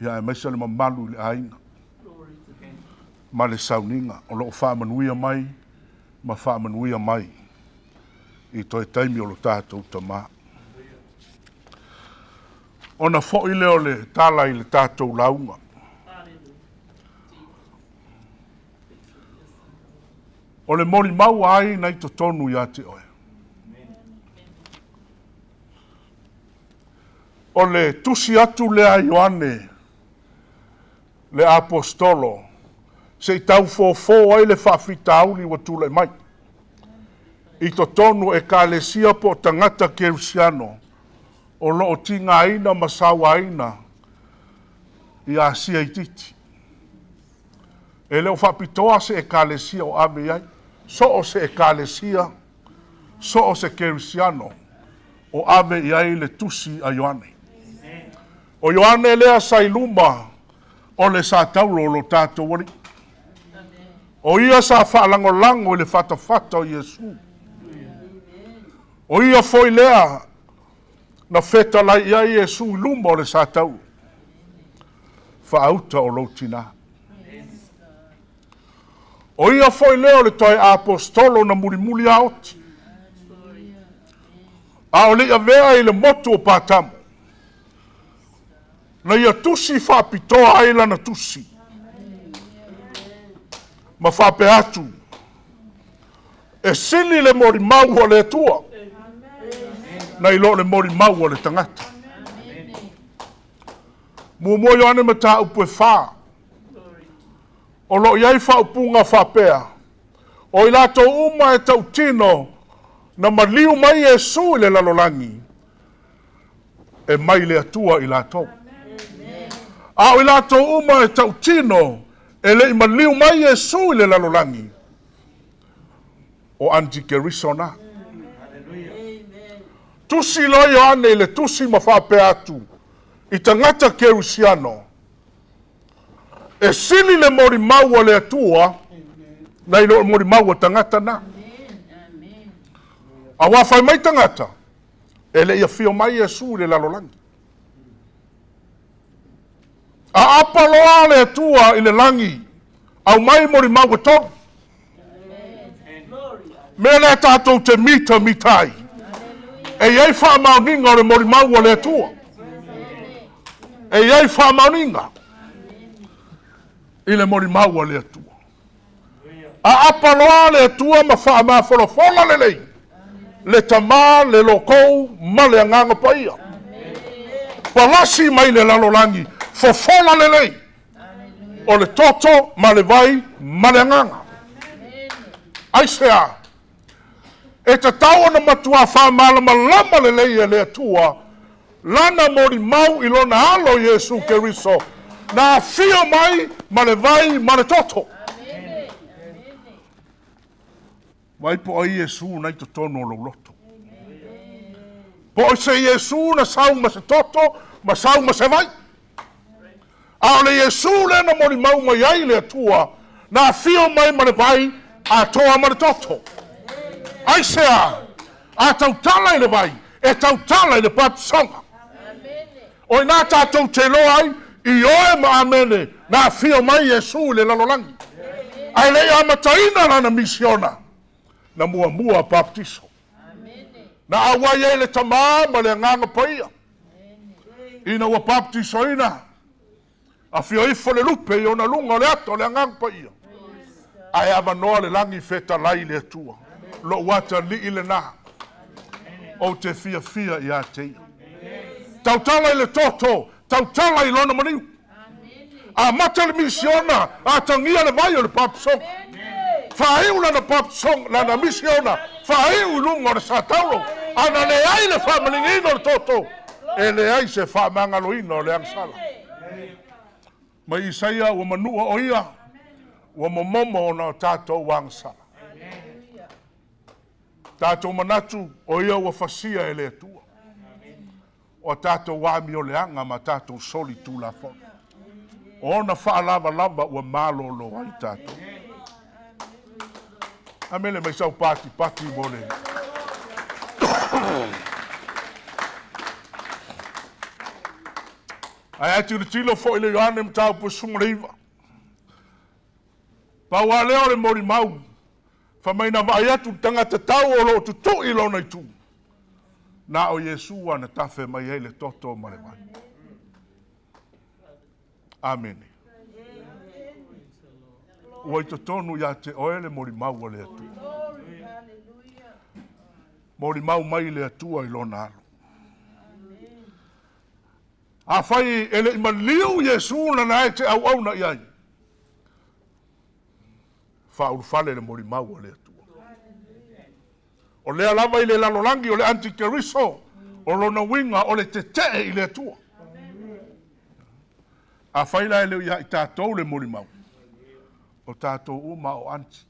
ia e maisa le mamalu le ainga. Ma le sauninga o lo faa manuia mai ma faa manuia mai. I toi taimi o lo tātou tamaa. Ona fo i leo le tala i le tātou launga. O le mori mau ai nei to tonu ia te oe. O le tusi atu le a Ioane, le apostolo, se i tau fōfō ai le whawhitauli wa tūle mai. I to tonu e ka le sia po tangata kerusiano, o lo o tinga aina masawa aina i a sia i titi. E leo whapitoa se ekalesia o ave ai, so o se ekalesia, so o se kerusiano, o ave i ai le tusi a Ioane. O Ioane lea sailuma o le sa taulo lo tato wari. O ia sa whaalango lango le whatawhata o Yesu. O ia foi lea na feta lai ia Yesu luma o le sa tau. Whaauta o lautina. O ia foi leo le toi apostolo na murimuli aoti. A o le avea i le motu o pātamu. Na ia tusi whapitoa aila na tusi. Ma whape atu. E sili le mori mau o le atua. Na ilo le mori mau o le tangata. Mua Ioane mata upu e wha. O lo iai wha upunga whapea. O i lato uma e tau tino na maliu mai e su le lalolangi. E mai le atua i lato. A o i lato uma e tau tino e le maliu mai e su le lalolangi. O anti-kerisona. Tusi lo Ioane le tusi ma whapea atu. I tangata kerusiano. E sili le mori maua le atua, na ilo mori maua tangata na. A wawhai mai tangata, e le ia fio mai Yesu le lalolangi. A apaloa le atua i le langi, au mai mori maua tonu. Mea le tātou te mita mitai. E iei wha mauninga o le mori maua le atua. E iei wha mauninga. I le mori maua le atua. A apaloa le atua ma wha ma wholofola le lei. Le tamā, le lokou, ma le anganga paia. Palasi mai le lalolangi, fofola le lei. O le toto, ma le vai, ma le anganga. Aisea, e te tau na matua wha malama lama le lei e le atua, Lana mori mau ilona halo Yesu Keriso. Na fio mai, ma le vai, ma le toto. Mai po ai Yesu nai to tono lo loto. Po se Yesu na sau ma se toto, ma sau ma se vai. A le Yesu le na mori mau mai ai le tua, na fio mai ma le vai, a toa ma le toto. Ai sea, a tau tala i le vai, e tau tala i le patu songa. O ina tātou te loai, i oe ma amene, na fio mai Yesu le lalolangi. Ai le amataina lana misiona, na mua baptiso. Na awai e le tamā ma le nganga paia. Ina ua baptiso ina, a fio ifo le lupe i ona lunga le ato le nganga paia. Ai avanoa le langi feta lai le atua, lo wata li ile na, o te fia i a teia. Tautala i le toto, tautala i lona maniu. A mata le misiona, a tangia le vai o le papsong. Whaeu lana papsong, lana misiona, whaeu lunga le satauro. Ana le ai le whamalingino le toto, e le ai se whamangaloino le angsala. Ma Isaia ua manua o ia, ua momomo o na tātou wangsala. Tātou manatu o ia ua fasia e le atua. O tātou wāmi o leanga ma tātou soli tū la fona. O na whaalava lava ua mālolo ai tātou. Amele mai sau pati mole. Ai ati ritilo fo ile yohane mtau po sumreiva. Pa wa leo le mori mau. Fa mai na vai atu tangata tau o lo tutu ilo na itu. Na o Yesu ana tafe mai ele toto male mai. Amen. Ua ito tonu ya te oele mori mau le atu. Mori mau mai le atua ilo na alo. A fai ele imaliu Yesu na na te au na iai. Fa urfale le mori mau le atua. O le alava i le lalolangi o le antikeriso, o lona winga o le tetee i le atua. A whaila e leo ia i tātou le mori mau. O tātou uma o anti.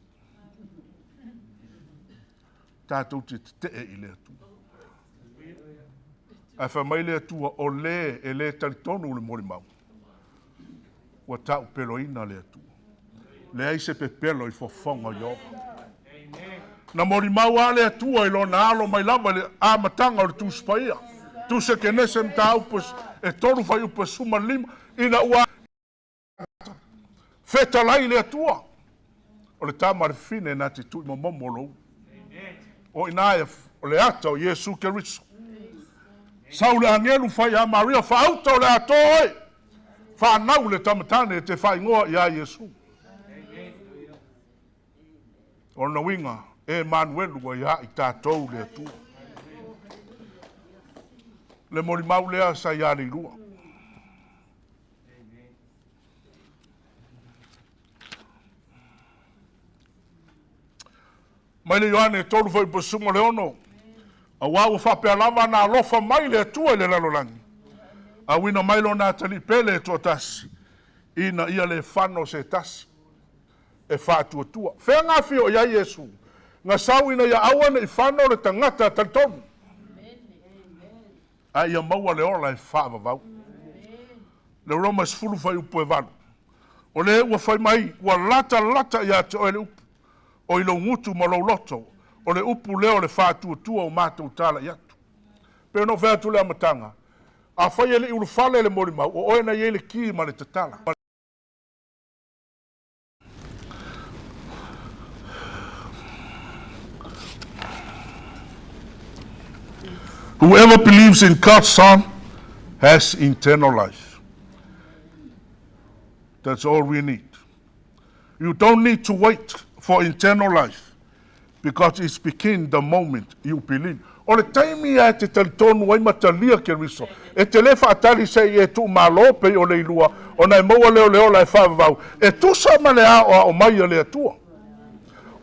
Tātou te tetee i le atua. A whamai le atua o le e le taritonu le mori mau. Ua tau peloina le atua. Le aise pe pelo i fofonga yoga. Na mori mau ale atua i lona alo mai lava le amatanga o le tūspaia. Tūse ke nese mta upus e toru fai upus suma lima ina ua feta lai le atua. O le tamare fine na te tui momomolo. O inae o le ata o Yesu Keriso. Sau le angelu fai a Maria fa auto le atoe. Fa anau le tamatane te fai ngoa i a Yesu. O na winga. Emmanuel ua ia i tātou le atua. Le mori mau lea sa ia Leilua. Mai le Ioane tolu fai pasunga le ono. A wau whapea lava na alofa mai le atua i le lalolangi. A wina mailo na tali pele e tasi. Ina ia le whano se tasi. E whātua tua. Whea ngawhi o ia Yesu. Nga sawina ya awana i whano le tangata talitonu. A ia maua le ola e whaava vau. Le roma sfulu fai upu e vanu. O le ua fai mai, ua lata ia te oe le upu. O ilo ngutu ma lau loto. O le upu leo le whātua tua o mātou tala i atu. Pero no whea le amatanga. A fai ele urufale le mori mau. O oe na ele ki ma le tatala. Whoever believes in God's Son has eternal life. That's all we need. You don't need to wait for eternal life because it's begin the moment you believe. O le taimi a te talitonu wai matalia ke riso. E te le whaatari se e tu malope o Leilua, o nai maua leo lai whaavau. E tu sa male a o mai le atua.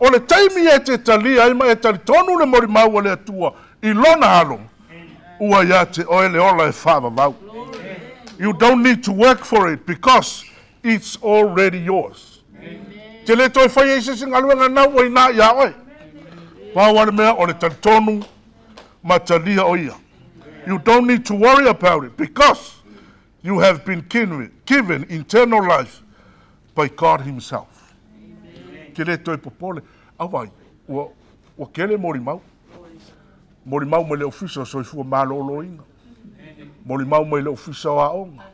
O le taimi e te talia ima e talitonu le mori mau le atua. I lona alo. Ua ia te oe le ola e whaavavau. You don't need to work for it because it's already yours. Te le toi whai e se singaluenga nau o ina ia oe. Wāware mea o le talitonu ma talia o ia. You don't need to worry about it because you have been given eternal life by God himself. Ke le toi popole, awai, ua kele mori mau. Mori mau mai le ofisa so i fua malolo inga. Mori mau mai le ofisa o aonga.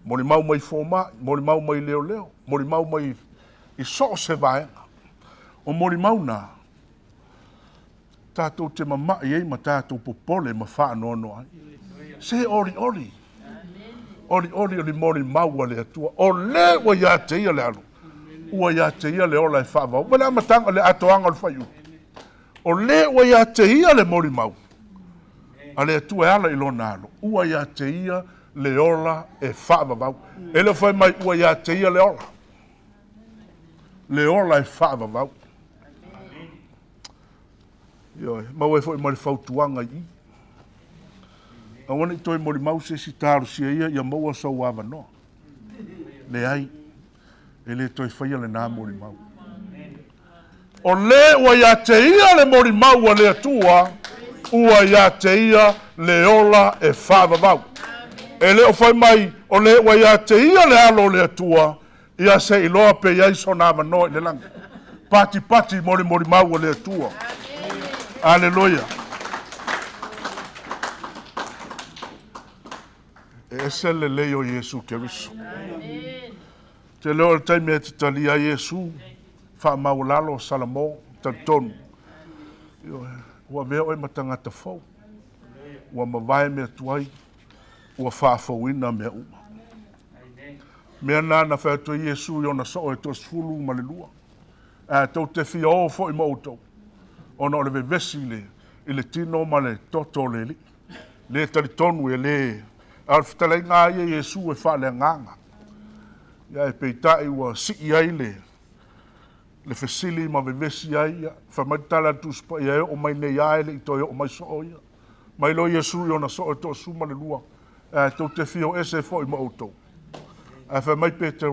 Mori mau mai foma, mori mau mai leo leo. Mori mau mai i so se vaenga. O mori mau na tātou te mama i ei ma tātou popole ma wha anono ai. Se ori ori. Ori ori o li mori mau le atua. O le wa ia te ia le alu. Ua ia te ia le ola e wha vau. Wala matanga le atoanga le whaiu. O le ua ia te ia le mori mau. A le atua e ala i lona alo. Ua ia te ia le ola e wha vau. E le whai mai ua ia te ia le ola. Le ola e wha vau. Ioi, mau e fwoi mori whautuanga i. A wana i toi mori mau se si tāru sia ia maua sau awa noa. Le ai, e le toi whaia le nā mori mau. O le ua ia te ia le mori mau a le atua, ua ia te ia le ola e whaavavau. E le o whai mai, o le ua ia te ia le alo le atua, ia se iloa pe iai so nā manoa i le langa. Pati pati mori mau a le atua. Aleluia. E se le leo Yesu Keriso. Te leo le taimi e te talia Yesu, wha maulalo salamo, tantonu. Ua veo e matangata fau. Ua mawai mea tuai, ua wha fauina mea uma. Mea nana whaetua Yesu iona so e tos fulu ma le lua. Tau te fia o fo i mautou. Ona o le vevesi i le tino ma le toto le li. Le talitonu e le al fitala ngā ia Yesu e wha le nganga. Ia e peitai ua si iai le fesili ma vevesi ai ia. Whamaitala tuspa ia e o mai ne iai le i toi o mai so o ia. Mai lo Yesu i ona so e to suma le lua. Tau te fio ese fo i mautou. Whamai pete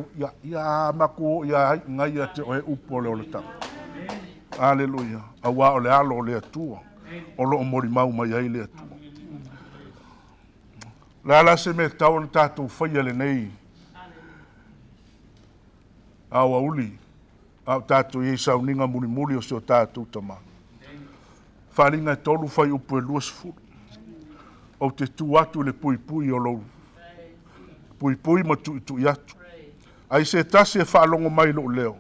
ia maku ia ngai a te oe upo le o le tau. Aleluia. Awa o le alo o le atua. O lo o mori mau mai ai le atua. La se me tau na tātou whaia le nei. Awa uli. Au tātou i sau ninga muri o seo tātou tama. Wharinga e tolu whai upo e luas furu. O te tu atu le pui o lou. Pui ma tu i atu. Ai se tasi e whaalongo mai lo leo.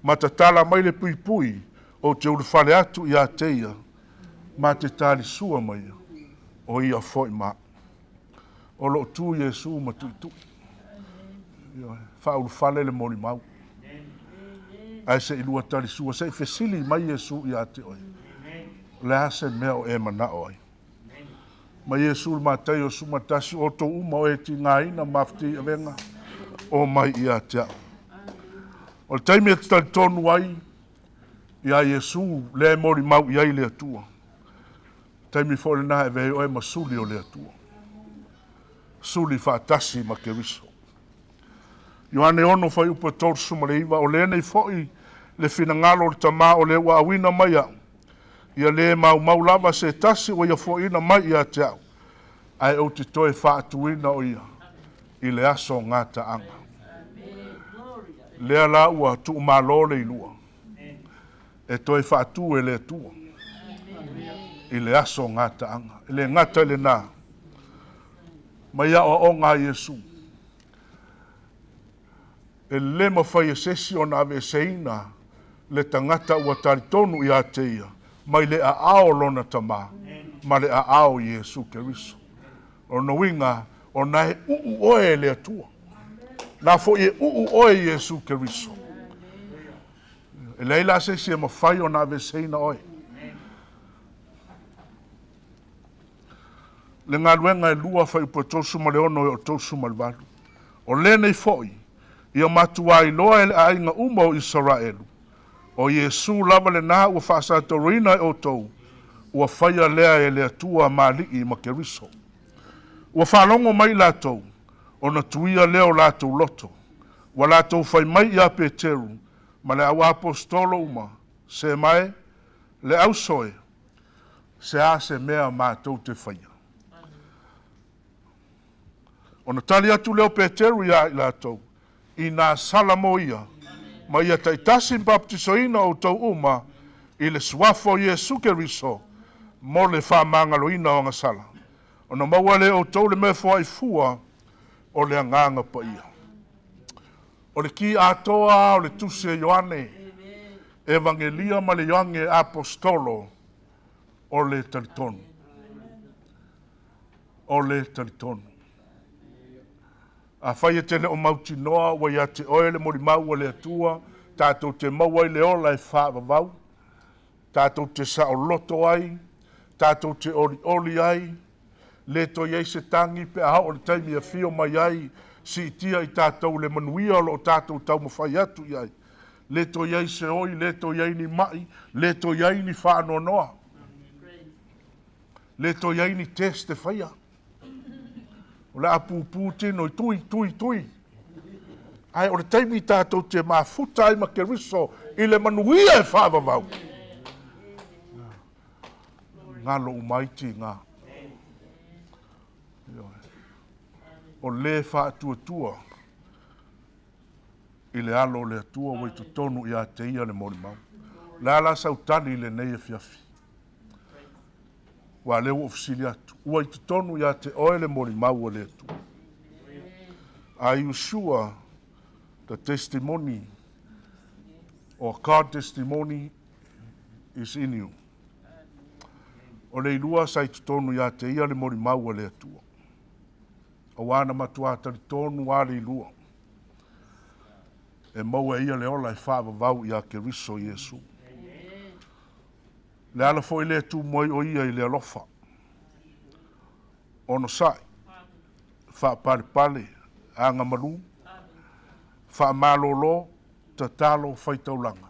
Ma tatala mai le pui. O te uru whale atu i a teia, ma te tāli sua mai, o ia fwoi ma. O lo tu Yesu ma tu. Wha uru whale le mori mau. Ai se ilua tāli sua, se i fesili mai Yesu i a te oi. Le ase mea o e mana oi. Ma Yesu ma tei o sumatasi o to uma o e ti ngā ina mafti a venga, o mai i a te au. O le taimi e te tali tonu ai, ia Yesu le mori mau iai le atua. Taimi fōle nā e vei oe ma suli o le atua. Suli whaatasi ma Keriso. Ioane ono whai upa tōru suma le iwa o le nei fōi le whina ngalo le tamā o le ua awina mai au. Ia le mau lava se tasi o ia fōina mai ia te au. Ai o te toe whaatuina o ia. I le aso ngā taanga. Lea la ua tu malo le ilua. E toi whaatu e le atua. I le aso ngā taanga. I le ngata le nā. Mai o ngā Yesu. E le mawhai e sesi o nā veseina le tangata ua taritonu i a teia. Mai le a ao lona tamā. Ma le a ao Yesu Keriso. O no winga o nai oe le atua. Nā fo e oe Yesu Keriso. E leila se si e mawhai o nā veseina oe. Le ngā luenga e lua whai upo tōsu ma le ono e o tōsu ma le walu. O le nei foi, ia matua i loa e le ainga uma o Israelu. O Yesu lava le nā ua whaasatoruina e o tau, ua whaia lea e lea tua mali'i ma keriso. Ua whanongo mai lātou, o na tuia leo lātou loto, wa lātou whai mai ia Peteru, ma le au apostolo uma, se mai, le au soe, se a se mea mātou te whaia. O na tali atu leo Peteru ia i lātou, i nā sala mo ia, ma ia taitasin baptisoina o tau uma, i le suafo Iesu Keriso, mo le whamangaloina o ngasala. O na maua le o tau le me fua i fua, o le anganga pa ia. O le ki atoa o le tuse Ioane, evangelia ma le yoange apostolo, o le talitonu. O le talitonu. A whaia tene o mauti noa, wa ia te oe le mori mau le atua, tātou te maua i le ola e whaavavau, tātou te sa o loto ai, tātou te oli ai, le to iei se tangi pe aha o le taimi a fio mai ai, si itia i tātou le manuia o tātou tau mawhai atu iai. Le to iei se oi, le to iei ni mai, le to iei ni whaano noa. Le to iei ni teste whaia. O le apu tino i tui. Ai o le taimi tātou te mafuta ai ma Keriso, i le manuia e whaavavau. Ngā lo umaiti ngā. O le whaatua i le alo le atua wai tu tonu i a te ia le mori mau. Le ala sautani le nei e fiafi. Wa leo ofisili atu. Wai tu tonu i a te oe le mori mau le atua. Are you sure the testimony or God testimony is in you? O le ilua sai tu tonu i a te ia le mori mau le atua. O wana matua tari tonu wale ilua. E maua ia le ola e whaavavau i a Keriso Iesu. Le ala fo i le tu moi o ia i le alofa. Ono sai. Wha pale, anga maru. Wha malolo, tatalo, whaitaulanga.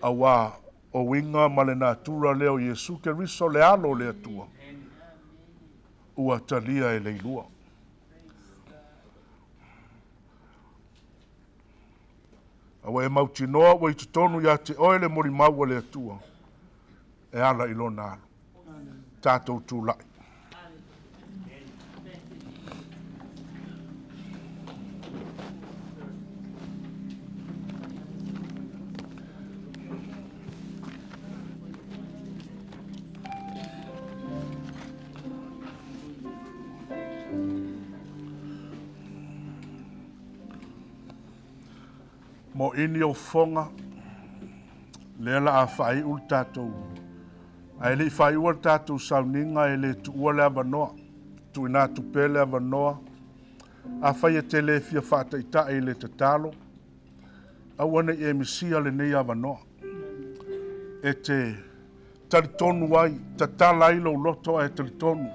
Awa o winga ma le natura leo Iesu Keriso le alo le atua. Ua talia e leilua. Awa e mauti noa wa i tutonu ya te oe le mori maua le atua. E ala ilona alo. Tātou tūlai. Mo ini o fonga, le la a whai ul tātou. Ai le whai ul tātou sauninga e le tu ua le avanoa, tu ina tu pele avanoa, a whai e te le fia whataita e le tatalo, a wana e misia le nei avanoa. E te talitonu ai, tatala ilo loto e talitonu,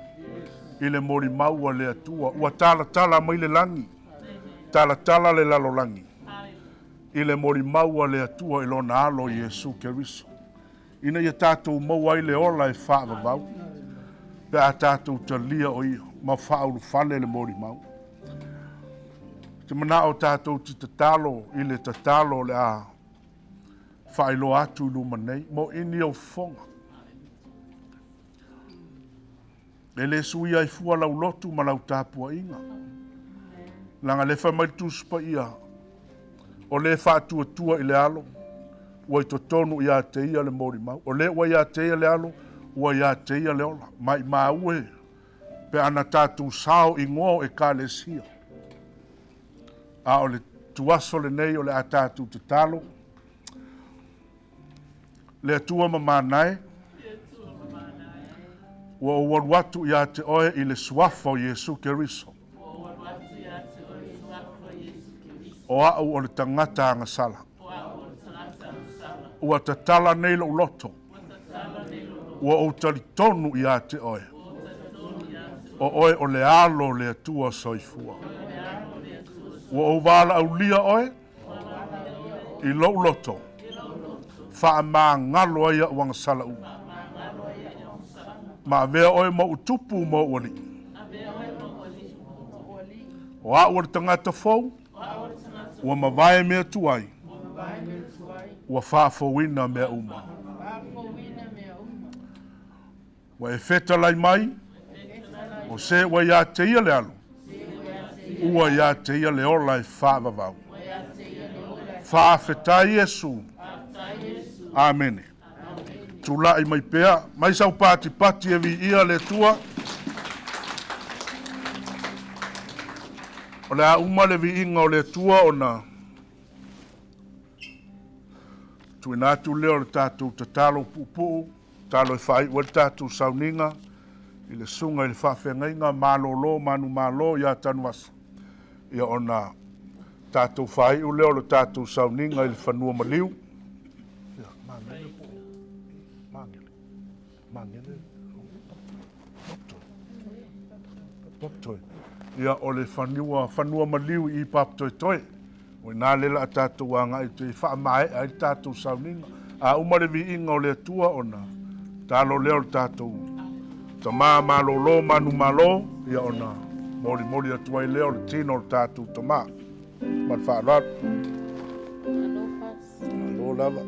i le mori maua le atua, ua tala mai le langi, tala le lalo langi. I le mori maua le atua i lona alo Iesu Keriso. Ina ia tātou maua i le ola e whaavavau. Pe a tātou talia o ia, ma whauru whale le mori mau. Te mana o tātou ti tatalo i le tatalo le a whailo atu i luma nei, mo ini o fonga. E le suia i fua lau lotu ma lau tāpua inga. Langa le whamaituspa ia, o le whātua i le alo, ua i totonu i a te ia le mori mau. O le ua i a te ia le alo, ua i a te ia le ola. Mai maue, pe ana tātou sao i ngō e ka le sia. A o le tuaso le nei o le a tātou te talo. Le atua ma manae. Ua o waruatu i a te oe i le suafo Iesu Keriso. O au o le tangata anga sala. Ua tatala nei lo loto. Ua o talitonu i a te oe. O oe o le alo le atua soifua. Ua o wala au lia oe. I lo loto. Wha ma ngalo ia wanga sala u. Ma vea oe mo utupu mo wali. O a ua tangata fau. Ua mawai mea tuai. Ua whaafowina mea uma. Ua e feta lai mai. O se ua ia te ia le alu. Ua ia te ia le ola e whaavavau. Whaafetai Yesu. Amene. Tulai mai pea. Mai sau pati pati e vi ia le tua. O le a uma le vi inga o le tua o na. Tuinatu leo le tātou tatalo pupu. Talo e whai ua le tātou sauninga. I le sunga i le whawhengainga. Malolo, manu malo, ia tanu asa. Ia o na tātou whai u leo le tātou sauninga i le whanua maliu. Mangele. Paptoi. Ia o le whanua maliu I paptoi toi. O nā lela a tātou anga I te whaamae a I tātou sauninga. A umare vi inga o le atua o na tālo leo le tātou. Ta maa malolo manu malo. Ia o na mori atua I leo le tino le tātou ta maa. Man whaarat. Alo lava.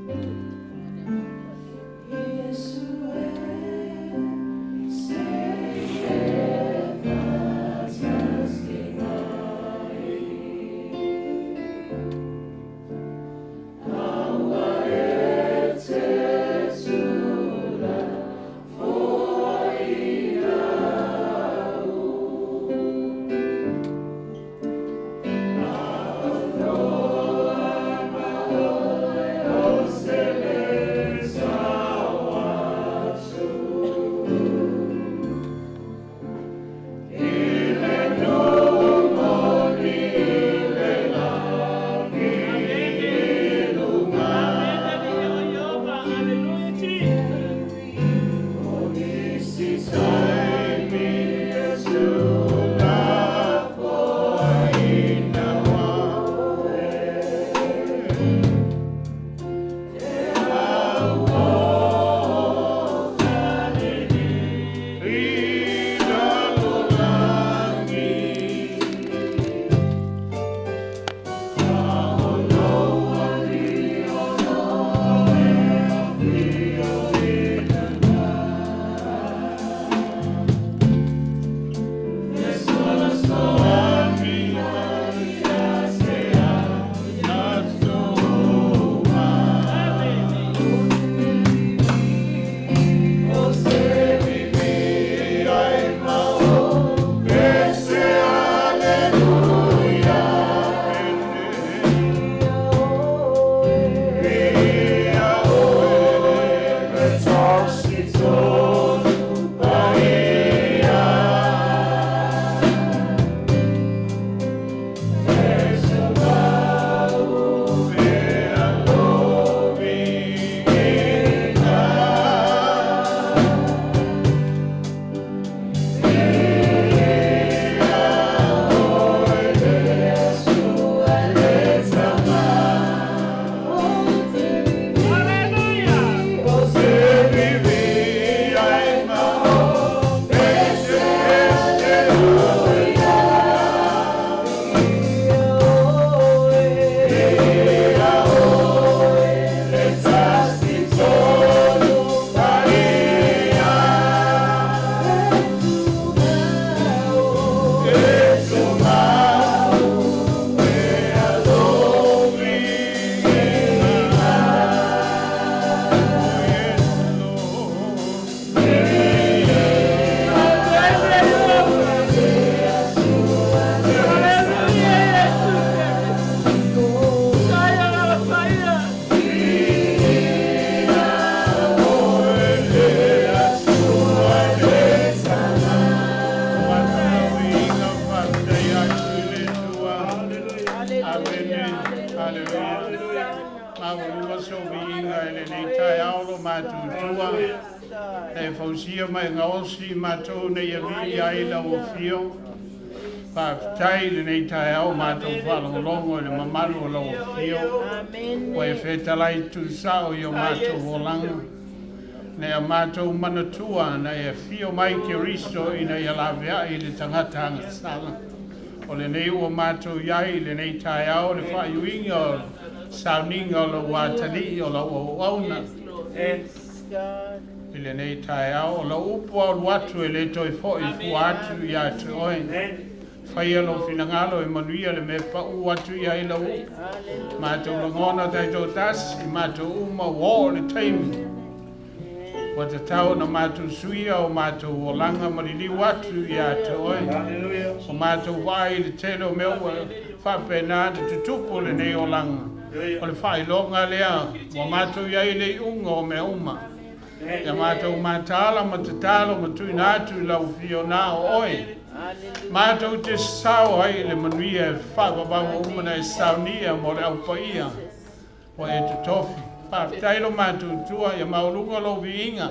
e fausia mai ngaosi matou nei avi ai la o fio pa tai nei tai au matou falolongo le mamalu la o fio o e feta lai tu sao yo matou volanga ne a mātou manatua na e fio mai ke riso ina ia lawea i le tangata angasala. O le nei ua mātou iai le nei tai au le whaiuinga o sauninga o la watali o la uauna. I le nei tai au o la upua o watu e le toi fo i fuatu i atu oi. Whai alo finangalo e manuia le me pa uatu i ai la upu. Mātou langona taito tas i mātou uma wō le taimi. Wa te tau na mātou suia o mātou o langa marili watu i atu oi. O mātou wai le telo mea ua whapena te tutupu le nei o langa. O le whai longa lea, wa mātou iai le unga o mea uma. Ia mātou mātala ma te talo ma tui nātu i lau fio nā o oi. Mātou te sao ai le manuia e whakabawa umana e saunia mo le au paia. Wa e te tofi. Tailo mātou tua ia maurunga lo viinga.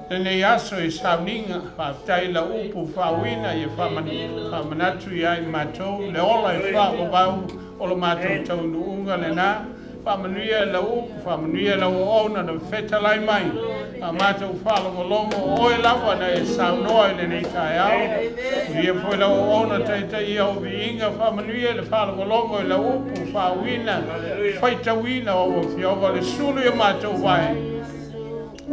E nei aso i sauninga, taila upu whawina i whamanatu i ai mātou. Le ola i whakabau o lo mātou taunu unga le nā. Whamanuia e la upu, whamanuia e la oona na whetalai mai. A mātou whalongolongo o e lawa na e saunoa i le nei tai au. Ia poi la oona taitai au viinga, whamanuia e le whalongolongo i la upu, whawina, whaitawina o whioga le sulu i mātou wai.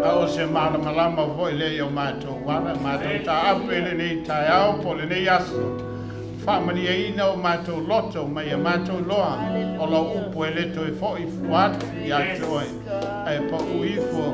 A o se malamalama voi le i o mātou wara, mātou ta ape le nei tai au, po le nei aso. Whamaria ina o mātou loto, mai a mātou loa, o la upu e leto e fo i fuatu i atu oi. Ai pa uifo,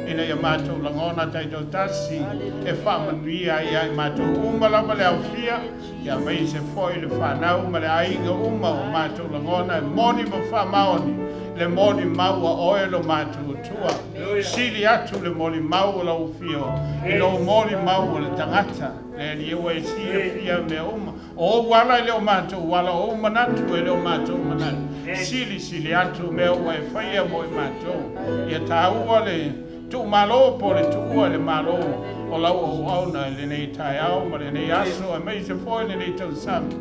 ina i a mātou langona taito tasi, e whamanuia i ai mātou umalawa le au fia, ia mei se fo i le whanau, ma le ainga uma o mātou langona, e moni ma whamaoni, le moni maua oe lo mātou tua. Sili atu le moni maua la ufio, i lo moni maua le tangata, le li ewa e sia fia me uma. O wala le o mātou, wala o manatu e le o mātou manatu. Sili atu me ua e whaia mo i mātou. Ia tā ua le tu malo po le tu ua le malo o lau o auna le nei tai au, ma le nei aso, e mei se foi le nei tau sami.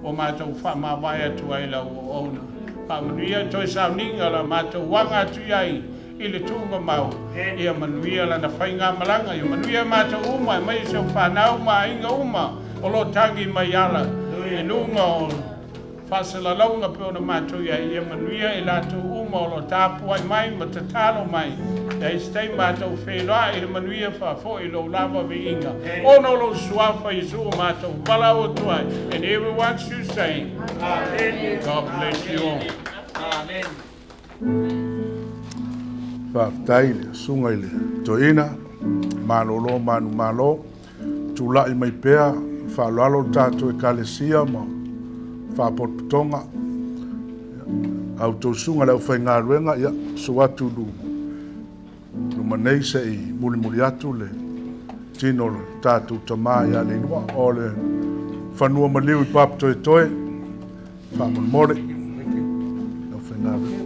O mātou whamawai atu ai lau o auna. Pamanuia toi sauninga la mātou wanga atu iai i le tunga mau. Ia manuia la na whainga malanga, ia manuia mātou uma, e mei se whanau ma inga uma. O lo tangi mai ala, e nunga o whasala launga pe o na mātou iai, ia manuia e lātou uma o lo tāpu ai mai, ma te talo mai. E stei mātou whenua, e le manuia whafo i lo lava vi inga. Ono lo suafa i su mātou, wala o tuai. And everyone should say, Amen. God bless you all. Amen. Whaftaile, sunga ile, toina, malolo, manu malo, tula i mai pea, whalalo tātou e kalesia ma whapotonga au tau sunga leo whai ngā ruenga ia suatu lu manei se i muli atu le tino le tātou tamā ia le inua o le whanua maliu i papu toe toe whamon leo whai ngā ruenga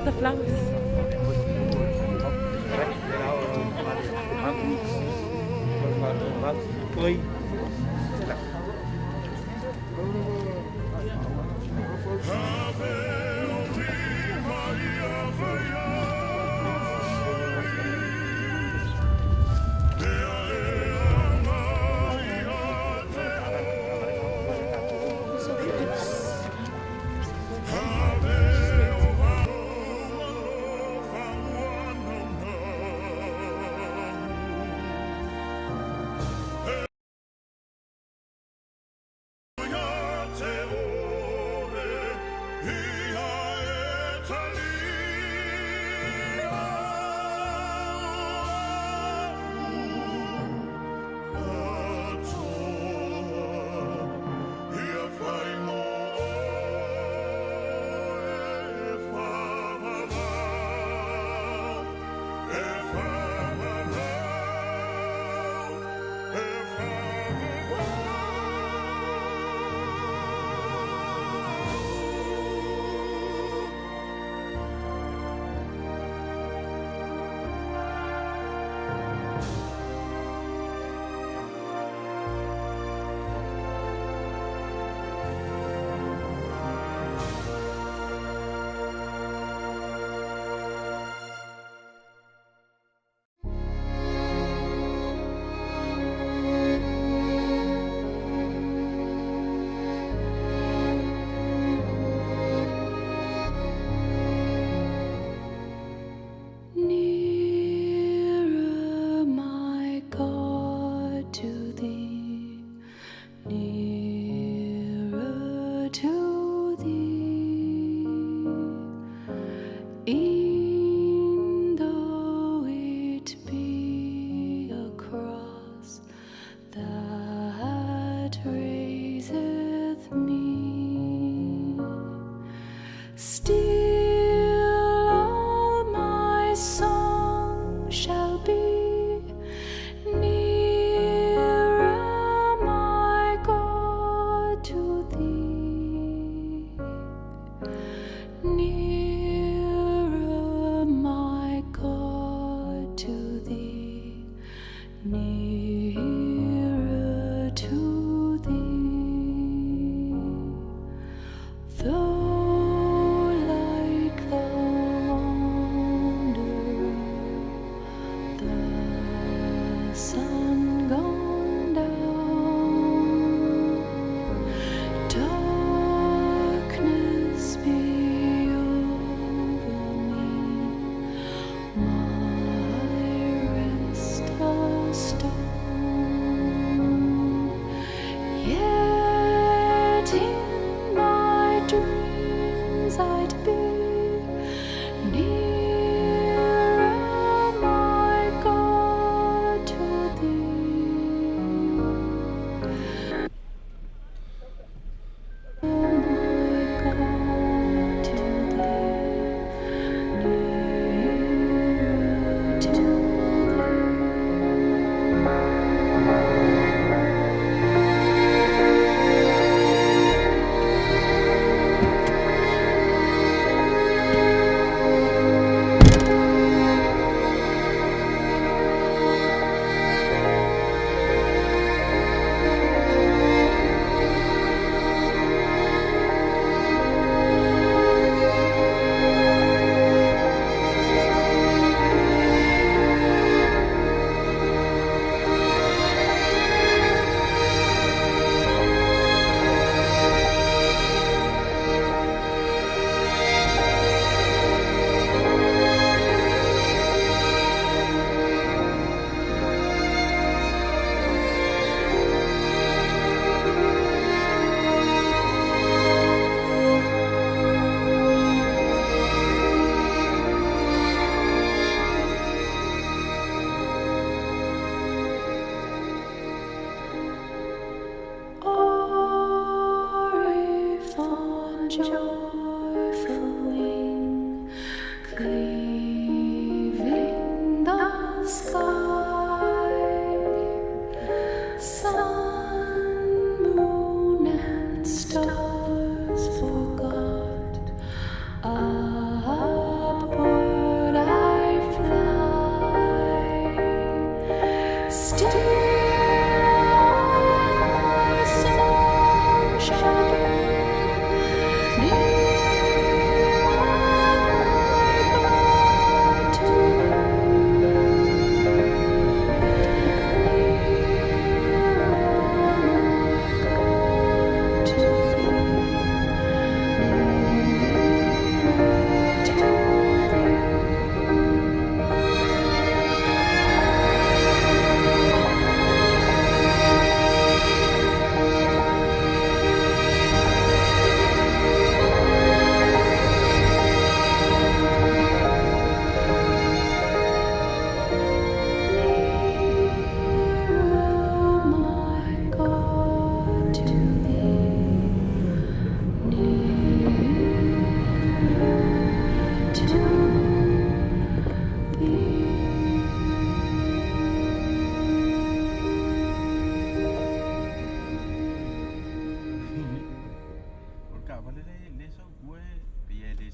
the flowers.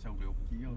sau leo kio.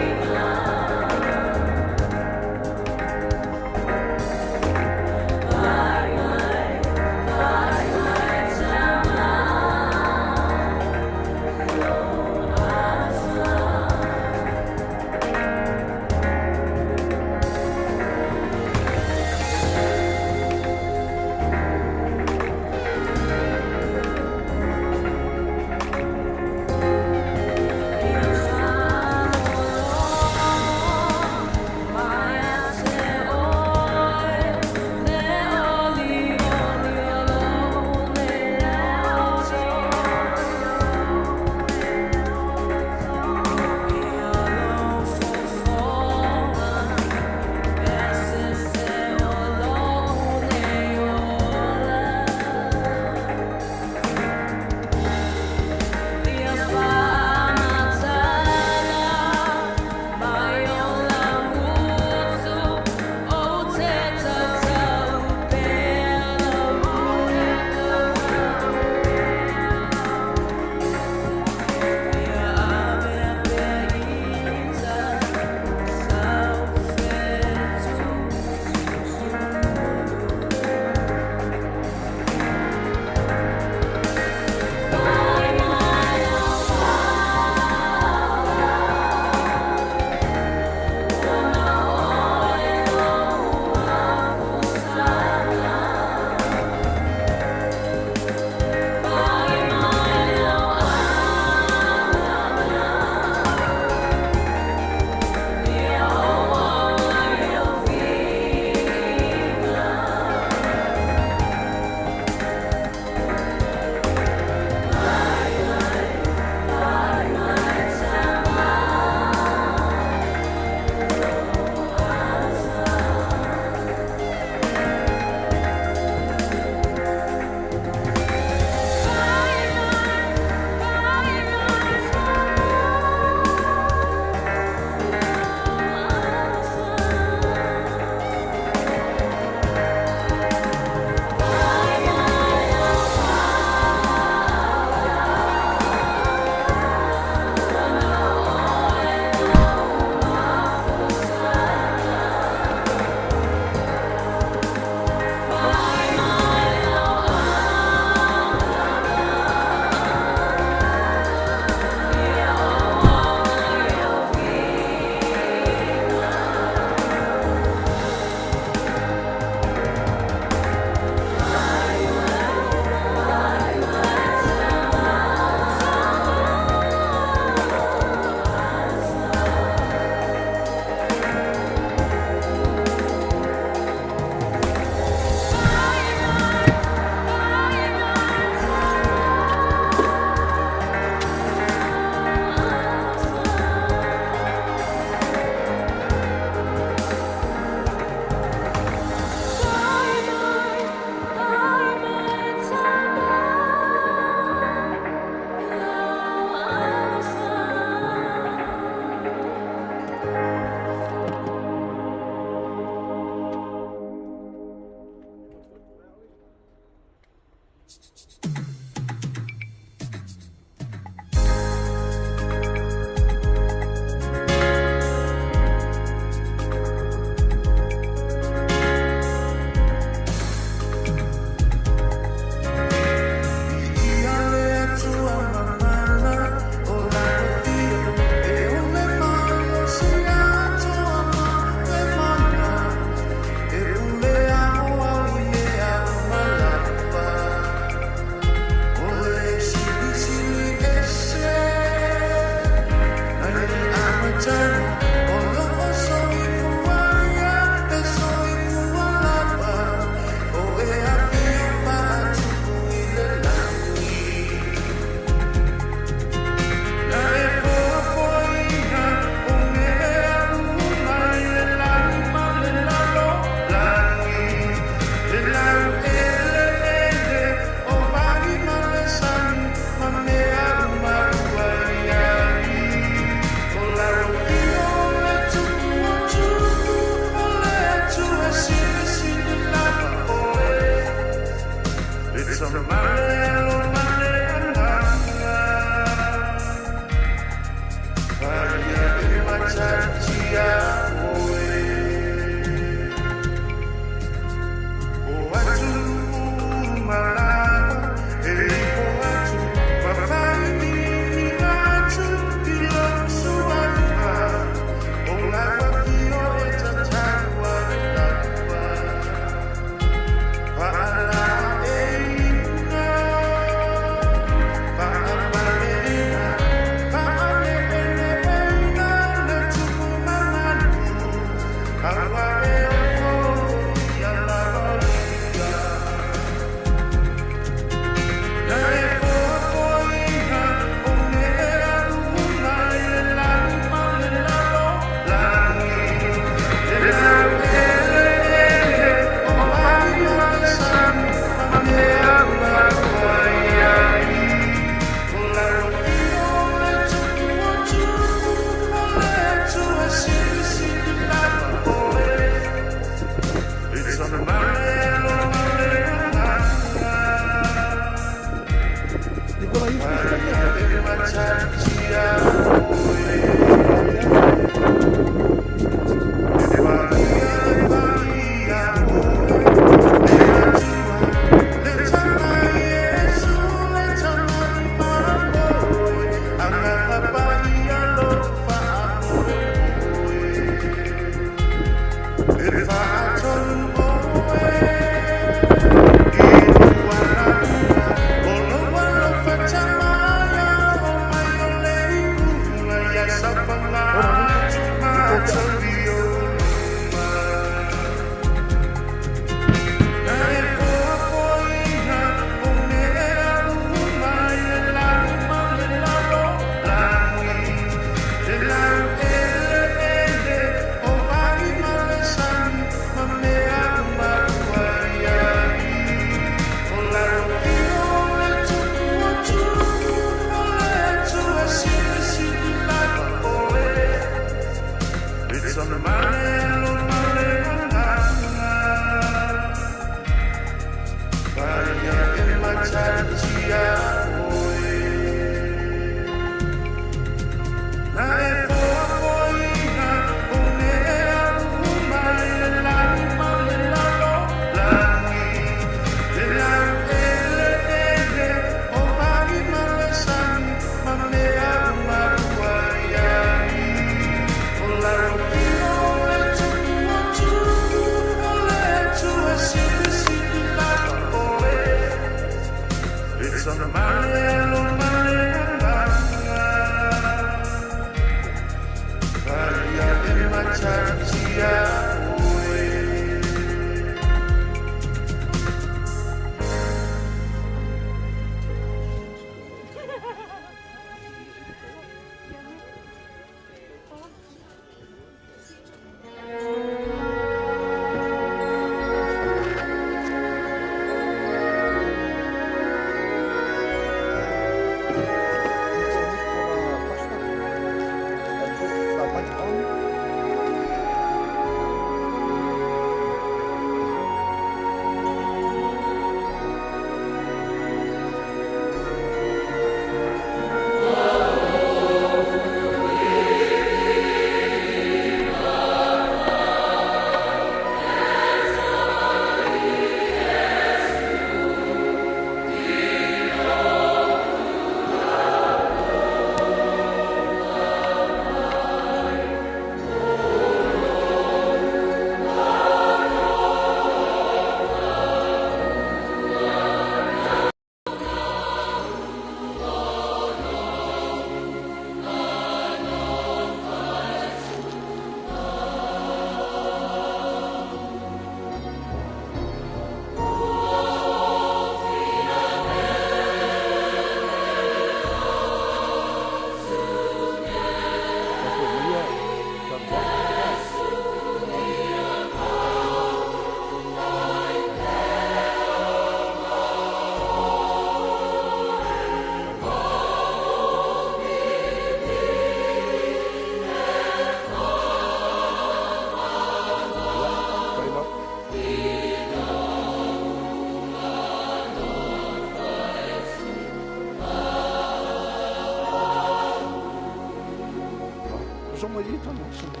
songa i tano songa.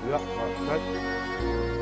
Ja, right.